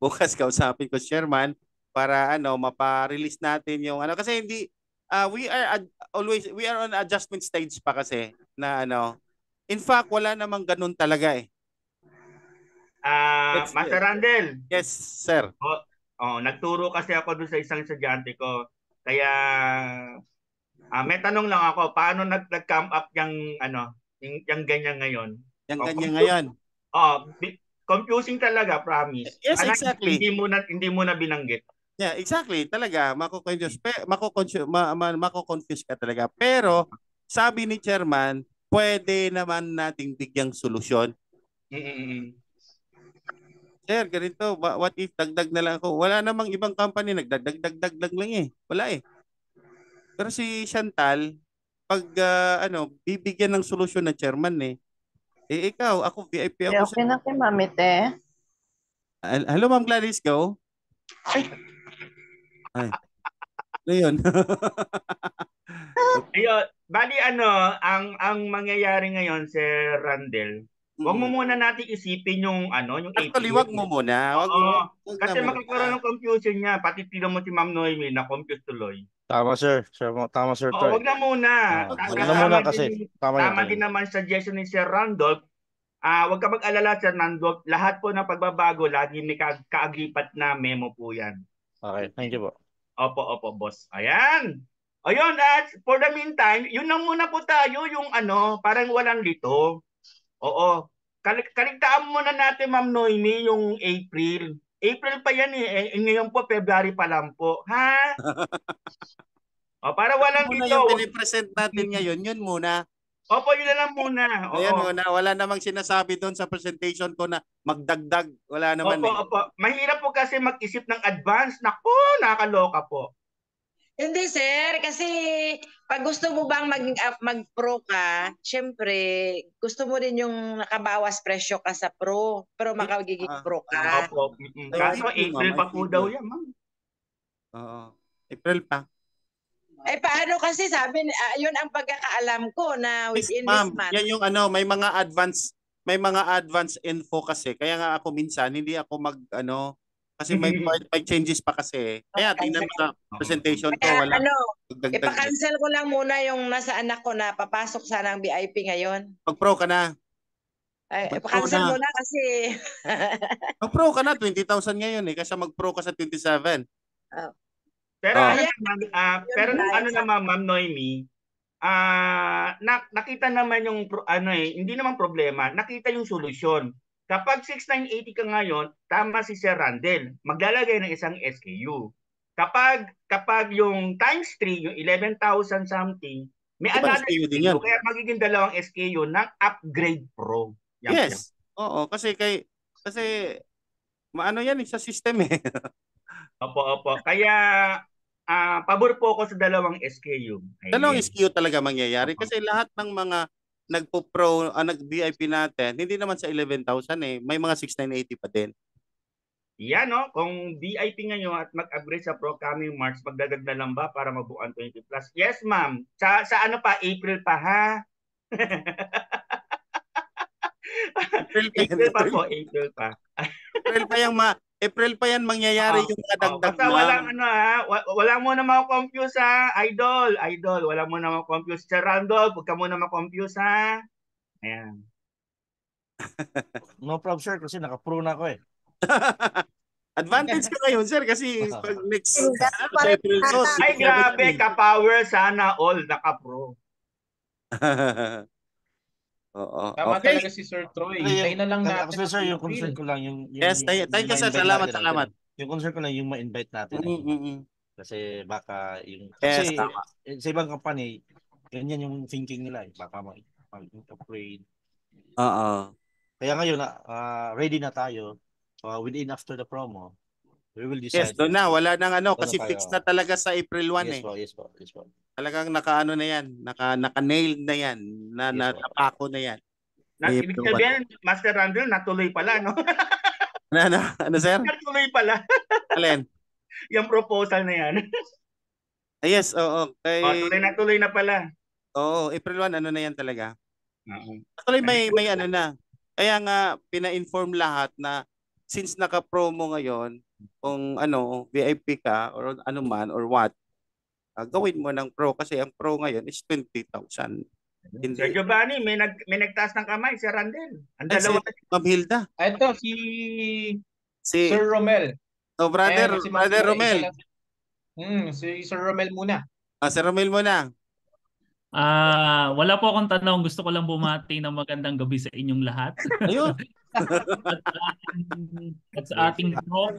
Speaker 1: Bukas kausapin ko chairman para mapa-release natin yung kasi hindi we are on adjustment stage pa kasi na In fact, wala namang ganun talaga eh.
Speaker 9: Master Randel.
Speaker 1: Yes, sir.
Speaker 9: Nagturo kasi ako doon sa isang estudyante ko. Kaya may tanong lang ako, paano nag-come up yung ganyan ngayon?
Speaker 1: Yung ganyan ngayon.
Speaker 9: Confusing talaga, promise.
Speaker 1: Yes, exactly.
Speaker 9: Hindi mo na binanggit.
Speaker 1: Yeah, exactly. Talaga, mako-confuse ka talaga. Pero sabi ni Chairman, pwede naman nating bigyang solusyon. Sir, ganito, what if dagdag na lang ako? Wala namang ibang company nagdagdag lang eh. Wala eh. Pero si Chantal, pag bibigyan ng solusyon ng chairman eh. Ikaw, ako VIP ako.
Speaker 10: Okay na kay Mami Te.
Speaker 1: Hello, Ma'am Gladys, go. Ay. Ano yun?
Speaker 9: Ayun, bali ang mangyayari ngayon, Sir Randel, wag mo muna natin isipin yung yung
Speaker 1: actually, wag mo muna.
Speaker 9: Kasi magkakaroon ng confusion niya. Pati tino mo si Ma'am Noemi na confused tuloy.
Speaker 5: Tama, sir. Tama, sir.
Speaker 9: Wag na muna.
Speaker 5: Wag na muna kasi
Speaker 9: tama din naman suggestion ni Sir Randolph. Wag ka mag-alala, Sir Randolph. Lahat po ng pagbabago, lagi may kaagipat na memo po yan.
Speaker 5: Okay, thank you po.
Speaker 9: Opo, boss. Ayun, at for the meantime, yun lang muna po tayo, yung parang walang lito. Oo. Kaligtaan muna natin, Ma'am Noemi, yung April. April pa yan eh. Ngayon po, February pa lang po. Ha? Para walang
Speaker 1: lito.
Speaker 9: lito.
Speaker 1: Yung pinipresent natin ngayon, yun muna.
Speaker 9: Opo, yun na lang muna.
Speaker 1: Ayan muna. Wala namang sinasabi doon sa presentation ko na magdagdag. Wala naman
Speaker 9: Opo. Mahirap po kasi mag-isip ng advance. Naku, nakakaloka po.
Speaker 8: Hindi, sir. Kasi pag gusto mo bang mag-pro ka, syempre, gusto mo rin yung nakabawas presyo ka sa pro. Pero makagiging pro ka.
Speaker 9: Opo. Kaso April pa po daw yan, ma'am.
Speaker 1: Oo. April pa.
Speaker 8: Paano kasi sabi, yun ang pagkakaalam ko na within this month.
Speaker 1: Yan yung may mga advance info kasi. Kaya nga ako minsan, hindi ako kasi may changes pa kasi. Kaya tingnan mo na presentation ko. Wala.
Speaker 8: Ipa-cancel ko lang muna yung nasa anak ko na papasok sana ang VIP ngayon.
Speaker 1: Mag-pro ka na.
Speaker 8: Ipa-cancel mo na kasi.
Speaker 1: Mag-pro ka na, 20,000 ngayon eh. Kasi mag-pro ka sa 27.
Speaker 9: Pero Ma'am Noemi, nakita naman yung hindi naman problema, nakita yung solusyon. Kapag 6980 ka ngayon, tama si Sir Randel, maglalagay ng isang SKU. Kapag yung times 3, yung 11,000 something, may another SKU, kaya magiging dalawang SKU ng upgrade pro.
Speaker 1: Yes. Oo, kasi maano yan sa system eh.
Speaker 9: Opo. Kaya pabor po ako sa dalawang SKU.
Speaker 1: Dalawang SKU talaga mangyayari kasi lahat ng mga nagpo-pro, nag-VIP natin, hindi naman sa 11,000 eh. May mga 6,980 pa din.
Speaker 9: Yan kung VIP ngayon at mag-upgrade sa Pro coming March, magdagdag na lang ba para mabuuan 20+? Yes, ma'am. Sa April pa, ha? April pa.
Speaker 1: April pa yan mangyayari yung kadagdag
Speaker 9: na. Wala mo na ma-confuse ha, idol. Wala mo na ma-confuse. Sir Randolph, huwag ka muna ma-confuse ha. Ayan.
Speaker 5: No problem, sir, kasi naka-pro na ako eh.
Speaker 1: Advantage ka ngayon, sir, kasi pag next April to.
Speaker 9: Ay, grabe, ka-power, sana all naka-pro.
Speaker 1: Oo.
Speaker 2: Tama talaga si Sir Troy. Tayo na lang natin.
Speaker 5: Sir, yung concern ko lang
Speaker 1: yes, thank you sir. Salamat.
Speaker 5: Yung concern ko lang yung ma-invite natin. Kasi baka yung
Speaker 1: kasi
Speaker 5: sa ibang company, ganyan yung thinking nila. Baka mag-upgrade. Kaya ngayon, ready na tayo. Within after the promo, we will decide.
Speaker 1: Yes, doon na. Wala nang kasi fixed na talaga sa April 1
Speaker 5: Yes po.
Speaker 1: Talagang naka-nail na yan. Napako na yan.
Speaker 9: Ibig sabihin, Master Randall, natuloy pala, no?
Speaker 1: Ano, sir?
Speaker 9: Natuloy pala.
Speaker 1: Alin?
Speaker 9: Yung proposal na yan.
Speaker 1: Yes, oo.
Speaker 9: Tuloy na pala.
Speaker 1: Oo, April 1, na yan talaga. Actually, may na. Kaya nga, pina-inform lahat na since naka-promo ngayon, kung VIP ka, or ano man, or what, gawin mo ng pro kasi ang pro ngayon is 20,000. Hindi.
Speaker 9: Sir Giovanni, may nagtaas ng kamay, si Randel. Ang
Speaker 1: Ay, si
Speaker 9: dalawa.
Speaker 1: Ma'am Hilda.
Speaker 2: Ito, si Sir Romel.
Speaker 1: So, brother
Speaker 2: Si Ma'am Lore,
Speaker 1: Romel.
Speaker 2: isa lang. Si Sir Romel muna.
Speaker 1: Sir Romel muna.
Speaker 10: Wala po akong tanong. Gusto ko lang bumati ng magandang gabi sa inyong lahat.
Speaker 1: Ayun.
Speaker 10: At sa ating pro.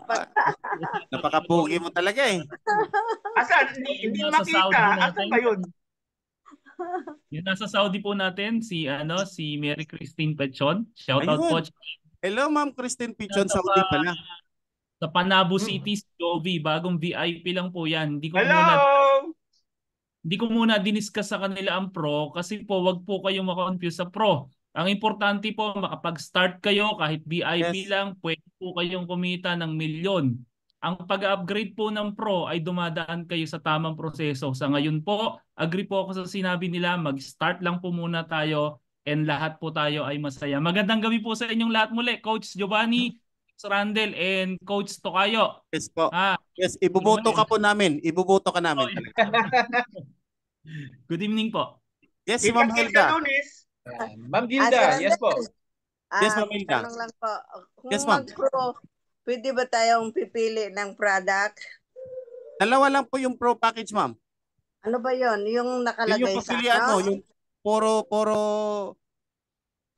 Speaker 1: Napakapugi mo talaga eh.
Speaker 9: Asan? Hindi makita. Asan ba yun?
Speaker 10: Yung nasa Saudi po natin, si Mary Christine Pechon. Shoutout po.
Speaker 1: Hello, Ma'am Christine Pechon, Saudi pala.
Speaker 10: Sa Panabo City, Jovi. Bagong VIP lang po yan. Hindi ko muna diniscuss sa kanila ang pro kasi po wag po kayong maka-confuse sa pro. Ang importante po makapag-start kayo kahit VIP lang, pwede po kayong kumita ng milyon. Ang pag-upgrade po ng pro ay dumadaan kayo sa tamang proseso. Sa ngayon po, agree po ako sa sinabi nila, mag-start lang po muna tayo and lahat po tayo ay masaya. Magandang gabi po sa inyong lahat muli, Coach Giovanni, Coach Randel, and Coach Tocayo.
Speaker 1: Yes po. Yes, ibuboto ka po namin. Ibuboto ka namin.
Speaker 10: Good evening po.
Speaker 1: Yes, si Ma'am Hilda.
Speaker 2: Ma'am Hilda, yes po.
Speaker 1: Yes, Ma'am Hilda.
Speaker 11: Tanong lang po. Kung
Speaker 1: Yes, ma'am.
Speaker 11: mag-pro, pwede ba tayong pipili ng product?
Speaker 1: Dalawa lang po yung pro package, ma'am.
Speaker 11: Ano ba yon? Yung nakalagay
Speaker 1: yung
Speaker 11: sa
Speaker 1: papilian mo, yung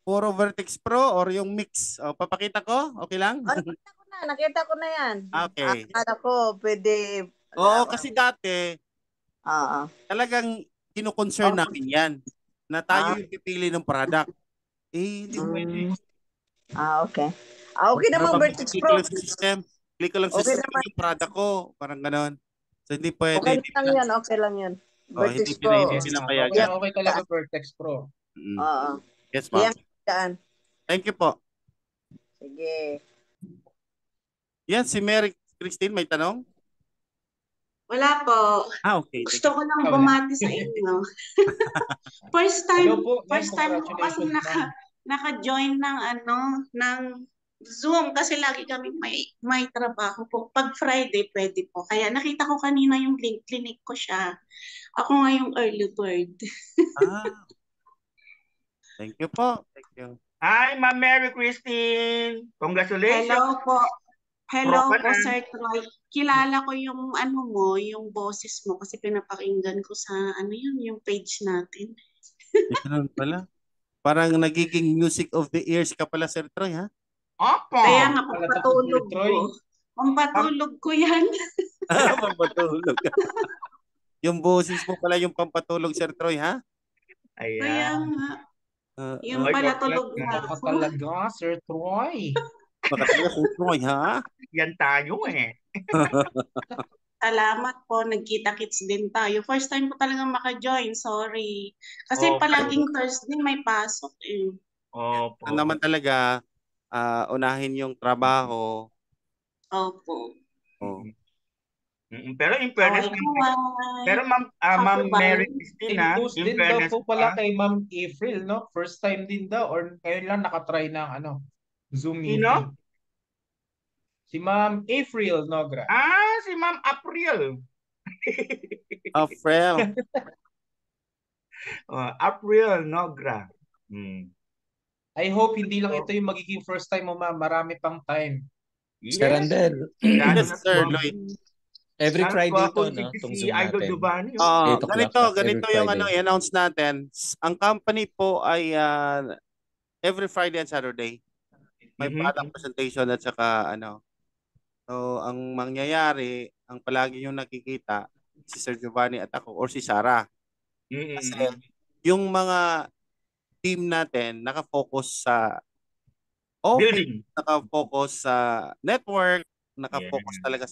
Speaker 1: puro Vertex Pro or yung mix. Papakita ko? Okay lang?
Speaker 11: Nakita ko na yan.
Speaker 1: Okay.
Speaker 11: Akala ko pwede.
Speaker 1: Oo, kasi dati, talagang kino-concern namin yan na tayo yung pipili ng product. Hindi pwede.
Speaker 11: Okay. Okay naman, Vertex Pro.
Speaker 1: Click ko lang sa system yung product ko. Parang ganon. So, hindi pwede.
Speaker 11: Okay lang yan. Vertex Pro.
Speaker 2: Okay talaga Vertex Pro.
Speaker 1: Yes, ma'am. Thank you po.
Speaker 11: Sige.
Speaker 1: Yan, si Mary Christine, may tanong?
Speaker 12: Wala po.
Speaker 1: Okay.
Speaker 12: Gusto ko lang bumati sa inyo. First time po kasi naka-join ng Zoom kasi lagi kami may trabaho po. Pag Friday pwede po. Kaya nakita ko kanina yung link, clinic ko siya. Ako nga yung early bird.
Speaker 1: Thank you po. Thank you.
Speaker 9: Hi, Ma'am Mary Christine. Congratulations.
Speaker 12: Hello po, Sir Troy. Kilala ko yung yung boses mo kasi pinapakinggan ko sa yung page natin.
Speaker 1: Ganun pala. Parang nagiging music of the ears ka pala, Sir Troy, ha?
Speaker 9: Opo.
Speaker 12: Kaya nga, pampatulog ko. Pampatulog ko yan.
Speaker 1: Pampatulog. Yung boses mo pala yung pampatulog, Sir Troy, ha?
Speaker 9: Ayan.
Speaker 12: Kaya nga. Yung pala tulog na ako.
Speaker 2: Talaga, Sir Troy.
Speaker 1: Baka talaga, Sir Troy, ha?
Speaker 9: Yan tayo eh.
Speaker 12: Salamat po, nagkita-kits din tayo. First time ko talaga maka-join, sorry. Kasi palaging Thursday may pasok eh.
Speaker 1: Opo. Naman talaga, unahin yung trabaho.
Speaker 12: Opo.
Speaker 9: Pero in fairness, pero Ma'am Mary Christina,
Speaker 2: in fairness po pala kay Ma'am April, no? First time din daw or ngayon lang nakatry ng Zoom meeting. Si Ma'am April Nogra.
Speaker 9: Si Ma'am April. April Nogra.
Speaker 2: I hope hindi lang ito yung magiging first time mo, ma'am. Marami pang time.
Speaker 6: Yes. Sir Randel.
Speaker 1: Yes, Sir Lloyd.
Speaker 6: Every Friday ito, no? Itong Zoom natin.
Speaker 1: Ganito yung i-announce natin. Ang company po ay every Friday and Saturday. May product presentation at saka So, ang mangyayari, ang palagi yung nakikita, si Sir Giovanni at ako or si Sarah. Kasi yung mga team natin nakafocus sa
Speaker 9: building,
Speaker 1: nakafocus sa network, nakafocus talaga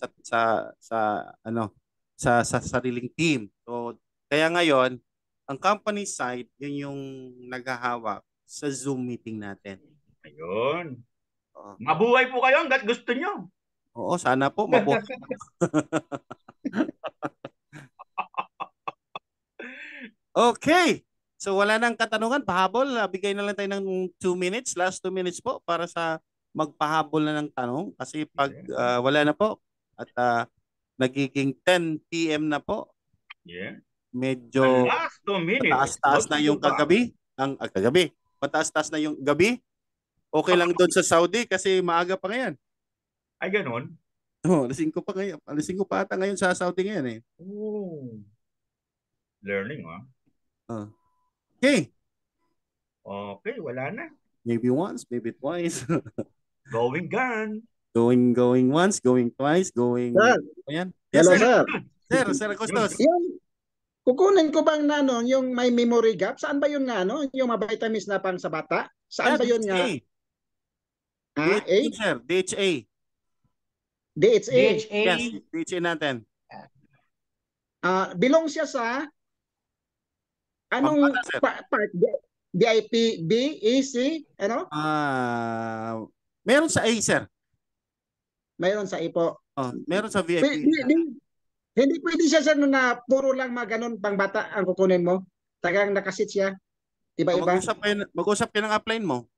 Speaker 1: sa sariling team. So, kaya ngayon, ang company side, yun yung naghahawak sa Zoom meeting natin.
Speaker 9: Ayun. Mabuhay po kayo hanggat gusto nyo.
Speaker 1: Oo, sana po. Mabuhay. Okay. So wala nang katanungan. Pahabol. Bigay na lang tayo ng 2 minutes. Last 2 minutes po para sa magpahabol na ng tanong. Kasi pag wala na po at nagiging 10 PM na po.
Speaker 9: Yeah.
Speaker 1: medyo
Speaker 9: last 2 minutes.
Speaker 1: mataas-taas na yung kagabi. Kagabi. Mataas-taas na yung gabi. Okay lang doon sa Saudi kasi maaga pa ngayon.
Speaker 9: Ay, ganun?
Speaker 1: Alas 5 pa ngayon. Alas 5 pa ata ngayon sa Saudi ngayon eh.
Speaker 9: Oh. Learning,
Speaker 1: Okay.
Speaker 9: Okay, wala na.
Speaker 1: Maybe once, maybe twice.
Speaker 9: Going gun.
Speaker 1: Going once, going twice, going...
Speaker 13: Sir.
Speaker 1: Ayan.
Speaker 13: Hello, sir.
Speaker 1: Sir Costos.
Speaker 13: Yung, kukunin ko bang na, no, yung may memory gap? Saan ba yun nga, no? Yung mga vitamins na pang sa bata? Saan ba yun nga?
Speaker 1: DHA, sir. DHA.
Speaker 13: DHA?
Speaker 1: Yes, DHA natin.
Speaker 13: Belong siya sa anong part? VIP, B, E, C, ano?
Speaker 1: Meron sa A, sir.
Speaker 13: Mayroon sa ipo.
Speaker 1: Meron sa VIP.
Speaker 13: Hindi pwede siya sir na puro lang maganon pang bata ang kukunin mo. Tagang nakasit siya. Iba-iba.
Speaker 1: Mag-usap kayo ng upline mo.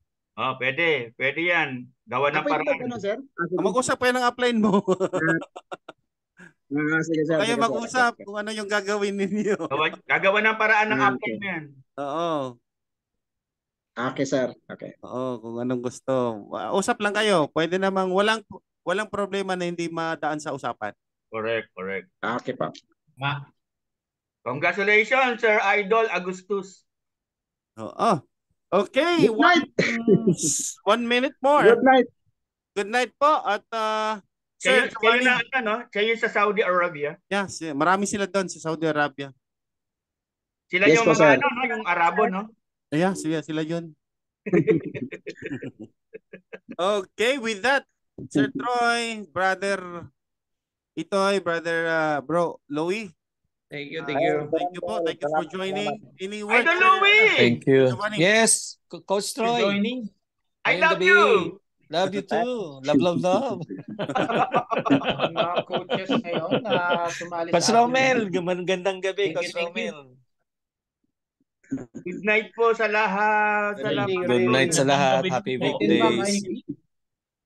Speaker 9: Pwede. Pwede yan. Gawa ng paraan.
Speaker 13: Ganun, sir?
Speaker 1: Mag-usap kayo ng upline mo.
Speaker 13: Sige, sir.
Speaker 1: Kayo mag-usap kung ano yung gagawin ninyo.
Speaker 9: Gagawa ng paraan ng upline yan.
Speaker 1: Oo.
Speaker 13: Okay, sir. Okay.
Speaker 1: Oo, kung anong gusto. Usap lang kayo. Pwede namang walang problema na hindi madaan sa usapan.
Speaker 9: Correct.
Speaker 13: Okay pa.
Speaker 9: Congratulations, Sir Idol Agustus.
Speaker 1: Okay.
Speaker 13: Good night.
Speaker 1: 1 minute more.
Speaker 13: Good night.
Speaker 1: Good night po. At Sir
Speaker 9: Giovanni. Siya yung sa Saudi Arabia.
Speaker 1: Yes, marami sila doon sa Saudi Arabia.
Speaker 9: Sila yung mga yung Arabo, no?
Speaker 1: Yeah, sila yun. Okay, with that, Sir Troy, Brother Itoy, Brother Bro Louie.
Speaker 2: Thank you.
Speaker 1: Thank you po. Thank you for joining. Any word?
Speaker 9: Idol Louie!
Speaker 6: Thank you. Yes, Coach Troy.
Speaker 2: Joining.
Speaker 9: I love you!
Speaker 6: Love you too. Love.
Speaker 2: Mga coaches ngayon na sumali
Speaker 6: Coach Romel, gandang gabi, Coach Romel.
Speaker 9: Good night po sa lahat.
Speaker 6: Good night sa lahat. Happy weekdays.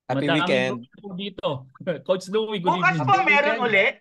Speaker 6: Happy weekend.
Speaker 10: Dito. Coach Louie, good
Speaker 9: Bukas
Speaker 10: evening.
Speaker 9: po meron uli.